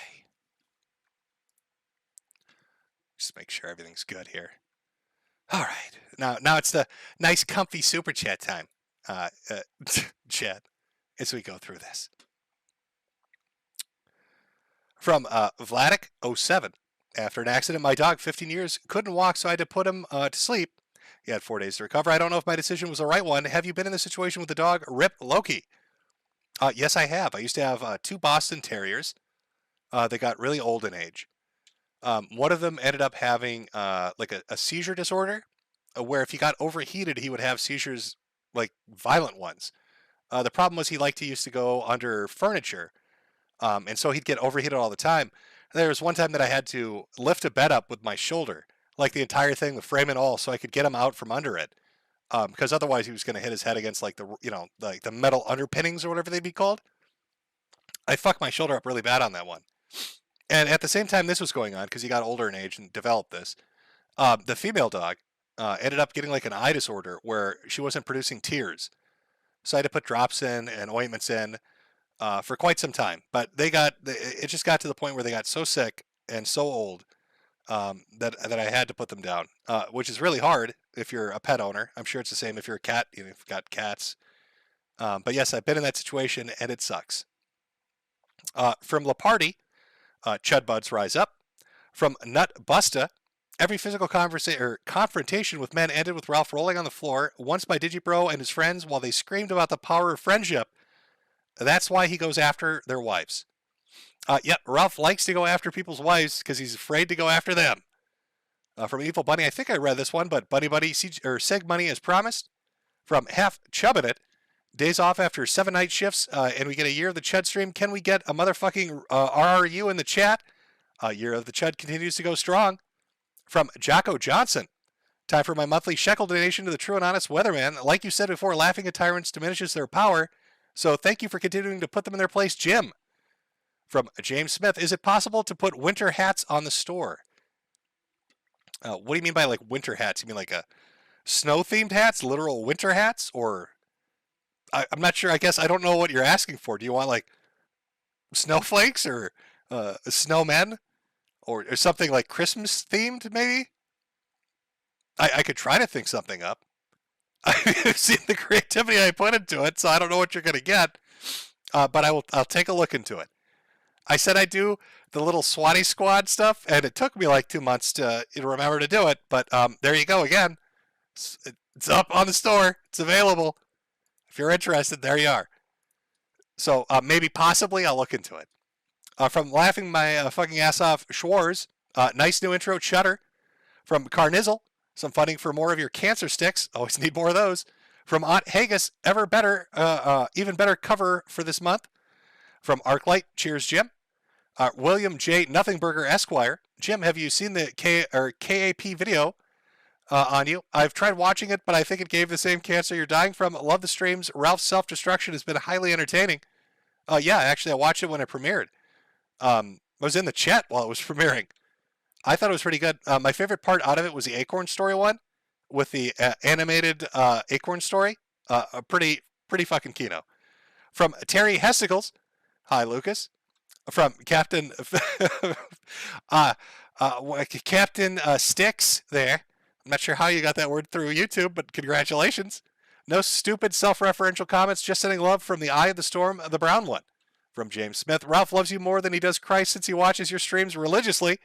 Just make sure everything's good here. All right. Now it's the nice, comfy super chat time. Chat, as we go through this. From Vladik07. After an accident, my dog, 15 years, couldn't walk, so I had to put him to sleep. He had 4 days to recover. I don't know if my decision was the right one. Have you been in this situation with the dog? Rip Loki. Yes, I have. I used to have 2 Boston Terriers. They got really old in age. One of them ended up having like a seizure disorder, where if he got overheated, he would have seizures, like violent ones. The problem was he used to go under furniture, and so he'd get overheated all the time. There was one time that I had to lift a bed up with my shoulder, like the entire thing, the frame and all, so I could get him out from under it. Because otherwise he was going to hit his head against like the metal underpinnings or whatever they'd be called. I fucked my shoulder up really bad on that one. And at the same time this was going on, because he got older in age and developed this, the female dog ended up getting like an eye disorder where she wasn't producing tears. So I had to put drops in and ointments in for quite some time. But it just got to the point where they got so sick and so old that I had to put them down, which is really hard if you're a pet owner. I'm sure it's the same if you're a cat, if you've got cats. But yes, I've been in that situation, and it sucks. From Laparty, Chud Buds Rise Up. From Nut Busta, every physical confrontation with men ended with Ralph rolling on the floor, once by Digibro and his friends, while they screamed about the power of friendship. That's why he goes after their wives. Yep, Ralph likes to go after people's wives because he's afraid to go after them. From Evil Bunny, I think I read this one, but Bunny Buddy Seg Money as promised. From Half Chubbin' It, days off after 7 night shifts, and we get a year of the Chud stream. Can we get a motherfucking RRU in the chat? Year of the Chud continues to go strong. From Jocko Johnson, time for my monthly shekel donation to the True and Honest Weatherman. Like you said before, laughing at tyrants diminishes their power, so thank you for continuing to put them in their place, Jim. From James Smith, is it possible to put winter hats on the store? What do you mean by like winter hats? You mean like a snow-themed hats, literal winter hats? Or I'm not sure. I guess I don't know what you're asking for. Do you want like snowflakes or snowmen or something like Christmas themed maybe? I could try to think something up. I've seen the creativity I put into it, so I don't know what you're going to get. But I'll take a look into it. I said I'd do the little Swatty Squad stuff, and it took me like 2 months to remember to do it. But there you go again. It's up on the store. It's available. If you're interested, there you are. So maybe, possibly, I'll look into it. From Laughing My Fucking Ass Off, Schwarz, nice new intro, Shutter. From Carnizzle, some funding for more of your cancer sticks. Always need more of those. From Aunt Haggis, even better cover for this month. From Arclight, cheers, Jim. William J. Nothingburger Esquire. Jim, have you seen the KAP video on you? I've tried watching it, but I think it gave the same cancer you're dying from. Love the streams. Ralph's self-destruction has been highly entertaining. Yeah, actually, I watched it when it premiered. I was in the chat while it was premiering. I thought it was pretty good. My favorite part out of it was the Acorn Story one, with the animated Acorn Story. Pretty fucking kino. From Terry Hesticles. Hi, Lucas. From Captain Captain Sticks there. I'm not sure how you got that word through YouTube, but congratulations. No stupid self-referential comments, just sending love from the Eye of the Storm, the brown one. From James Smith, Ralph loves you more than he does Christ since he watches your streams religiously.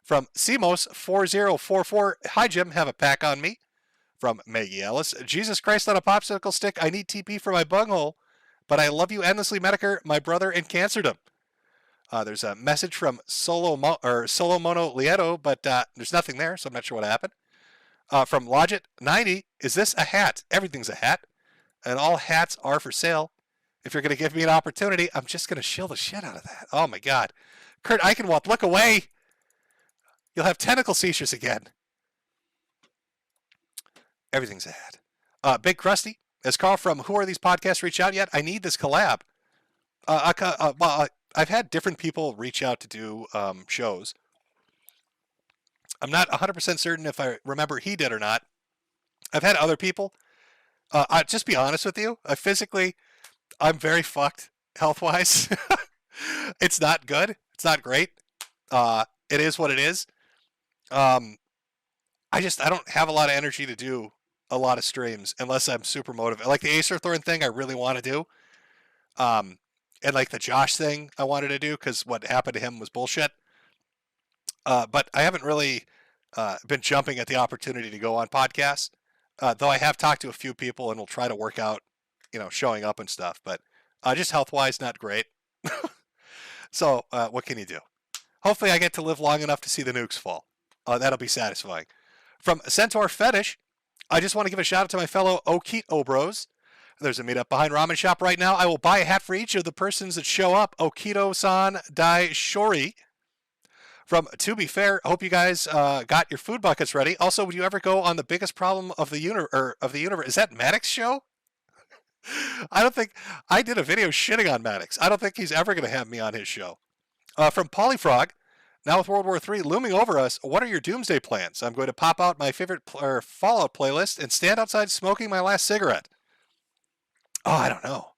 From Simos4044, hi Jim, have a pack on me. From Maggie Ellis, Jesus Christ on a popsicle stick, I need TP for my bunghole, but I love you endlessly, Metokur, my brother in cancerdom. There's a message from Solomono Lieto, but there's nothing there, so I'm not sure what happened. From Logit90, is this a hat? Everything's a hat, and all hats are for sale. If you're going to give me an opportunity, I'm just going to shill the shit out of that. Oh my God. Kurt Eichenwald, look away. You'll have tentacle seizures again. Everything's a hat. Big Krusty, has Carl from Who Are These Podcasts reached out yet? I need this collab. I've had different people reach out to do shows. I'm not 100% certain if I remember he did or not. I've had other people. I'll just be honest with you. I'm very fucked health-wise. It's not good. It's not great. It is what it is. I don't have a lot of energy to do a lot of streams unless I'm super motivated. Like the Acer Thorn thing I really want to do. And like the Josh thing I wanted to do because what happened to him was bullshit. But I haven't really been jumping at the opportunity to go on podcasts. Though I have talked to a few people and will try to work out, showing up and stuff. But just health wise, not great. So what can you do? Hopefully, I get to live long enough to see the nukes fall. That'll be satisfying. From Centaur Fetish, I just want to give a shout out to my fellow Okito bros. There's a meetup behind Ramen Shop right now. I will buy a hat for each of the persons that show up. Okito-san Dai Shori. From To Be Fair, hope you guys got your food buckets ready. Also, would you ever go on the biggest problem of the universe? Is that Maddox show? I don't think I did a video shitting on Maddox. I don't think he's ever going to have me on his show. From Polyfrog, now with World War III looming over us, what are your doomsday plans? I'm going to pop out my favorite Fallout playlist and stand outside smoking my last cigarette. Oh, I don't know.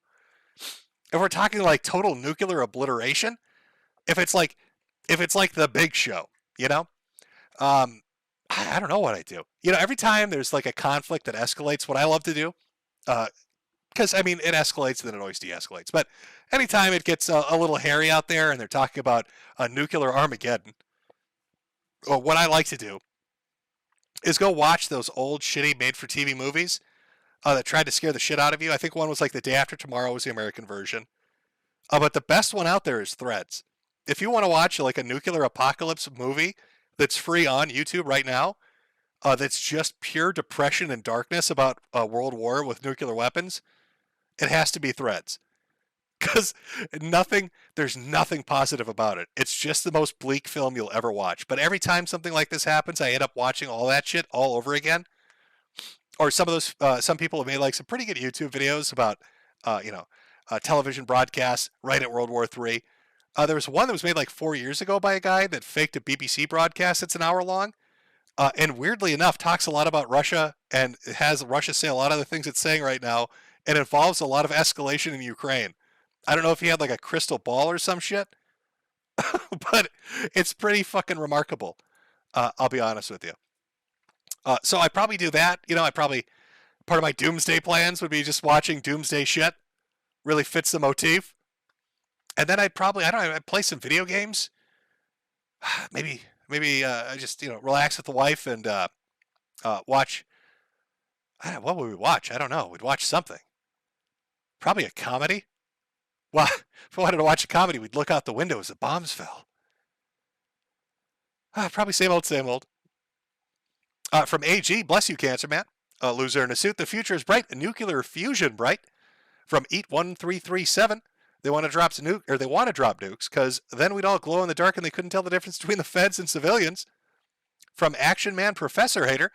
If we're talking like total nuclear obliteration, if it's like the Big Show, I don't know what I do. Every time there's like a conflict that escalates, what I love to do, because I mean it escalates and then it always de-escalates. But anytime it gets a little hairy out there and they're talking about a nuclear Armageddon, what I like to do is go watch those old shitty made-for-TV movies that tried to scare the shit out of you. I think one was like The Day After Tomorrow was the American version. But the best one out there is Threads. If you want to watch like a nuclear apocalypse movie that's free on YouTube right now, that's just pure depression and darkness about a world war with nuclear weapons, it has to be Threads. Because there's nothing positive about it. It's just the most bleak film you'll ever watch. But every time something like this happens, I end up watching all that shit all over again. Or some of those, some people have made like some pretty good YouTube videos about, television broadcasts right at World War III. There was one that was made like 4 years ago by a guy that faked a BBC broadcast that's an hour long. And weirdly enough, talks a lot about Russia and has Russia say a lot of the things it's saying right now and involves a lot of escalation in Ukraine. I don't know if he had like a crystal ball or some shit, but it's pretty fucking remarkable. I'll be honest with you. So I probably do that. Part of my doomsday plans would be just watching doomsday shit. Really fits the motif. And then I'd play some video games. Maybe I just, relax with the wife and watch. What would we watch? I don't know. We'd watch something. Probably a comedy. Well, if we wanted to watch a comedy, we'd look out the window as the bombs fell. Probably same old, same old. From AG, bless you, Cancer Man. Loser in a suit. The future is bright. Nuclear fusion bright. From Eat1337. They want to drop nukes because then we'd all glow in the dark and they couldn't tell the difference between the feds and civilians. From Action Man Professor Hater,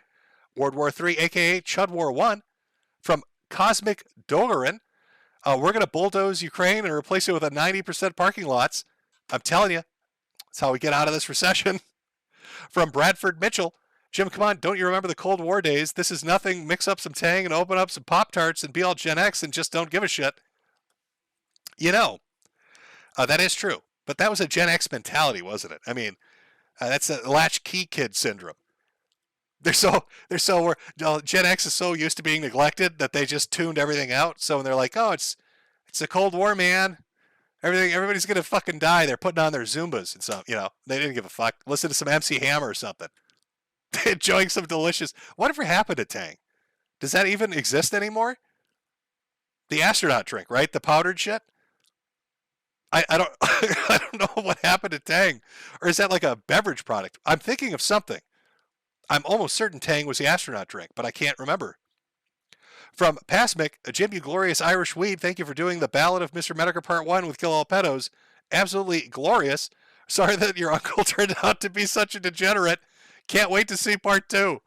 World War III, aka Chud War 1. From Cosmic Dogarin, we're going to bulldoze Ukraine and replace it with a 90% parking lots. I'm telling you, that's how we get out of this recession. From Bradford Mitchell, Jim, come on, don't you remember the Cold War days? This is nothing. Mix up some Tang and open up some Pop-Tarts and be all Gen X and just don't give a shit. That is true. But that was a Gen X mentality, wasn't it? I mean, that's a latchkey kid syndrome. Gen X is so used to being neglected that they just tuned everything out. So when they're like, oh, it's a Cold War, man. Everybody's going to fucking die. They're putting on their Zumbas and so, they didn't give a fuck. Listen to some MC Hammer or something. Enjoying some delicious. Whatever happened to Tang? Does that even exist anymore? The astronaut drink, right? The powdered shit? I don't I don't know what happened to Tang. Or is that like a beverage product? I'm thinking of something. I'm almost certain Tang was the astronaut drink, but I can't remember. From Pasmic, Jim, you glorious Irish weed, thank you for doing the Ballad of Mr. Metokur Part 1 with Kill All Pedos. Absolutely glorious. Sorry that your uncle turned out to be such a degenerate. Can't wait to see Part 2.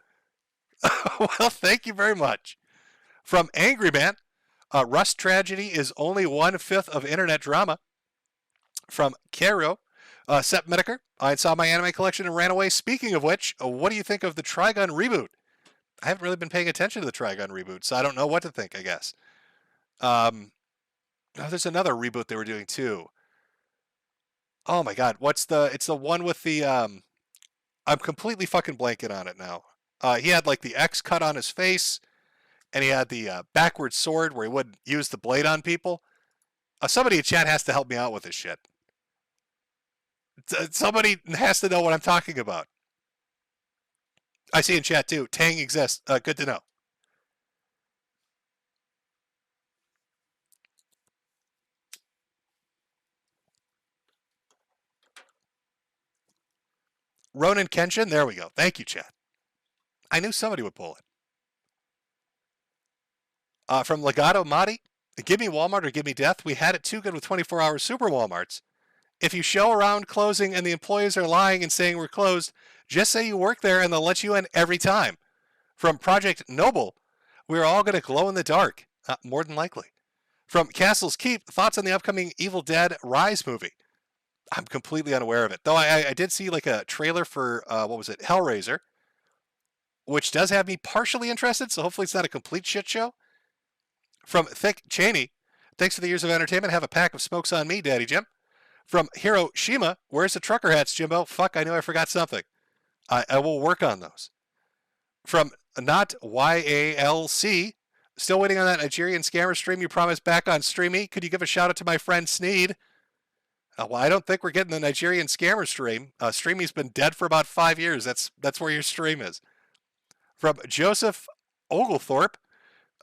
Well, thank you very much. From Angry Man, Rust Tragedy is only 1/5 of internet drama. From Caro, Sep Metokur, I saw my anime collection and ran away. Speaking of which, what do you think of the Trigun reboot? I haven't really been paying attention to the Trigun reboot, so I don't know what to think, I guess. There's another reboot they were doing too. Oh my god, it's the one with the, I'm completely fucking blanking on it now. He had like the X cut on his face, and he had the backward sword where he wouldn't use the blade on people. Somebody in chat has to help me out with this shit. Somebody has to know what I'm talking about. I see in chat too. Tang exists. Good to know. Ronan Kenshin. There we go. Thank you, chat. I knew somebody would pull it. From Legato Madi. Give me Walmart or give me death. We had it too good with 24-hour super Walmarts. If you show around closing and the employees are lying and saying we're closed, just say you work there and they'll let you in every time. From Project Noble, we're all going to glow in the dark, more than likely. From Castle's Keep, thoughts on the upcoming Evil Dead Rise movie. I'm completely unaware of it, though I did see like a trailer for, what was it, Hellraiser, which does have me partially interested, so hopefully it's not a complete shit show. From Thick Cheney, thanks for the years of entertainment. Have a pack of smokes on me, Daddy Jim. From Hiroshima, where's the trucker hats, Jimbo? Fuck, I knew I forgot something. I will work on those. From Not YALC, still waiting on that Nigerian scammer stream you promised back on Streamy. Could you give a shout out to my friend Sneed? Well, I don't think we're getting the Nigerian scammer stream. Streamy's been dead for about 5 years. That's where your stream is. From Joseph Oglethorpe,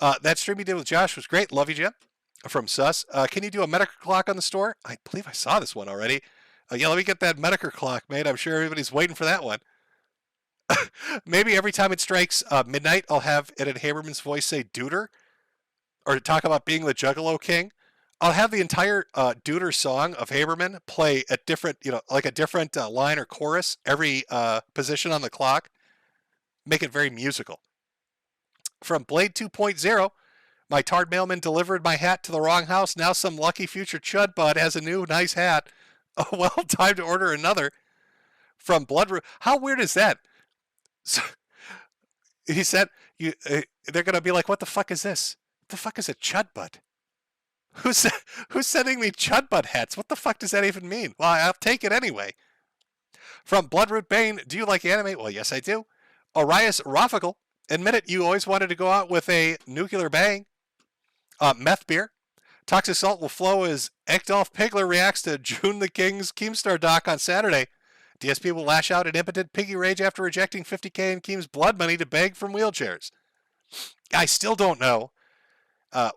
that stream you did with Josh was great. Love you, Jim. From Sus, can you do a Metokur clock on the store? I believe I saw this one already. Yeah, let me get that Metokur clock made. I'm sure everybody's waiting for that one. Maybe every time it strikes midnight, I'll have it in Haberman's voice say Duder, or talk about being the Juggalo King. I'll have the entire Duder song of Haberman play at different, like a different line or chorus every position on the clock. Make it very musical. From Blade 2.0, my tard mailman delivered my hat to the wrong house. Now some lucky future chud bud has a new nice hat. Oh, well, time to order another. From Bloodroot. How weird is that? So, he said, they're going to be like, what the fuck is this? What the fuck is a chud bud? Who's sending me chud bud hats? What the fuck does that even mean? Well, I'll take it anyway. From Bloodroot Bane, do you like anime? Well, yes, I do. Arias Raffical, admit it, you always wanted to go out with a nuclear bang. Meth beer. Toxic salt will flow as Ekdolf Pigler reacts to June the King's Keemstar doc on Saturday. DSP will lash out in impotent piggy rage after rejecting $50K in Keem's blood money to beg from wheelchairs. I still don't know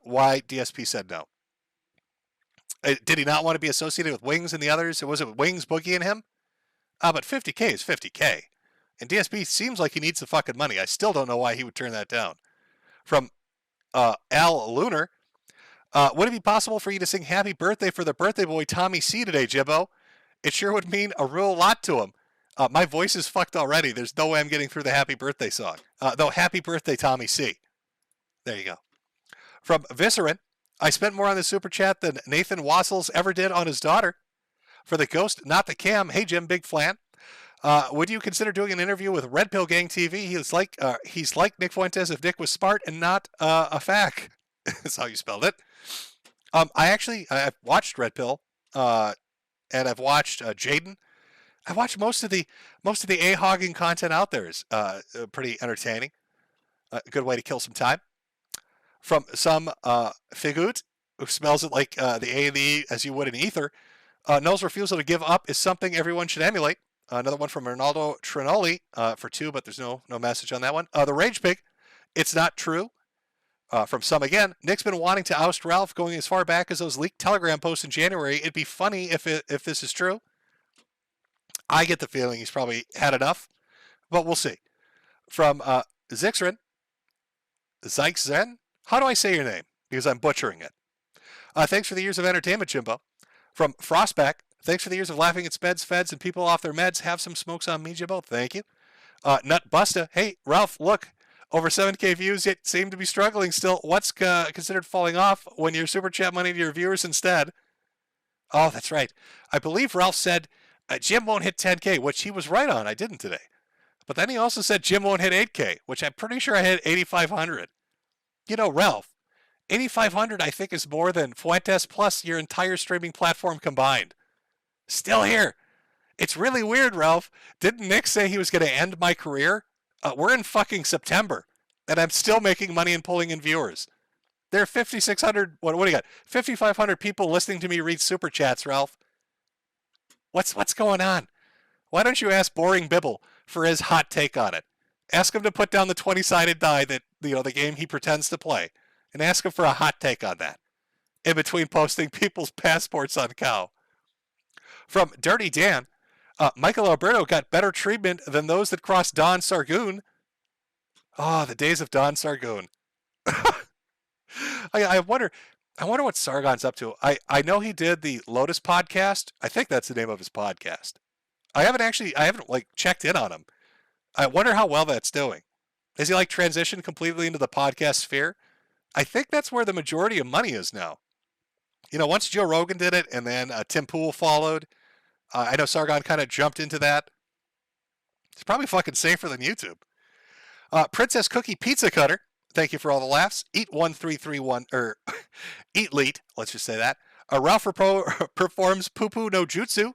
why DSP said no. Did he not want to be associated with Wings and the others? Was it Wings boogieing him? But 50K is 50K. And DSP seems like he needs the fucking money. I still don't know why he would turn that down. From Al Lunar, would it be possible for you to sing Happy Birthday for the birthday boy Tommy C today, Jibbo? It sure would mean a real lot to him. My voice is fucked already. There's no way I'm getting through the Happy Birthday song. Though, Happy Birthday, Tommy C. There you go. From Viscerin, I spent more on the super chat than Nathan Wassels ever did on his daughter. For the ghost, not the cam. Hey, Jim, big flan. Would you consider doing an interview with Red Pill Gang TV? He's like Nick Fuentes if Nick was smart and not a fac. That's how you spelled it. I've watched Red Pill, and I've watched Jaden. I watched most of the a-hogging content out there is pretty entertaining. A good way to kill some time. From some Figut, who smells it like the A and the E as you would an ether. Noel's refusal to give up is something everyone should emulate. Another one from Ronaldo Trinoli for 2, but there's no message on that one. The Rage Pig, it's not true. From some again, Nick's been wanting to oust Ralph going as far back as those leaked Telegram posts in January. It'd be funny if this is true. I get the feeling he's probably had enough, but we'll see. From Zixren, Zixzen, how do I say your name? Because I'm butchering it. Thanks for the years of entertainment, Jimbo. From Frostback, thanks for the years of laughing at speds, feds, and people off their meds. Have some smokes on me, Jimbo. Thank you. Nut Busta, hey, Ralph, look. Over 7K views, yet seem to be struggling still. What's considered falling off when you super chat money to your viewers instead? Oh, that's right. I believe Ralph said Jim won't hit 10K, which he was right on. I didn't today. But then he also said Jim won't hit 8K, which I'm pretty sure I hit 8,500. You know, Ralph, 8,500 I think is more than Fuentes plus your entire streaming platform combined. Still here. It's really weird, Ralph. Didn't Nick say he was going to end my career? We're in fucking September, and I'm still making money and pulling in viewers. There are 5,600, what do you got? 5,500 people listening to me read super chats, Ralph. What's going on? Why don't you ask Boring Bibble for his hot take on it? Ask him to put down the 20-sided die that the game he pretends to play, and ask him for a hot take on that. In between posting people's passports on Cow. From Dirty Dan, Michael Alberto got better treatment than those that crossed Don Sargoon. Oh, the days of Don Sargoon. I wonder what Sargon's up to. I know he did the Lotus podcast. I think that's the name of his podcast. I haven't like checked in on him. I wonder how well that's doing. Is he like transitioned completely into the podcast sphere? I think that's where the majority of money is now. Once Joe Rogan did it and then Tim Pool followed, I know Sargon kind of jumped into that. It's probably fucking safer than YouTube. Princess Cookie Pizza Cutter, thank you for all the laughs. Eat1331, or Eat Leet, let's just say that. Ralph performs Poo Poo no Jutsu.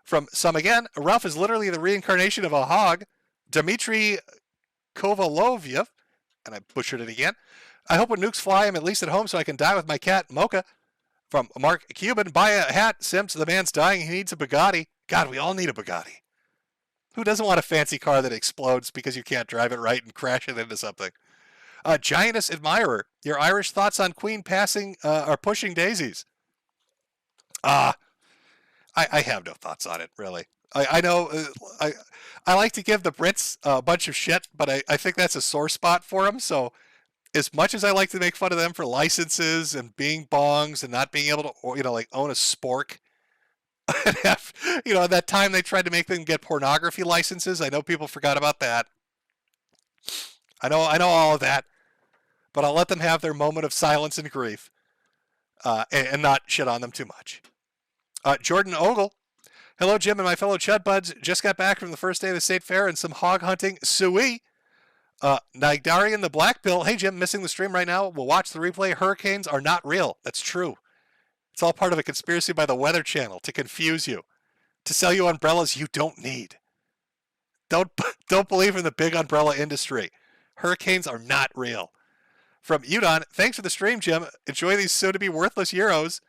From Some Again, Ralph is literally the reincarnation of a hog. Dmitry Kovalovyev, and I butchered it again. I hope when nukes fly, I'm at least at home so I can die with my cat, Mocha. From Mark Cuban, buy a hat, Simps, the man's dying, he needs a Bugatti. God, we all need a Bugatti. Who doesn't want a fancy car that explodes because you can't drive it right and crash it into something? Giantess Admirer, your Irish thoughts on Queen passing or pushing daisies? I have no thoughts on it, really. I know I like to give the Brits a bunch of shit, but I think that's a sore spot for them. So as much as I like to make fun of them for licenses and being bongs and not being able to, like own a spork, and have, at that time they tried to make them get pornography licenses. I know people forgot about that. I know all of that, but I'll let them have their moment of silence and grief, and not shit on them too much. Jordan Ogle. Hello, Jim and my fellow Chud Buds. Just got back from the first day of the state fair and some hog hunting. Sui. Nigdarian the Black Pill. Hey, Jim, missing the stream right now. We'll watch the replay. Hurricanes are not real. That's true. It's all part of a conspiracy by the Weather Channel to confuse you, to sell you umbrellas you don't need. Don't believe in the big umbrella industry. Hurricanes are not real. From Udon, thanks for the stream, Jim. Enjoy these soon-to-be worthless euros.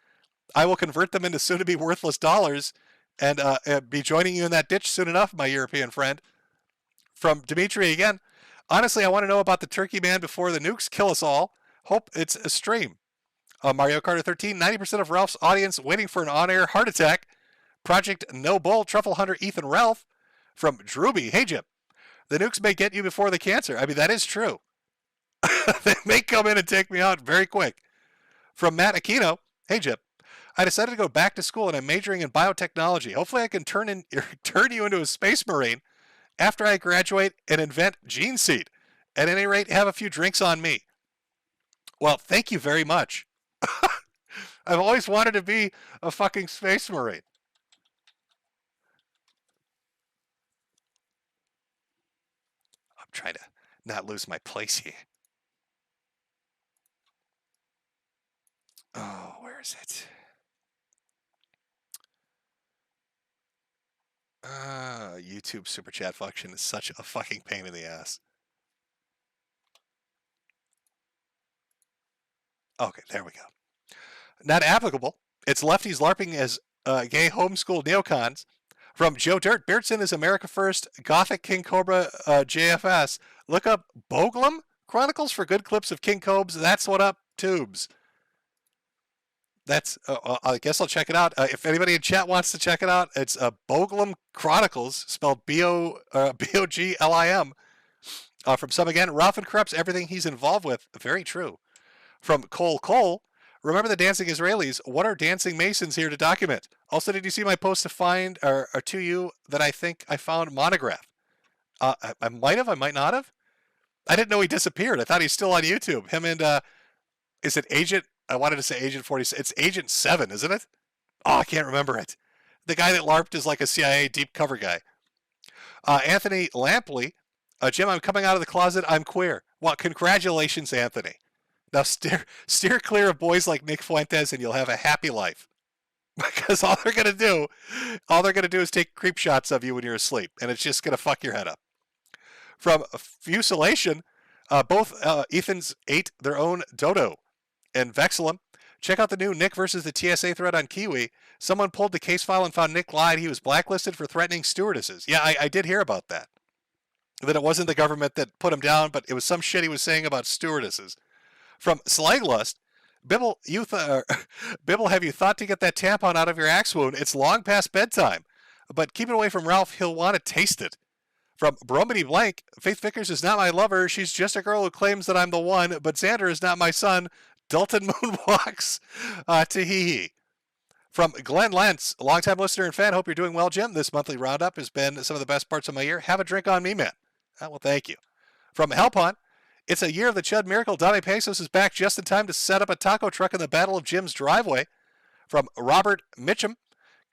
I will convert them into soon-to-be worthless dollars and be joining you in that ditch soon enough, my European friend. From Dimitri again, honestly, I want to know about the Turkey Man before the nukes kill us all. Hope it's a stream. Mario Carter 13, 90% of Ralph's audience waiting for an on-air heart attack. Project No Bull, Truffle Hunter Ethan Ralph. From Drooby, hey, Jim. The nukes may get you before the cancer. I mean, that is true. They may come in and take me out very quick. From Matt Aquino, hey, Jim. I decided to go back to school and I'm majoring in biotechnology. Hopefully I can turn you into a space marine after I graduate and invent Gene Seed. At any rate, have a few drinks on me. Well, thank you very much. I've always wanted to be a fucking space marine. I'm trying to not lose my place here. Oh, where is it? YouTube super chat function is such a fucking pain in the ass. Okay, there we go. Not applicable. It's lefties LARPing as gay homeschool neocons. From Joe Dirt, Beardson is America First, Gothic King Cobra JFS. Look up Boglum Chronicles for good clips of King Cobes. That's what up, tubes. That's, I guess I'll check it out. If anybody in chat wants to check it out, it's Boglum Chronicles, spelled Boglim. From Some Again, Ralph and corrupts everything he's involved with. Very true. From Cole, remember the dancing Israelis. What are dancing Masons here to document? Also, did you see my post to find, or to you, that I think I found monograph? I might have, I might not have. I didn't know he disappeared. I thought he's still on YouTube. Him and, is it Agent, I wanted to say Agent 46. It's Agent 7, isn't it? Oh, I can't remember it. The guy that LARPed is like a CIA deep cover guy. Anthony Lampley. Jim, I'm coming out of the closet. I'm queer. Well, congratulations, Anthony. Now steer clear of boys like Nick Fuentes and you'll have a happy life. Because all they're going to do is take creep shots of you when you're asleep. And it's just going to fuck your head up. From Fusilation, both Ethans ate their own dodo. And Vexilum, Check out the new Nick versus the TSA thread on Kiwi. Someone pulled the case file and found Nick lied. He was blacklisted for threatening stewardesses. Yeah, I did hear about that. That it wasn't the government that put him down, but it was some shit he was saying about stewardesses. From Slaglust, Bibble, Bibble, have you thought to get that tampon out of your axe wound? It's long past bedtime. But keep it away from Ralph. He'll want to taste it. From Bromedy Blank, Faith Vickers is not my lover. She's just a girl who claims that I'm the one, but Xander is not my son. Dalton Moonwalks to hee. From Glenn Lentz, longtime listener and fan. Hope you're doing well, Jim. This monthly roundup has been some of the best parts of my year. Have a drink on me, man. Well, thank you. From Helpon, it's a year of the Chud Miracle. Dame Pesos is back just in time to set up a taco truck in the Battle of Jim's driveway. From Robert Mitchum,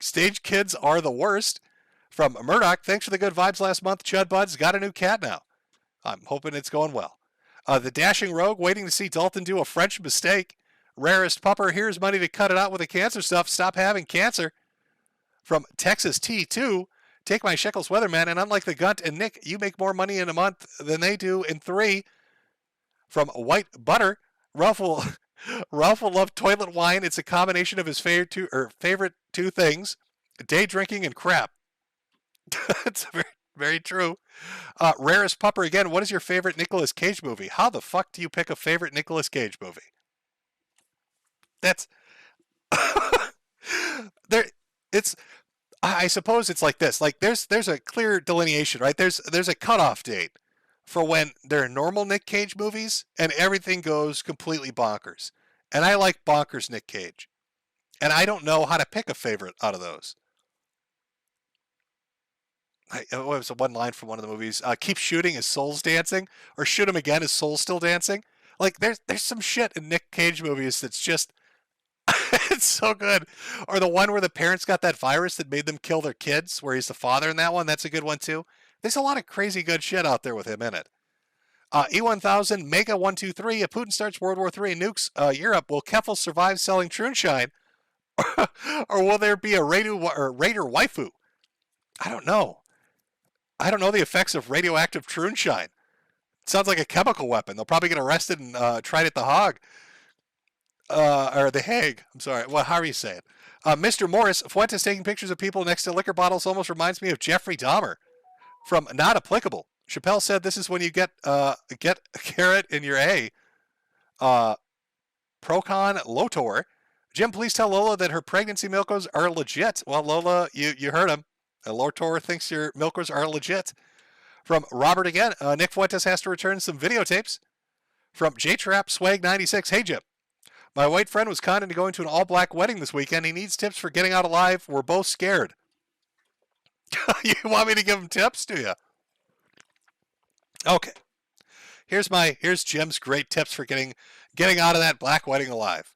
stage kids are the worst. From Murdoch, thanks for the good vibes last month. Chud Bud's got a new cat now. I'm hoping it's going well. The Dashing Rogue, waiting to see Dalton do a French mistake. Rarest Pupper, here's money to cut it out with the cancer stuff. Stop having cancer. From Texas T2, take my shekels, Weatherman, and unlike the Gunt and Nick, you make more money in a month than they do in 3. From White Butter, Ralph will love toilet wine. It's a combination of his favorite two things, day drinking and crap. It's very, very true. Rarest Pupper, again, what is your favorite Nicolas Cage movie? How the fuck do you pick a favorite Nicolas Cage movie? That's there. It's, I suppose it's like this. Like there's a clear delineation, right? There's a cutoff date for when there are normal Nick Cage movies and everything goes completely bonkers. And I like bonkers Nick Cage. And I don't know how to pick a favorite out of those. It was one line from one of the movies. Keep shooting, his soul's dancing, or shoot him again, his soul's still dancing. Like there's some shit in Nick Cage movies that's just it's so good. Or the one where the parents got that virus that made them kill their kids, where he's the father in that one. That's a good one too. There's a lot of crazy good shit out there with him in it. E1000 Mega 123. If Putin starts World War III and nukes Europe, will Keffel survive selling Trunshine, or will there be a Raider waifu? I don't know. I don't know the effects of radioactive Trunshine. It sounds like a chemical weapon. They'll probably get arrested and tried at the Hague. Or the Hague. I'm sorry. Well, how are you saying? Mr. Morris, Fuentes taking pictures of people next to liquor bottles almost reminds me of Jeffrey Dahmer. From Not Applicable. Chappelle said this is when you get a carrot in your A. Procon Lotor. Jim, please tell Lola that her pregnancy milkers are legit. Well, Lola, you heard him. Lotor thinks your milkers are legit. From Robert again, Nick Fuentes has to return some videotapes. From J-Trap Swag 96. Hey, Jim. My white friend was conned into going to an all-black wedding this weekend. He needs tips for getting out alive. We're both scared. You want me to give him tips, do you? Okay. Here's Jim's great tips for getting out of that black wedding alive.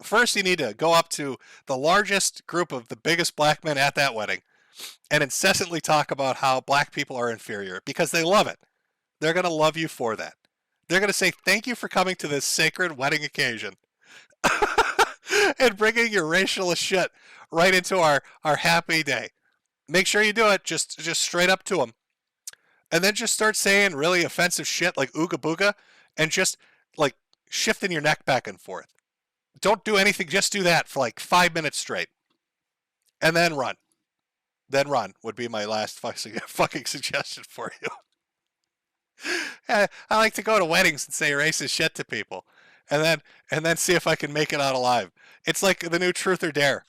First, you need to go up to the largest group of the biggest black men at that wedding and incessantly talk about how black people are inferior because they love it. They're going to love you for that. They're going to say, thank you for coming to this sacred wedding occasion and bringing your racialist shit right into our happy day. Make sure you do it just straight up to them. And then just start saying really offensive shit like ooga booga and just like shifting your neck back and forth. Don't do anything. Just do that for like 5 minutes straight. And then run. Then run would be my last fucking suggestion for you. I like to go to weddings and say racist shit to people. And then see if I can make it out alive. It's like the new Truth or Dare.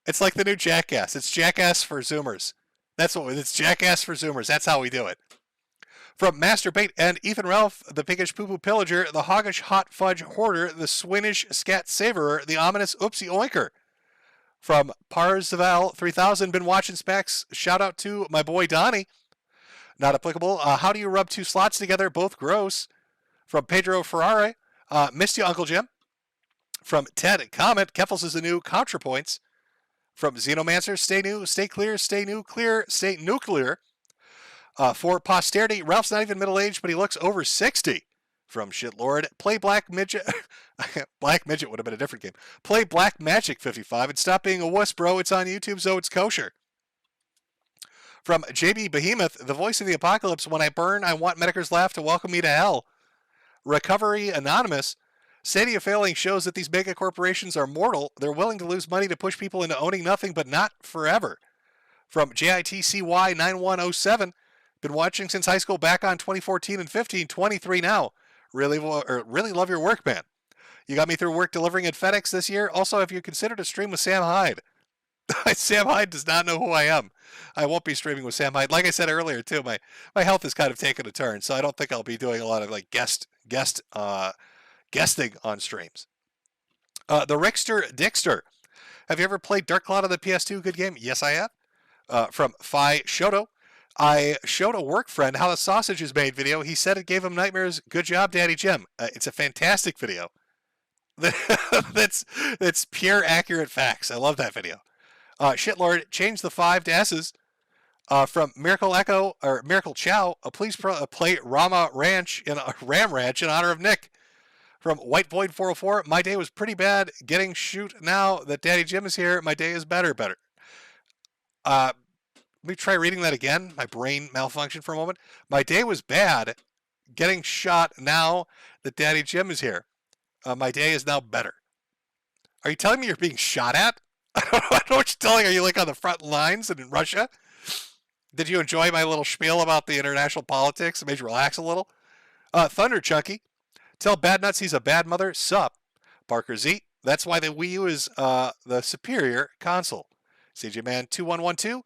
It's like the new Jackass. It's Jackass for Zoomers. It's Jackass for Zoomers. That's how we do it. From Masturbate and Ethan Ralph, the Piggish Poo Poo Pillager, the Hoggish Hot Fudge Hoarder, the Swinish Scat Saverer, the Ominous Oopsie Oinker. From Parzival 3000, been watching Specs. Shout out to my boy Donnie. Not applicable. How do you rub two slots together? Both gross. From Pedro Ferrari, missed you, Uncle Jim. From Ted Comet, Keffels is the new ContraPoints. From Xenomancer, stay new, stay clear, stay nuclear, stay nuclear. For posterity, Ralph's not even middle-aged, but he looks over 60. From Shitlord, play Black Midget. Black Midget would have been a different game. Play Black Magic 55 and stop being a wuss, bro. It's on YouTube, so it's kosher. From JB Behemoth, the voice of the apocalypse. When I burn, I want Metokur's laugh to welcome me to hell. Recovery Anonymous. Stadia failing shows that these mega corporations are mortal. They're willing to lose money to push people into owning nothing, but not forever. From JITCY9107, been watching since high school back on 2014 and 15, 23 now. Really love your work, man. You got me through work delivering at FedEx this year. Also, have you considered a stream with Sam Hyde? Sam Hyde does not know who I am. I won't be streaming with Sam Hyde. Like I said earlier, too, my health has kind of taken a turn, so I don't think I'll be doing a lot of like guesting on streams. The Rickster Dickster. Have you ever played Dark Cloud on the PS2? Good game. Yes, I have. From Phi Shoto. I showed a work friend how the sausage is made video. He said it gave him nightmares. Good job, Daddy Jim. It's a fantastic video. That's pure accurate facts. I love that video. Shitlord, change the 5 to S's. From Miracle Echo or Miracle Chow, please play Ram Ranch in honor of Nick. From White Void 404, my day was pretty bad. Getting shoot now that Daddy Jim is here. My day is better. Let me try reading that again. My brain malfunctioned for a moment. My day was bad. Getting shot now that Daddy Jim is here. My day is now better. Are you telling me you're being shot at? I don't know what you're telling. Are you like on the front lines and in Russia? Did you enjoy my little spiel about the international politics? It made you relax a little? Thunder Chunky. Tell Bad Nuts he's a bad mother. Sup. Parker Z. That's why the Wii U is the superior console. CJ Man 2112.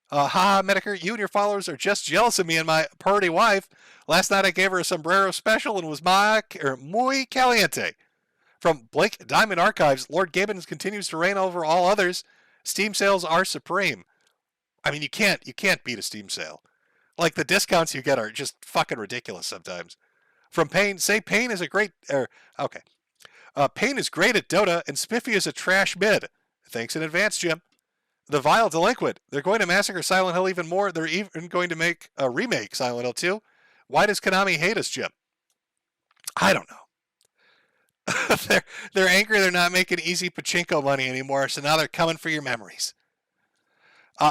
Haha, Metokur, you and your followers are just jealous of me and my party wife. Last night I gave her a sombrero special and was muy caliente. From Blake Diamond Archives, Lord Gibbons continues to reign over all others. Steam sales are supreme. I mean, you can't beat a Steam sale. Like, the discounts you get are just fucking ridiculous sometimes. From Payne, say Payne is a great... okay. Payne is great at Dota, and Spiffy is a trash mid. Thanks in advance, Jim. The Vile Delinquent. They're going to massacre Silent Hill even more. They're even going to make a remake Silent Hill 2. Why does Konami hate us, Jim? I don't know. They're angry they're not making easy pachinko money anymore, so now they're coming for your memories.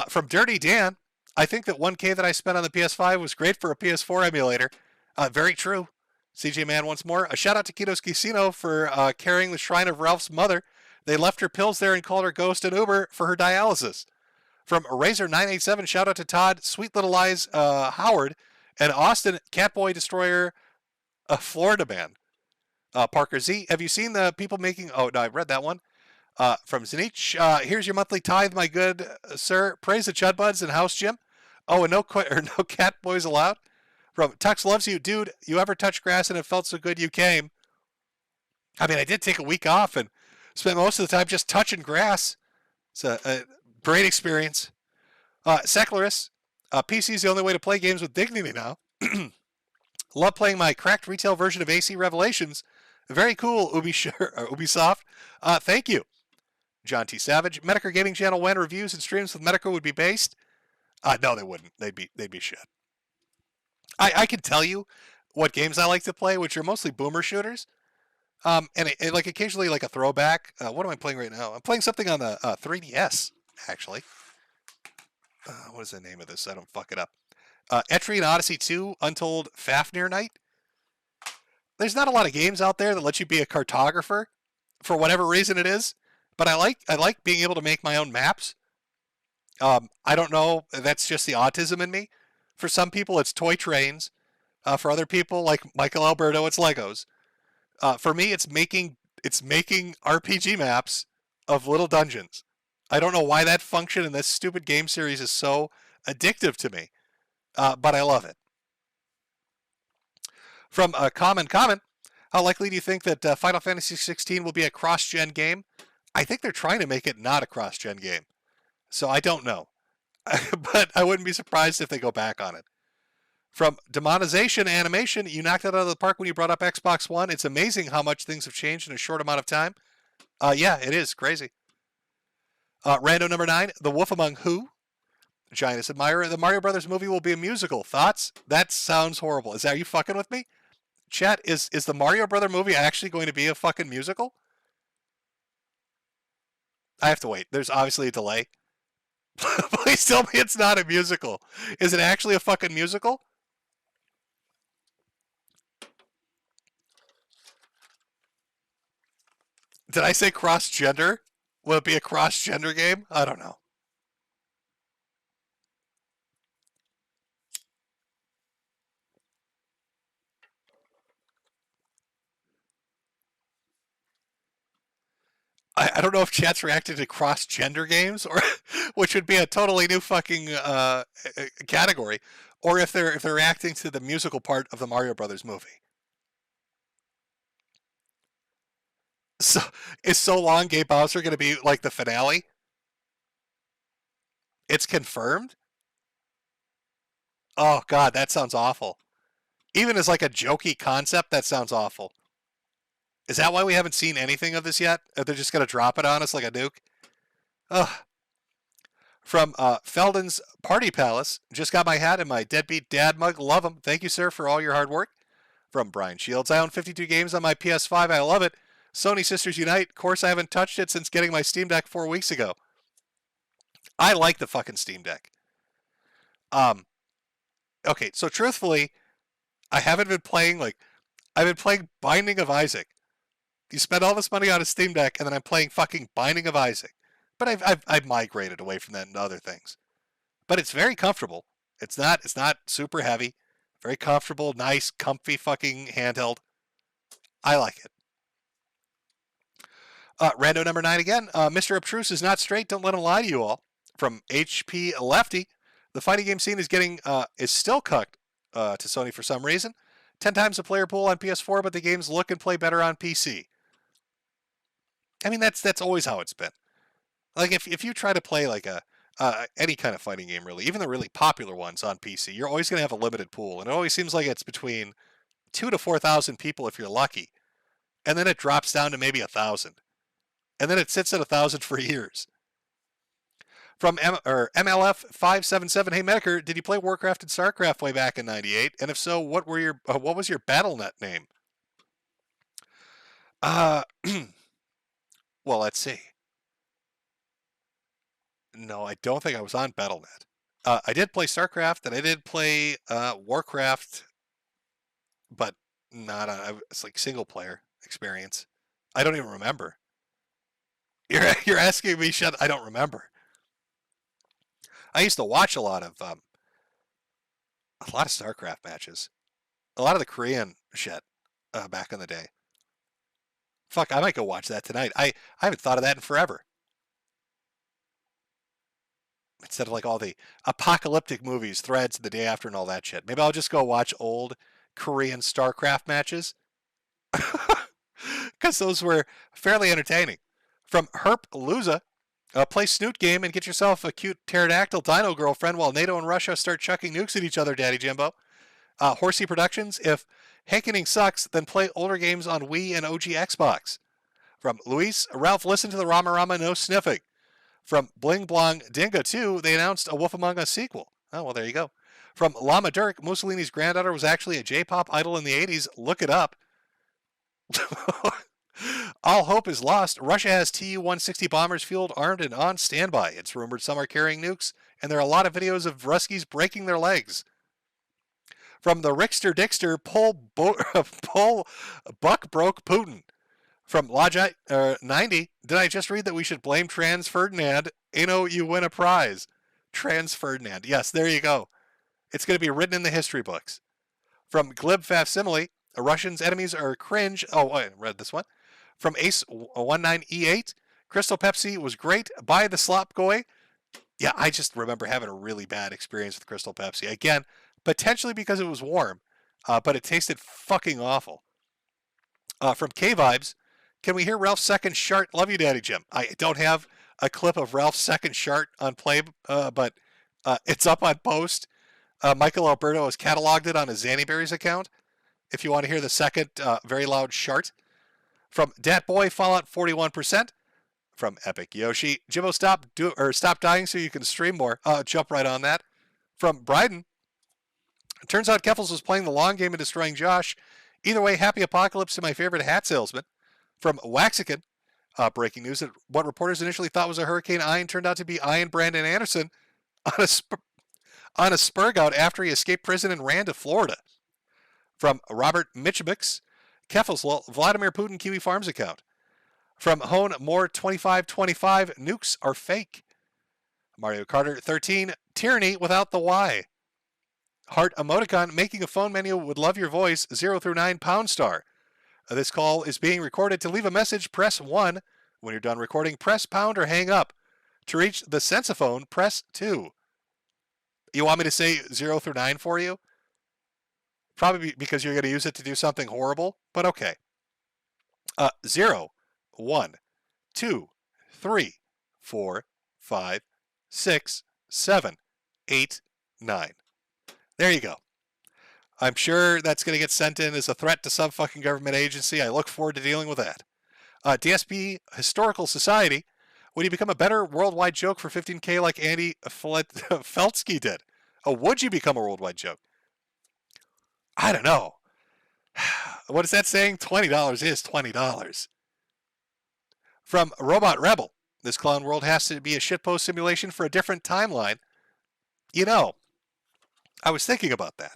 From Dirty Dan, I think that 1K that I spent on the PS5 was great for a PS4 emulator. Very true. CJ Man once more. A shout out to Kito's Casino for carrying the shrine of Ralph's mother. They left her pills there and called her Ghost and Uber for her dialysis. From Razor987, shout out to Todd, Sweet Little Lies Howard, and Austin Catboy Destroyer Florida Man. Parker Z, have you seen the people making... Oh, no, I've read that one. From Zenich, here's your monthly tithe, my good sir. Praise the Chudbuds and House Jim. Oh, and no cat boys allowed. From Tux loves you, dude. You ever touch grass and it felt so good you came? I mean, I did take a week off and spent most of the time just touching grass. It's a great experience. Secularis, PC is the only way to play games with dignity now. Love playing my cracked retail version of AC Revelations. Very cool, Ubisoft. Thank you. John T. Savage. Metokur Gaming Channel, when reviews and streams with Metokur would be based? No, they wouldn't. They'd be shit. I can tell you what games I like to play, which are mostly boomer shooters. And like occasionally like a throwback. What am I playing right now? I'm playing something on the 3DS, actually. What is the name of this? I don't fuck it up. Etrian Odyssey 2, Untold Fafnir Night. There's not a lot of games out there that let you be a cartographer for whatever reason it is, but I like being able to make my own maps. I don't know, that's just the autism in me. For some people, it's toy trains. For other people, like Michael Alberto, it's Legos. For me, it's making RPG maps of little dungeons. I don't know why that function in this stupid game series is so addictive to me, but I love it. From Common, how likely do you think that Final Fantasy 16 will be a cross-gen game? I think they're trying to make it not a cross-gen game, so I don't know. But I wouldn't be surprised if they go back on it. From Demonization Animation, you knocked it out of the park when you brought up Xbox One. It's amazing how much things have changed in a short amount of time. Yeah, it is crazy. Rando number 9, The Wolf Among Who? Giannis Admirer, the Mario Brothers movie will be a musical. Thoughts? That sounds horrible. Are you fucking with me? Chat, is the Mario Brother movie actually going to be a fucking musical? I have to wait. There's obviously a delay. Please tell me it's not a musical. Is it actually a fucking musical? Did I say cross-gender? Will it be a cross-gender game? I don't know. I don't know if chat's reacted to cross-gender games, or which would be a totally new fucking category, or if they're reacting to the musical part of the Mario Brothers movie. So is So Long Gay Bowser going to be like the finale? It's confirmed? Oh god, that sounds awful. Even as like a jokey concept, that sounds awful. Is that why we haven't seen anything of this yet? Are they just going to drop it on us like a nuke? Ugh. From Felden's Party Palace, just got my hat and my deadbeat dad mug. Love them. Thank you, sir, for all your hard work. From Brian Shields, I own 52 games on my PS5. I love it. Sony Sisters Unite. Of course, I haven't touched it since getting my Steam Deck 4 weeks ago. I like the fucking Steam Deck. Okay, so truthfully, I haven't been playing, like, I've been playing Binding of Isaac. You spend all this money on a Steam Deck, and then I'm playing fucking Binding of Isaac. But I've migrated away from that into other things. But it's very comfortable. It's not super heavy. Very comfortable, nice, comfy fucking handheld. I like it. Rando number 9 again. Mr. Obtruse is not straight. Don't let him lie to you all. From HP Lefty, the fighting game scene is still cucked to Sony for some reason. 10 times the player pool on PS4, but the games look and play better on PC. I mean, that's always how it's been. Like if you try to play like any kind of fighting game, really, even the really popular ones on PC, you're always going to have a limited pool, and it always seems like it's between 2,000 to 4,000 people if you're lucky, and then it drops down to maybe 1,000, and then it sits at 1,000 for years. From MLF 577, hey Metokur, did you play Warcraft and Starcraft way back in '98? And if so, what was your BattleNet name? Well, let's see. No, I don't think I was on BattleNet. I did play StarCraft and I did play Warcraft, but not on. It's like single player experience. I don't even remember. You're asking me, shut? I don't remember. I used to watch a lot of StarCraft matches, a lot of the Korean shit back in the day. Fuck, I might go watch that tonight. I haven't thought of that in forever. Instead of like all the apocalyptic movies, Threads, The Day After, and all that shit. Maybe I'll just go watch old Korean StarCraft matches. Because those were fairly entertaining. From Herp Luza, play Snoot game and get yourself a cute pterodactyl dino girlfriend while NATO and Russia start chucking nukes at each other, Daddy Jimbo. Horsey Productions, if Hankening sucks, then play older games on Wii and OG Xbox. From Luis, Ralph, listen to the Rama Rama No Sniffing. From Bling Blong Dinga 2, they announced a Wolf Among Us sequel. Oh, well, there you go. From Lama Dirk, Mussolini's granddaughter was actually a J-pop idol in the 80s. Look it up. All hope is lost. Russia has Tu-160 bombers fueled, armed, and on standby. It's rumored some are carrying nukes, and there are a lot of videos of Ruskies breaking their legs. From the Rickster Dickster, Buck broke Putin. From Logic 90, did I just read that we should blame Trans Ferdinand? You win a prize. Trans Ferdinand. Yes, there you go. It's going to be written in the history books. From Glib Facsimile, Russians' enemies are cringe. Oh, I read this one. From Ace19E8, Crystal Pepsi was great. Buy the slop goy. Yeah, I just remember having a really bad experience with Crystal Pepsi. Again, potentially because it was warm, but it tasted fucking awful. From K-Vibes, can we hear Ralph's second shart? Love you, Daddy Jim. I don't have a clip of Ralph's second shart on play, but it's up on post. Michael Alberto has cataloged it on his Xaniberries account. If you want to hear the second very loud shart. From Dat Boy, Fallout 41%. From Epic Yoshi, Jimbo, stop dying so you can stream more. Jump right on that. From Bryden, it turns out Keffels was playing the long game and destroying Josh. Either way, happy apocalypse to my favorite hat salesman. From Waxican, breaking news that what reporters initially thought was a Hurricane Ian turned out to be Ian Brandon Anderson on a spurg out after he escaped prison and ran to Florida. From Robert Mitchemix, Keffels, Vladimir Putin Kiwi Farms account. From Hone More 2525, nukes are fake. Mario Carter 13, tyranny without the Y. Heart emoticon, making a phone menu would love your voice, 0 through 9 pound star. This call is being recorded. To leave a message, press 1. When you're done recording, press pound or hang up. To reach the sensophone, press 2. You want me to say 0 through 9 for you? Probably because you're going to use it to do something horrible, but okay. 0, 1, 2, 3, 4, 5, 6, 7, 8, 9. There you go. I'm sure that's going to get sent in as a threat to some fucking government agency. I look forward to dealing with that. DSP Historical Society. Would you become a better worldwide joke for 15K like Andy Feltsky did? Oh, would you become a worldwide joke? I don't know. What is that saying? $20 is $20. From Robot Rebel. This clown world has to be a shitpost simulation for a different timeline. You know, I was thinking about that.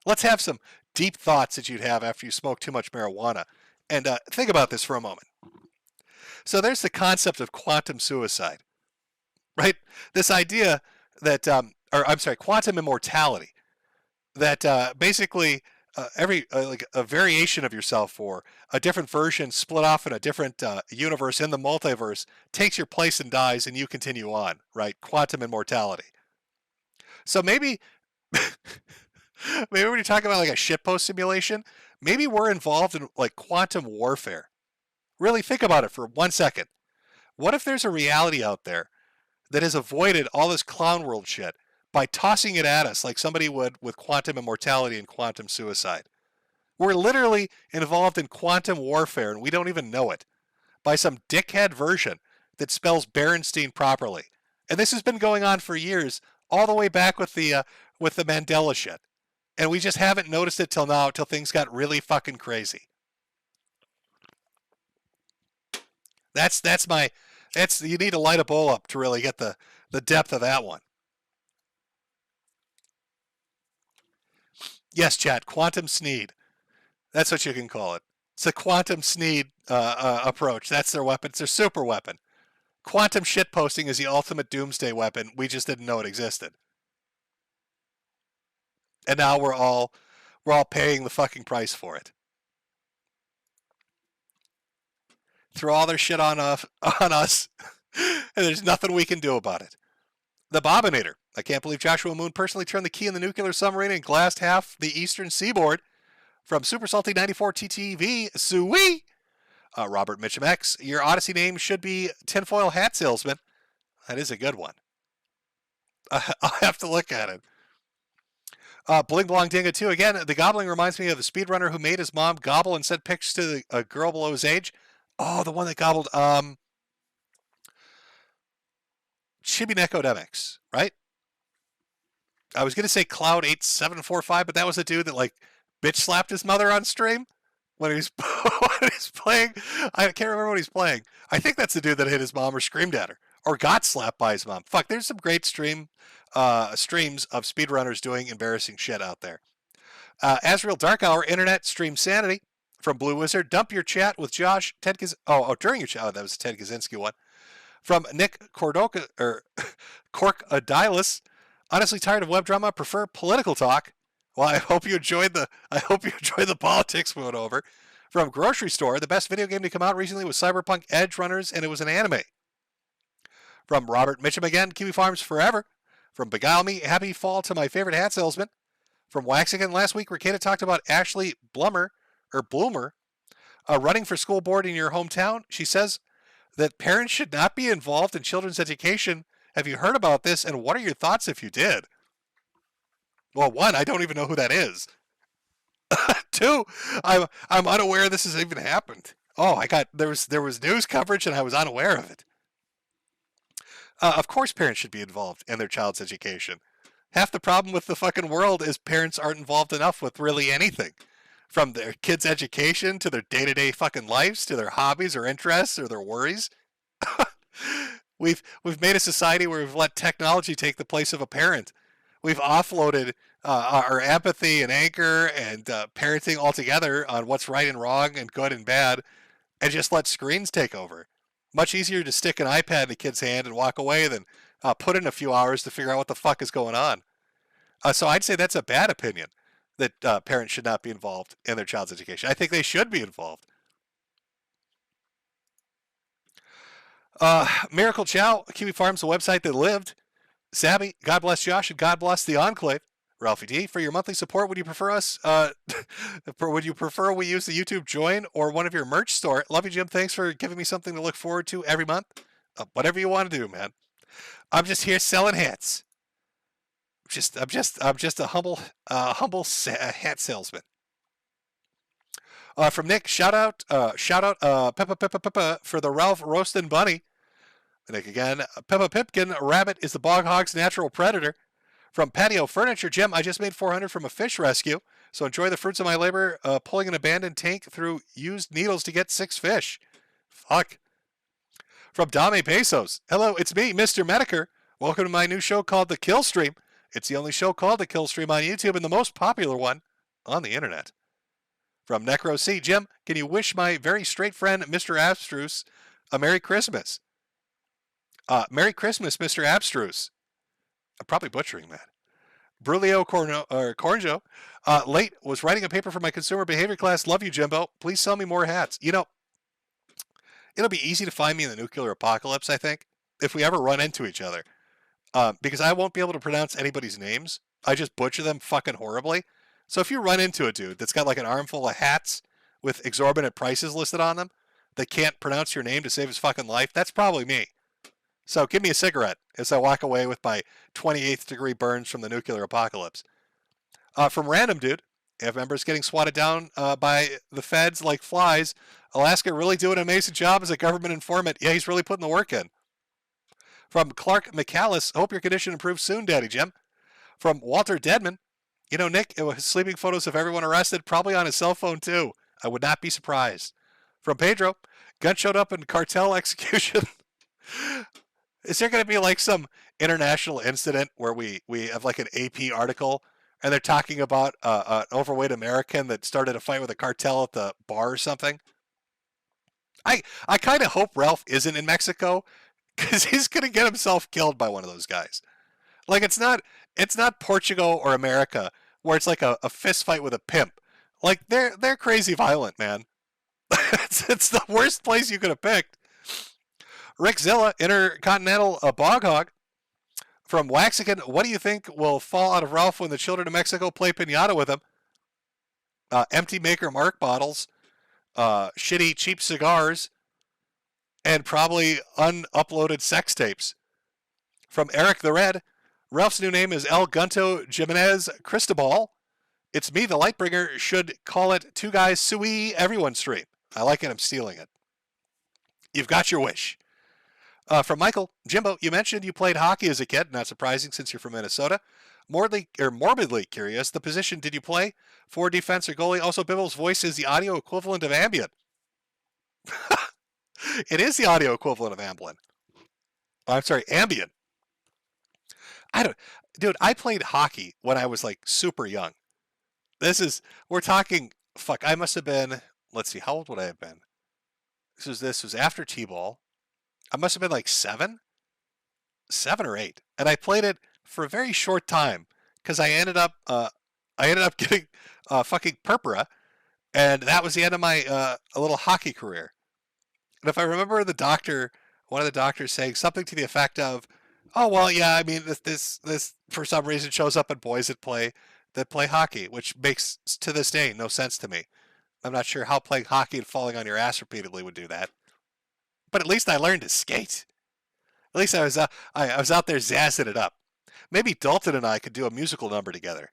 Let's have some deep thoughts that you'd have after you smoke too much marijuana. And think about this for a moment. So there's the concept of quantum suicide, right? This idea that, quantum immortality, that basically every like a variation of yourself or a different version split off in a different universe in the multiverse takes your place and dies, and you continue on, right? Quantum immortality. So maybe when you're talking about like a shitpost simulation, maybe we're involved in like quantum warfare. Really think about it for 1 second. What if there's a reality out there that has avoided all this clown world shit by tossing it at us like somebody would with quantum immortality and quantum suicide? We're literally involved in quantum warfare and we don't even know it by some dickhead version that spells Berenstein properly. And this has been going on for years, all the way back with the Mandela shit. And we just haven't noticed it till now, till things got really fucking crazy. You need to light a bowl up to really get the depth of that one. Yes, chat, quantum sneed. That's what you can call it. It's a quantum sneed approach. That's their weapon. It's their super weapon. Quantum shitposting is the ultimate doomsday weapon. We just didn't know it existed. And now we're all paying the fucking price for it. Throw all their shit on us, and there's nothing we can do about it. The Bobinator. I can't believe Joshua Moon personally turned the key in the nuclear submarine and glassed half the eastern seaboard. From Super Salty 94 TTV, Sui. Robert Mitchum X. Your Odyssey name should be Tinfoil Hat Salesman. That is a good one. I'll have to look at it. Bling Blong Dinga 2. Again, the gobbling reminds me of the speedrunner who made his mom gobble and sent pictures to a girl below his age. Oh, the one that gobbled Chibinekodemics, right? I was going to say Cloud8745, but that was a dude that like bitch slapped his mother on stream when he's playing. I can't remember what he's playing. I think that's the dude that hit his mom or screamed at her or got slapped by his mom. Fuck, there's some great streams of speedrunners doing embarrassing shit out there. Azrael Dark Hour Internet Stream Sanity from Blue Wizard. Dump your chat with Josh during your chat. Oh, that was a Ted Kaczynski one. From Nick Cork Adilis. Honestly tired of web drama. Prefer political talk. Well, I hope you enjoyed the politics we went over. From Grocery Store, the best video game to come out recently was Cyberpunk Edge Runners, and it was an anime. From Robert Mitchum again, Kiwi Farms Forever. From Beguile Me, happy fall to my favorite hat salesman. From Waxigan, last week, Ricada talked about Ashley Bloomer, running for school board in your hometown. She says that parents should not be involved in children's education. Have you heard about this, and what are your thoughts if you did? Well, one, I don't even know who that is. Two, I'm unaware this has even happened. Oh, there was news coverage, and I was unaware of it. Of course parents should be involved in their child's education. Half the problem with the fucking world is parents aren't involved enough with really anything. From their kids' education to their day-to-day fucking lives, to their hobbies or interests or their worries. We've made a society where we've let technology take the place of a parent. We've offloaded our empathy and anger and parenting altogether on what's right and wrong and good and bad and just let screens take over. Much easier to stick an iPad in a kid's hand and walk away than put in a few hours to figure out what the fuck is going on. So I'd say that's a bad opinion, that parents should not be involved in their child's education. I think they should be involved. Miracle Chow, Kiwi Farms, the website that lived. Sabby, God bless Josh, and God bless the Enclave. Ralphie D, for your monthly support, would you prefer us? Would you prefer we use the YouTube Join or one of your merch store? Love you, Jim. Thanks for giving me something to look forward to every month. Whatever you want to do, man. I'm just here selling hats. I'm just a humble hat salesman. From Nick, shout out, Peppa for the Ralph Roastin' Bunny. Nick again, Peppa Pipkin, rabbit is the bog hog's natural predator. From Patio Furniture, Jim, I just made 400 from a fish rescue, so enjoy the fruits of my labor pulling an abandoned tank through used needles to get 6 fish. Fuck. From Dame Pesos, hello, it's me, Mr. Metokur. Welcome to my new show called The Kill Stream. It's the only show called The Kill Stream on YouTube and the most popular one on the internet. From Necro C, Jim, can you wish my very straight friend, Mr. Abstruse, a Merry Christmas? Merry Christmas, Mr. Abstruse. I'm probably butchering that. Brulio Cornjo, late, was writing a paper for my consumer behavior class. Love you, Jimbo. Please sell me more hats. You know, it'll be easy to find me in the nuclear apocalypse, I think, if we ever run into each other. Because I won't be able to pronounce anybody's names. I just butcher them fucking horribly. So if you run into a dude that's got like an armful of hats with exorbitant prices listed on them that can't pronounce your name to save his fucking life, that's probably me. So give me a cigarette as I walk away with my 28th degree burns from the nuclear apocalypse. From Random Dude, if members getting swatted down by the feds like flies, Alaska really doing an amazing job as a government informant. Yeah, he's really putting the work in. From Clark McCallis, hope your condition improves soon, Daddy Jim. From Walter Deadman, you know, Nick, it was sleeping photos of everyone arrested, probably on his cell phone too. I would not be surprised. From Pedro, gun showed up in cartel execution. Is there going to be like some international incident where we have like an AP article and they're talking about an overweight American that started a fight with a cartel at the bar or something? I kind of hope Ralph isn't in Mexico because he's going to get himself killed by one of those guys. Like it's not Portugal or America where it's like a fist fight with a pimp. Like they're crazy violent, man. it's the worst place you could have picked. Rick Zilla, Intercontinental Bog Hog. From Waxican, what do you think will fall out of Ralph when the children of Mexico play piñata with him? Empty Maker Mark bottles, shitty cheap cigars, and probably unuploaded sex tapes. From Eric the Red, Ralph's new name is El Gunto Jimenez Cristobal. It's me, the Lightbringer, should call it Two Guys Sui Everyone Stream. I like it, I'm stealing it. You've got your wish. From Michael, Jimbo, you mentioned you played hockey as a kid. Not surprising since you're from Minnesota. Morbidly curious, the position did you play? Forward, defense, or goalie? Also, Bibble's voice is the audio equivalent of ambient. It is the audio equivalent of ambient. Oh, I'm sorry, ambient. Dude, I played hockey when I was like super young. We're talking, I must have been, let's see, how old would I have been? This was after T-ball. I must have been like 7 or 8. And I played it for a very short time because I ended up getting fucking purpura. And that was the end of my little hockey career. And if I remember one of the doctors saying something to the effect of, oh, well, yeah, I mean, this for some reason shows up in boys that play hockey, which makes, to this day, no sense to me. I'm not sure how playing hockey and falling on your ass repeatedly would do that. But at least I learned to skate. At least I was out there zazzing it up. Maybe Dalton and I could do a musical number together.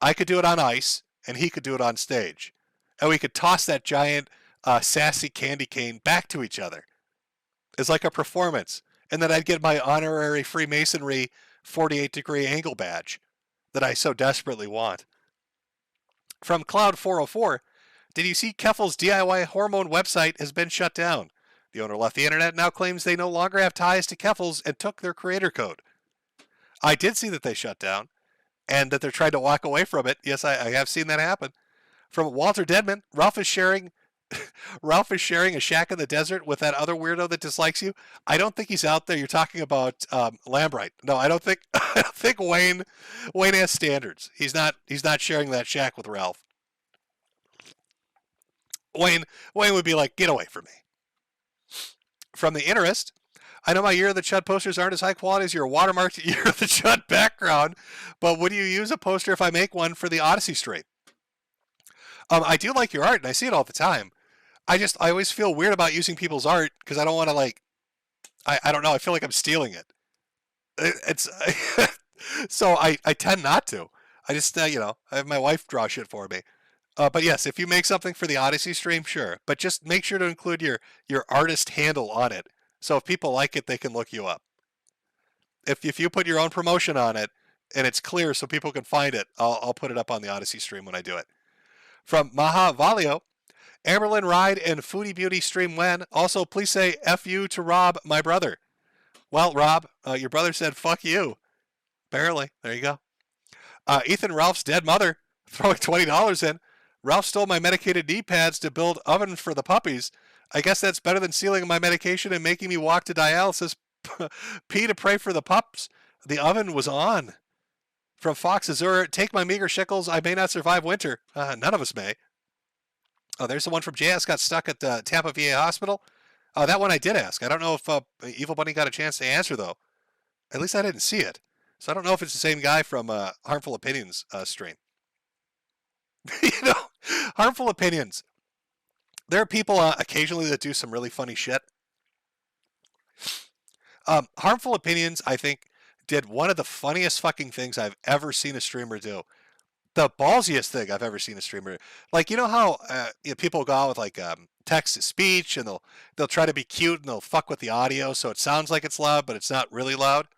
I could do it on ice, and he could do it on stage. And we could toss that giant, sassy candy cane back to each other. It's like a performance. And then I'd get my honorary Freemasonry 48-degree angle badge that I so desperately want. From Cloud404, did you see Keffel's DIY hormone website has been shut down? The owner left the internet and now claims they no longer have ties to Keffel's and took their creator code. I did see that they shut down and that they're trying to walk away from it. Yes, I have seen that happen. From Walter Deadman, Ralph is sharing Ralph is sharing a shack in the desert with that other weirdo that dislikes you. I don't think he's out there. You're talking about Lambright. No, I don't think. I don't think Wayne has standards. He's not. He's not sharing that shack with Ralph. Wayne would be like, get away from me. From the interest, I know my Year of the Chud posters aren't as high quality as your watermarked Year of the Chud background, but would you use a poster if I make one for the Odyssey stream? I do like your art, and I see it all the time. I always feel weird about using people's art because I don't want to I don't know. I feel like I'm stealing it. It's so I tend not to. I just I have my wife draw shit for me. But yes, if you make something for the Odyssey stream, sure. But just make sure to include your artist handle on it. So if people like it, they can look you up. If you put your own promotion on it and it's clear so people can find it, I'll put it up on the Odyssey stream when I do it. From Maha Valio, Amberlin Ride and Foodie Beauty stream when. Also, please say F you to Rob, my brother. Well, Rob, your brother said fuck you. Apparently. There you go. Ethan Ralph's dead mother throwing $20 in. Ralph stole my medicated knee pads to build oven for the puppies. I guess that's better than stealing my medication and making me walk to dialysis. P to pray for the pups. The oven was on. From Fox Azure, take my meager shekels. I may not survive winter. None of us may. Oh, there's the one from JS got stuck at the Tampa VA hospital. That one I did ask. I don't know if Evil Bunny got a chance to answer, though. At least I didn't see it. So I don't know if it's the same guy from Harmful Opinions stream. Harmful Opinions. There are people occasionally that do some really funny shit. Harmful Opinions, I think, did one of the funniest fucking things I've ever seen a streamer do. The ballsiest thing I've ever seen a streamer do. Like, you know how people go out with text to speech and they'll try to be cute and they'll fuck with the audio so it sounds like it's loud, but it's not really loud.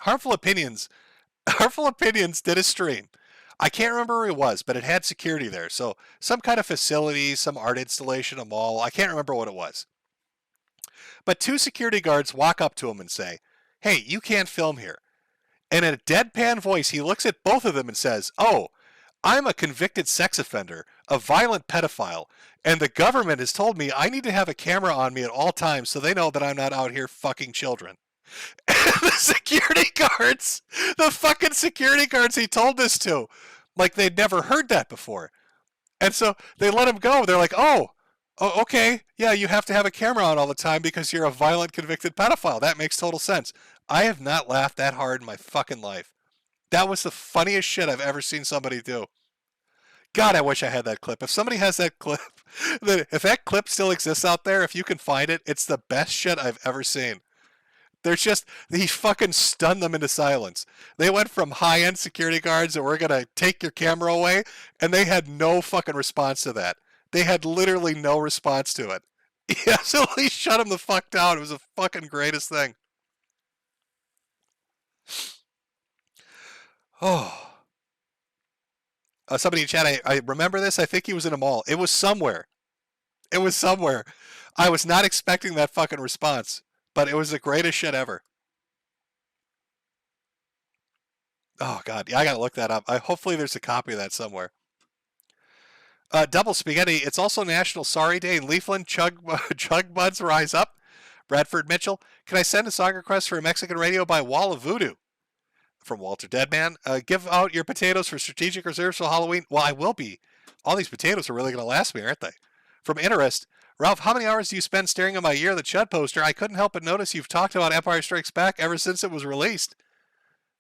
Harmful Opinions did a stream. I can't remember where it was, but it had security there. So some kind of facility, some art installation, a mall. I can't remember what it was. But two security guards walk up to him and say, "Hey, you can't film here." And in a deadpan voice, he looks at both of them and says, "Oh, I'm a convicted sex offender, a violent pedophile, and the government has told me I need to have a camera on me at all times so they know that I'm not out here fucking children." The fucking security guards he told this to, like they'd never heard that before. And so they let him go. They're like, oh, okay, yeah, you have to have a camera on all the time because you're a violent convicted pedophile. That makes total sense. I have not laughed that hard in my fucking life. That was the funniest shit I've ever seen somebody do. God, I wish I had that clip. If somebody has that clip, if that clip still exists out there, if you can find it, it's the best shit I've ever seen. He fucking stunned them into silence. They went from high-end security guards that were going to take your camera away, and they had no fucking response to that. They had literally no response to it. He absolutely shut him the fuck down. It was the fucking greatest thing. Oh. Somebody in chat, I remember this. I think he was in a mall. It was somewhere. I was not expecting that fucking response. But it was the greatest shit ever. Oh, God. Yeah, I got to look that up. Hopefully there's a copy of that somewhere. Double Spaghetti. It's also National Sorry Day in Leafland. Chug Buds Rise Up. Bradford Mitchell. Can I send a song request for a Mexican radio by Wall of Voodoo? From Walter Deadman. Give out your potatoes for strategic reserves for Halloween. Well, I will be. All these potatoes are really going to last me, aren't they? From Interest. Ralph, how many hours do you spend staring at my Year of the Chud poster? I couldn't help but notice you've talked about Empire Strikes Back ever since it was released.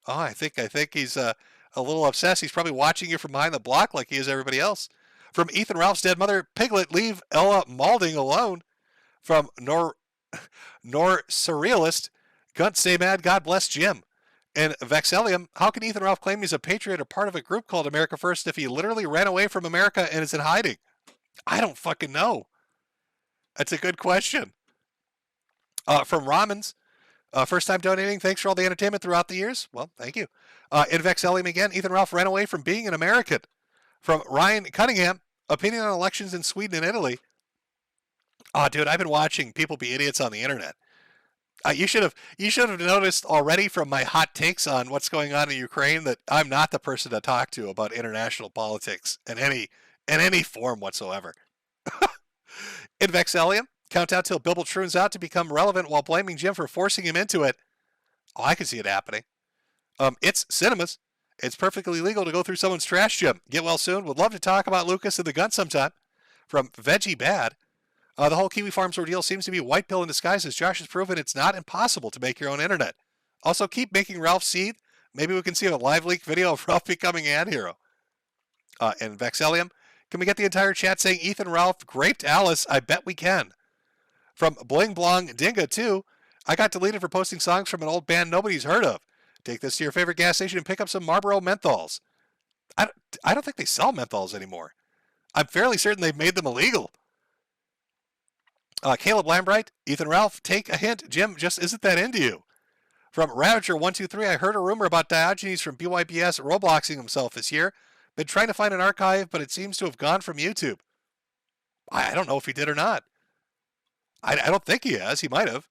Oh, I think he's a little obsessed. He's probably watching you from behind the block like he is everybody else. From Ethan Ralph's dead mother, Piglet, leave Ella Malding alone. From Nor Surrealist, Gunt, stay mad, God bless Jim. And Vexelium, how can Ethan Ralph claim he's a patriot or part of a group called America First if he literally ran away from America and is in hiding? I don't fucking know. That's a good question. From Ramens, first time donating. Thanks for all the entertainment throughout the years. Well, thank you. In Vexelium again, Ethan Ralph ran away from being an American. From Ryan Cunningham, opinion on elections in Sweden and Italy. Oh, dude, I've been watching people be idiots on the internet. You should have noticed already from my hot takes on what's going on in Ukraine that I'm not the person to talk to about international politics in any form whatsoever. In Vexelium, countdown till Bibble turns out to become relevant while blaming Jim for forcing him into it. Oh, I can see it happening. It's cinemas. It's perfectly legal to go through someone's trash, Jim. Get well soon. Would love to talk about Lucas and the gun sometime. From Veggie Bad. The whole Kiwi Farms ordeal seems to be a white pill in disguise, as Josh has proven it's not impossible to make your own internet. Also, keep making Ralph seethe. Maybe we can see a live leak video of Ralph becoming an hero. In Vexelium, can we get the entire chat saying Ethan Ralph raped Alice? I bet we can. From Bling Blong Dinga 2, I got deleted for posting songs from an old band nobody's heard of. Take this to your favorite gas station and pick up some Marlboro menthols. I don't think they sell menthols anymore. I'm fairly certain they've made them illegal. Caleb Lambright, Ethan Ralph, take a hint. Jim just isn't that into you. From Ravager123, I heard a rumor about Diogenes from BYBS Robloxing himself this year. Been trying to find an archive, but it seems to have gone from YouTube. I don't know if he did or not. I don't think he has. He might have.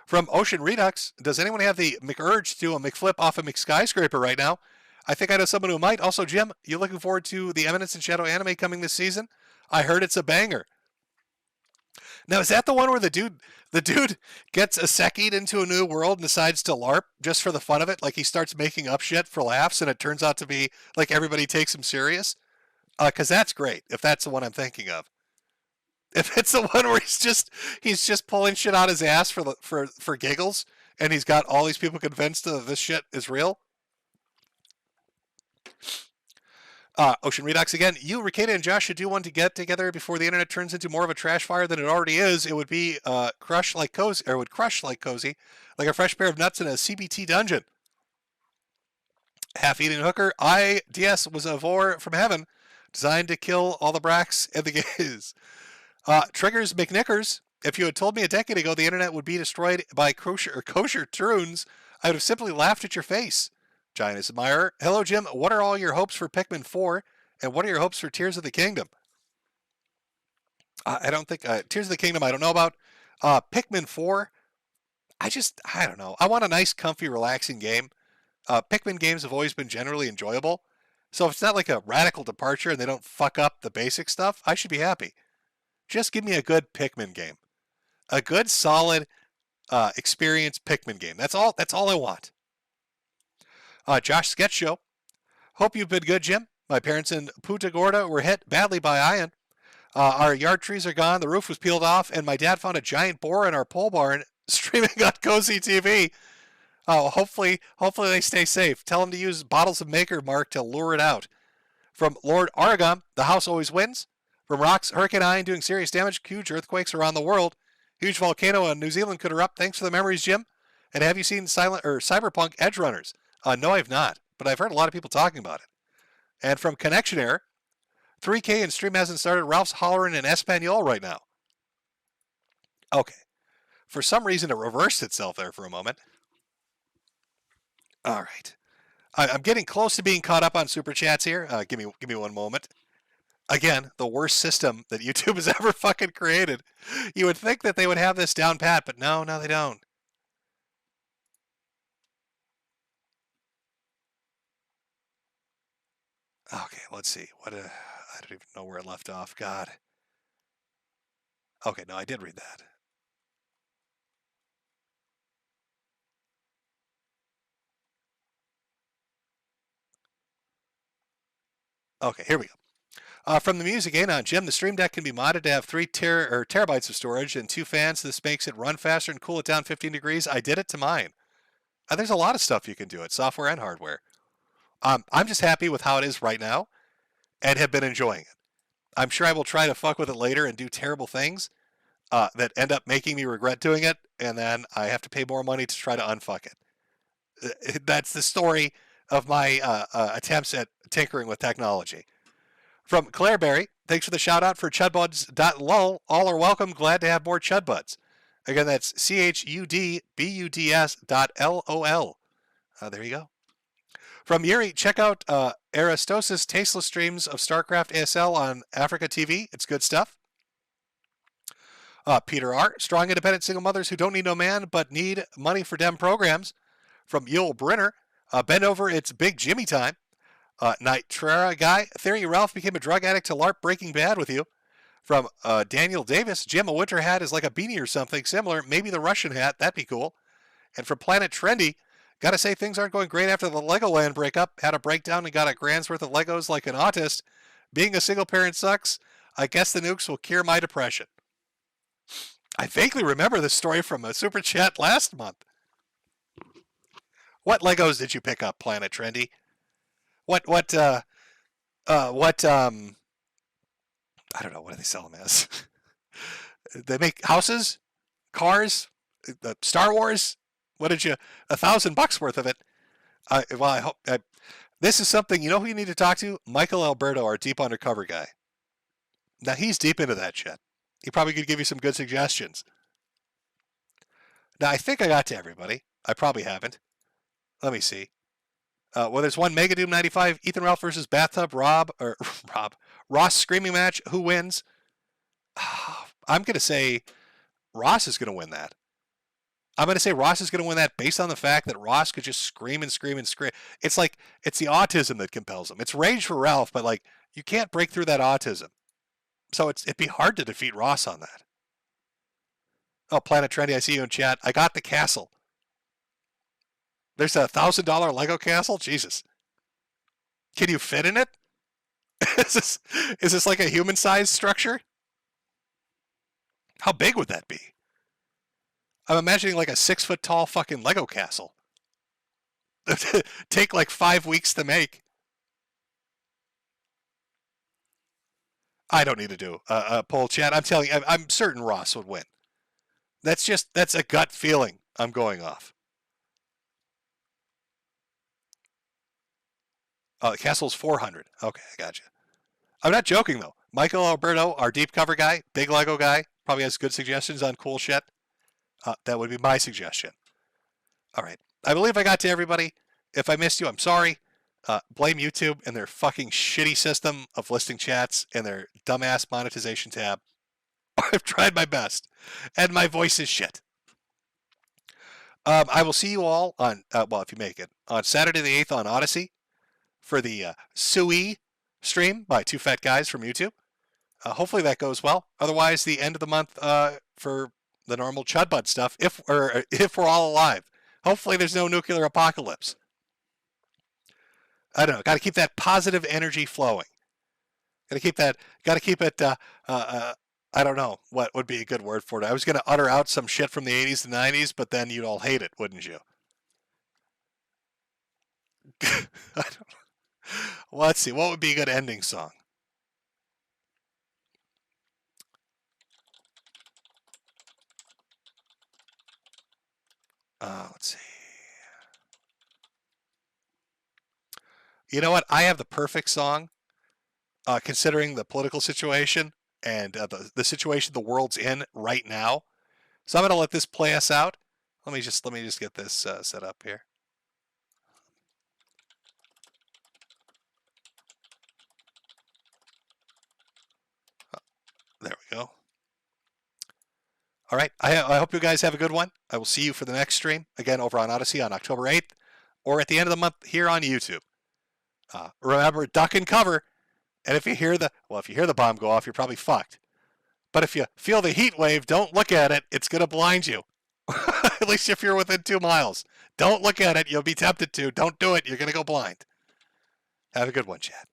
From Ocean Redux, does anyone have the McUrge to do a McFlip off a McSkyscraper right now? I think I know someone who might. Also, Jim, you looking forward to the Eminence and Shadow anime coming this season? I heard it's a banger. Now, is that the one where the dude gets iseki'd into a new world and decides to LARP just for the fun of it? Like he starts making up shit for laughs and it turns out to be like everybody takes him serious? Because that's great, if that's the one I'm thinking of. If it's the one where he's just pulling shit out his ass for giggles and he's got all these people convinced that this shit is real. Ocean Redux again. You, Ricada, and Josh should do one to get together before the internet turns into more of a trash fire than it already is. It would be crush like cozy, like a fresh pair of nuts in a CBT dungeon. Half-eating hooker. DS was a vor from heaven, designed to kill all the bracks and the gays. Triggers McNickers. If you had told me a decade ago the internet would be destroyed by kosher tunes, I would have simply laughed at your face. Giant Admirer. Hello, Jim. What are all your hopes for Pikmin 4? And what are your hopes for Tears of the Kingdom? I don't think... Tears of the Kingdom I don't know about. Pikmin 4, I don't know. I want a nice, comfy, relaxing game. Pikmin games have always been generally enjoyable. So if it's not like a radical departure and they don't fuck up the basic stuff, I should be happy. Just give me a good Pikmin game. A good, solid, experienced Pikmin game. That's all I want. Josh Sketch Show. Hope you've been good, Jim. My parents in Punta Gorda were hit badly by iron. Our yard trees are gone. The roof was peeled off, and my dad found a giant boar in our pole barn streaming on Cozy TV. Hopefully they stay safe. Tell them to use bottles of Maker Mark to lure it out. From Lord Oregon, the house always wins. From Rocks, Hurricane Ian doing serious damage. Huge earthquakes around the world. Huge volcano in New Zealand could erupt. Thanks for the memories, Jim. And have you seen Cyberpunk Edge Runners? No, I've not, but I've heard a lot of people talking about it. And from Connection Error, 3K and stream hasn't started. Ralph's hollering in Espanol right now. Okay. For some reason, it reversed itself there for a moment. All right. I'm getting close to being caught up on Super Chats here. Give me one moment. Again, the worst system that YouTube has ever fucking created. You would think that they would have this down pat, but no, they don't. Okay, let's see. I don't even know where it left off. God. Okay, no, I did read that. Okay, here we go. From the music on Jim, the Stream Deck can be modded to have 3 terabytes of storage and 2 fans. This makes it run faster and cool it down 15 degrees. I did it to mine. There's a lot of stuff you can do it, software and hardware. I'm just happy with how it is right now and have been enjoying it. I'm sure I will try to fuck with it later and do terrible things that end up making me regret doing it, and then I have to pay more money to try to unfuck it. That's the story of my attempts at tinkering with technology. From Claireberry, thanks for the shout out for chudbuds.lol. All are welcome. Glad to have more chudbuds. Again, that's CHUDBUDS.LOL. There you go. From Yuri, check out Aristosis Tasteless Streams of StarCraft ASL on Africa TV. It's good stuff. Peter R. Strong independent single mothers who don't need no man but need money for dem programs. From Yul Brenner, bend over, it's Big Jimmy time. Nitrera Guy, Theory Ralph became a drug addict to LARP Breaking Bad with you. From Daniel Davis, Jim, a winter hat is like a beanie or something similar. Maybe the Russian hat. That'd be cool. And from Planet Trendy, got to say things aren't going great after the Legoland breakup. Had a breakdown and got a grand's worth of Legos like an autist. Being a single parent sucks. I guess the nukes will cure my depression. I vaguely remember this story from a super chat last month. What Legos did you pick up, Planet Trendy? What I don't know, what do they sell them as? They make houses, cars, Star Wars. What did you, $1,000 worth of it? Well, I hope, this is something, you know who you need to talk to? Michael Alberto, our deep undercover guy. Now, he's deep into that shit. He probably could give you some good suggestions. Now, I think I got to everybody. I probably haven't. Let me see. Well, there's one Mega Doom 95, Ethan Ralph versus Bathtub Ross screaming match. Who wins? I'm going to say Ross is going to win that. I'm going to say Ross is going to win that based on the fact that Ross could just scream and scream and scream. It's like, it's the autism that compels him. It's rage for Ralph, but like, you can't break through that autism. So it'd be hard to defeat Ross on that. Oh, Planet Trendy, I see you in chat. I got the castle. There's a $1,000 Lego castle? Jesus. Can you fit in it? Is this like a human-sized structure? How big would that be? I'm imagining like a 6-foot-tall fucking Lego castle. Take like 5 weeks to make. I don't need to do a poll chat. I'm telling you, I'm certain Ross would win. That's a gut feeling I'm going off. Oh, the castle's 400. Okay, I got you. I'm not joking though. Michael Alberto, our deep cover guy, big Lego guy, probably has good suggestions on cool shit. That would be my suggestion. All right. I believe I got to everybody. If I missed you, I'm sorry. Blame YouTube and their fucking shitty system of listing chats and their dumbass monetization tab. I've tried my best, and my voice is shit. I will see you all on, well, if you make it, on Saturday the 8th on Odyssey for the Sui stream by two fat guys from YouTube. Hopefully that goes well. Otherwise, the end of the month for the normal Chudbud stuff, if we're all alive. Hopefully there's no nuclear apocalypse. I don't know. Got to keep that positive energy flowing. Got to keep it, I don't know what would be a good word for it. I was going to utter out some shit from the 80s and 90s, but then you'd all hate it, wouldn't you? I don't know. Well, let's see. What would be a good ending song? Let's see. You know what? I have the perfect song, considering the political situation and the situation the world's in right now. So I'm going to let this play us out. Let me just get this set up here. There we go. All right. I hope you guys have a good one. I will see you for the next stream, again, over on Odyssey on October 8th, or at the end of the month here on YouTube. Remember, duck and cover. And if you hear the bomb go off, you're probably fucked. But if you feel the heat wave, don't look at it. It's going to blind you. At least if you're within 2 miles. Don't look at it. You'll be tempted to. Don't do it. You're going to go blind. Have a good one, Chad.